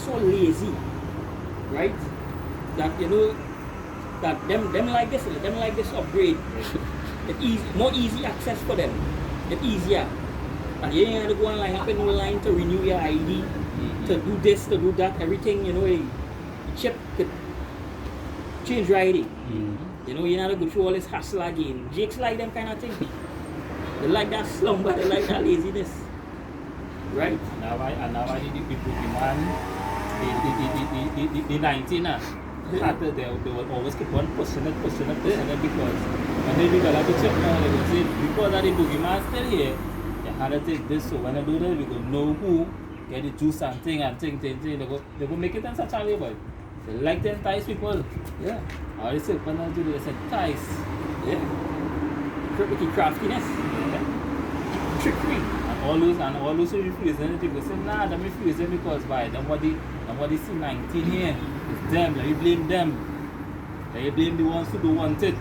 so lazy, right? That you know that them like this upgrade. It's easy, more easy access for them. It's easier. And you ain't have to go online, up in no line to renew your ID, to do this, to do that, everything, you know, a chip could change your ID. You know, you don't have to go through all this hassle again. Jake's like them kind of thing. They like that slumber, they like that laziness. Right? Now I did the Pokemon, the 19 they will always keep on pushing it because when they develop the chip now, they will say, because of the Pokemon still here, you had to take this, so when I do that, we will know who get the juice and thing, they will make it in such a way, boy. They like to entice people. Yeah. All they say, when I do this, entice. Yeah. Craftiness. Yeah. Trickery. And all those who refuse anything, they say, nah, them refuse it because why? Nobody see 19 here. It's them, you blame them. You blame the ones who don't want it.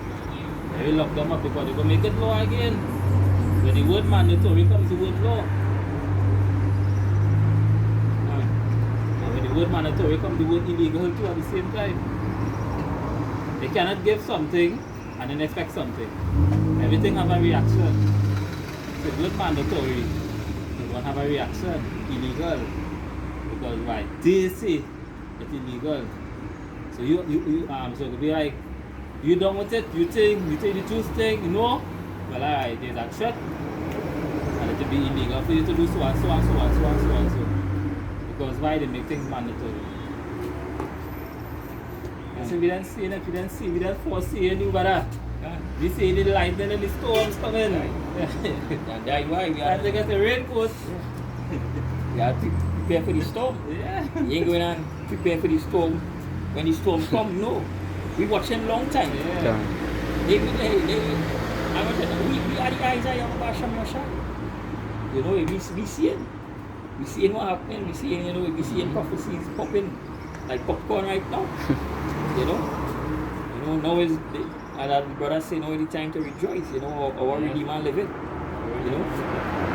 You lock them up because they go make it law again. When the word mandatory comes, the word law. And when the word mandatory comes, the word illegal too at the same time. They cannot give something and then expect something. Everything have a reaction. The word mandatory, they won't have a reaction. Illegal. Because why? They say it's illegal. So so it'll be like, you done with it, you take the juice thing, you know? Well, alright, there's a threat. And it will be illegal for you to do so and so and so and so and so and so. Because why they make things mandatory? So we don't see it, we don't foresee any brother. We see the lightning and the storms coming. And that's why we And they get the raincoat. You have to prepare for the storm. Yeah. You ain't going on prepare for the storm. When the storm come, no. We watching long time. Yeah. We are the eyes of Yahweh Yasha. You know, we see it. We seeing what happening. We seeing, you know, we seeing prophecies popping like popcorn right now. You know, now is and our brother say now is the time to rejoice. You know, our Redeemer living. You know,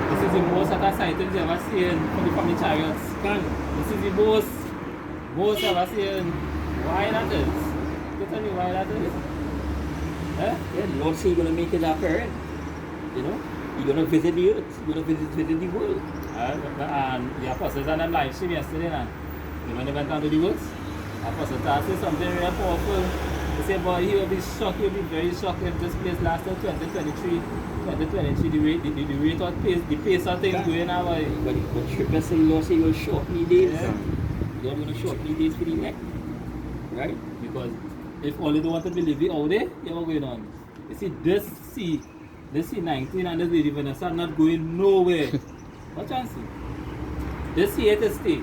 This is the most exciting you ever seen from the chariots. This is the most ever seen. Why that is? You tell me why that is? yeah, the Lord say He's gonna make His appearance. You know, He's gonna visit the earth. He's gonna visit the world. And the apostles on them live stream yesterday, when they went down to the woods, the apostles said something very powerful. They said, boy, he will be shocked, he will be very shocked if this place lasted 2023, the rate of pace, the pace of things going on. But Scripture say, Lord say He will shorten the days. Yeah. Lord gonna shorten the days for the elect. Right? Because if all they don't want to believe it out there, you know what's going on. You see, this C19 and this lady Vanessa are not going nowhere. What chance? This here to stay.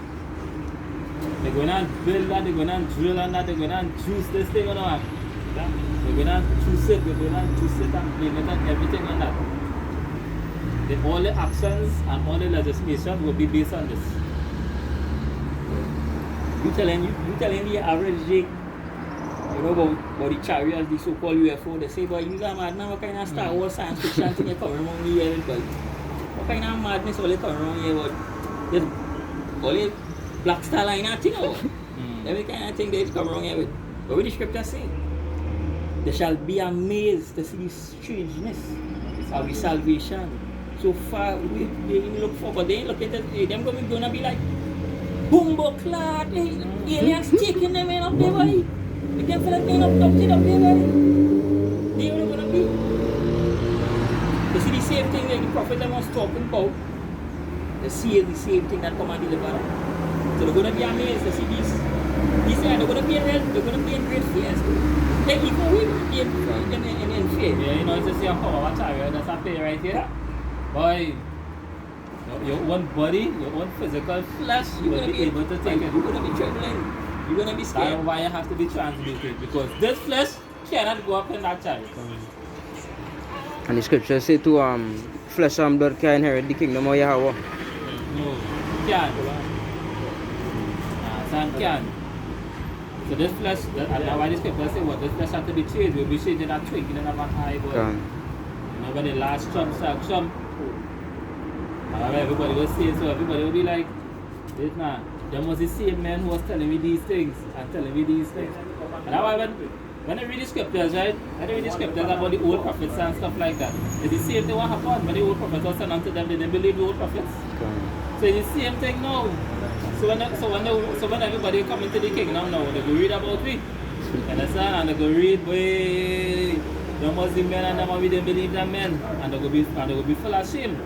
They're going to build that, they're going to drill on that, they're going to juice this thing on that. They're going to juice it, they're going to juice it and blame it and everything on that. All the actions and all the legislation will be based on this. You telling the average Jake, you know about the chariots, the so-called UFO, they say, boy, you got mad now, what kind of Star Wars science fiction thing you come around here, boy? What kind of madness all you come around here, boy? There's all the Black Star Line and thing, every kind of thing they come around here with. What will the Scripture say? They shall be amazed to see the strangeness of his salvation. So far, they look for, but they ain't looking at it. Them gonna be like, Bumbo clot, aliens taking them in up there, boy. They can't feel like being abducted up there, boy. They were gonna be. You see the same thing that the prophet them was talking about. They see the same thing that come and deliver them. So they're gonna be amazed to see this. They're gonna be in great fear. They even we will be in fear. Yeah, you know, it's just your power of chariot, that's a pay right here. Boy, your own body, your own physical flesh, you will be able to take it. You're gonna be trembling. You're gonna be That's scared. why you have to be transmuted, because this flesh cannot go up in that chariot. And the scripture say to flesh and blood can inherit the kingdom of Yahweh. No, can't. Son can. So this flesh, that's why the scripture say what? This flesh has to be changed. We'll be changed in that twinkling of an eye. Boy. Can. You know, when the last trump strike trump, everybody will see it, so everybody will be like, this now, there was the same man who was telling me these things and telling me these things. And that's why when I read the scriptures, right? When I read the scriptures about the old prophets and stuff like that, it's the same thing what happened when the old prophets were sent unto them, they didn't believe the old prophets. Can. So it's the same thing now. So when everybody come into the kingdom now, they go read about me. You understand? And they go read, boy, the Muslim men and them, we didn't believe them men, and they go be full of shame.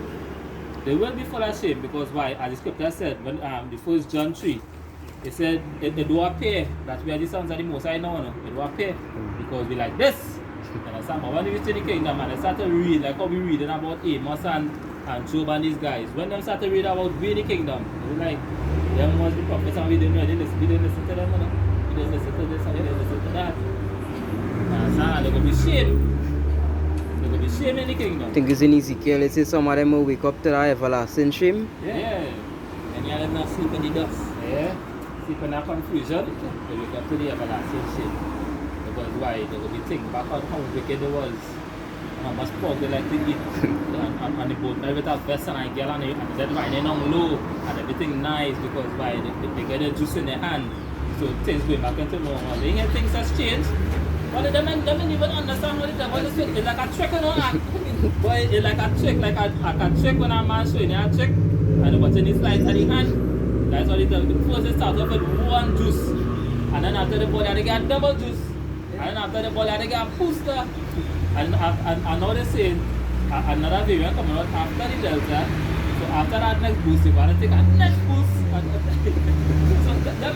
They will be full of shame because why? As the scripture said, when the first John 3, it said it do appear that we are the sons of the Most High now. It do appear because we like this. You understand? But when we reach to the kingdom and they start to read, like how we reading about Amos and Job and these guys, when they start to read about we the kingdom, they be like, them must be prophets and we didn't know, we didn't listen to them, you know? We didn't listen to this and we didn't listen to that. And they're going to be shamed. They're going to be shamed in the kingdom. I think it's in Ezekiel, it says some of them will wake up to the everlasting shame. Yeah. And you not sleep in the dust. Yeah. Sleep in that confusion, they wake up to the everlasting shame. Because why? They're going to be thinking back on how wicked it was. How much pork they like to eat. And the boat with a vest and a girl and that riding on low and everything nice because why they get the juice in their hand. So things going back into normal. They hear things has changed. But they don't even understand what it is. It's like a trick, you know. Boy, it's like a trick, like a trick when a man showing you a trick and the button is light at the hand. That's what it does. First they start off with one juice. And then after the ball they get double juice. And then after the ball they get a booster. And now they're saying another variant coming out after the Delta. So after that next boost, you're going to take a next boost. So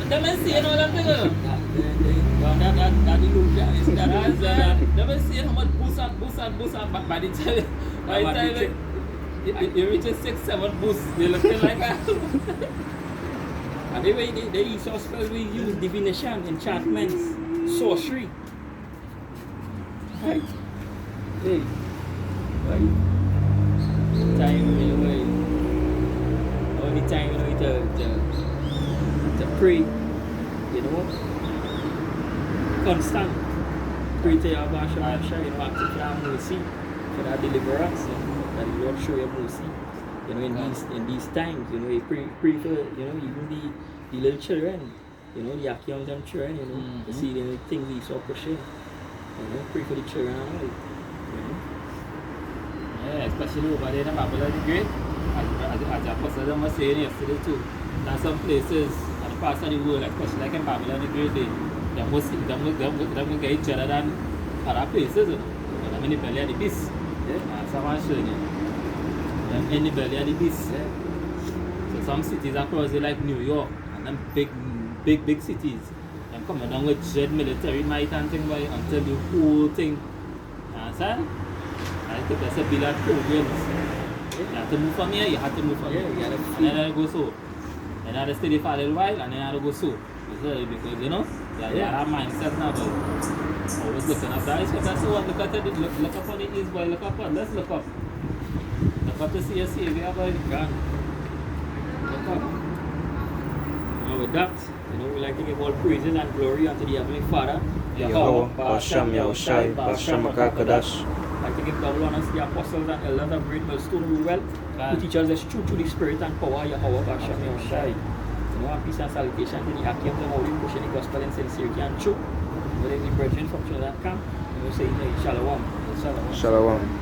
them is saying all them things. That illusion is that. Them is saying how much boost and by the time you reach 6-7 boosts, they're looking like that. And they use our spells, we use divination, enchantments, sorcery. Right. Hey, right. Time anyway. Only time to pray, you know. Constant. Pray to your Basha, ask for that mercy, for that deliverance, you know, that the Lord show you mercy. You know, in these times, you know, you pray for, you know, even the little children, you know, the young children, you know, to see the things they saw pushing. You know, pray for the children and all. You know? Yeah, especially over there in Babylon the Great, as the apostle was saying yesterday too. That some places and parts of the world, especially like in Babylon the Great, they will get each other than other places. You know? Them in the belly of the beast. Yeah. Someone showing you. Them in the belly of the beast. Yeah. So some cities across there like New York and them big cities. Them coming down with dread military might and thing by until the whole thing. You understand? I think that's a billiard programs. You have to move from here, you have to move from here. Yeah, And then I go so. And I stay there for a little while and then I go so. Because you know, yeah, that mindset now, but always looking up that. That's what look at it, look up on the east boy, look up on, let's look up. Look up to see a savior boy. Look up. And with that, you know, we like to give all praises and glory unto the Heavenly Father. Yahweh, Basham, Yahushai, Basham, Makakadash. I like to give double honors to the apostles and elders of Great Millstone Rural, who teach us the truth to the Spirit and power. Yahweh, Basham, Yahushai. You know, and peace and salutation to the Hakim, the Holy, pushing the gospel in sincerity and truth. Whether the brethren from Trinidad camp, You know, say, like, Shalom. Shalom. Shalom.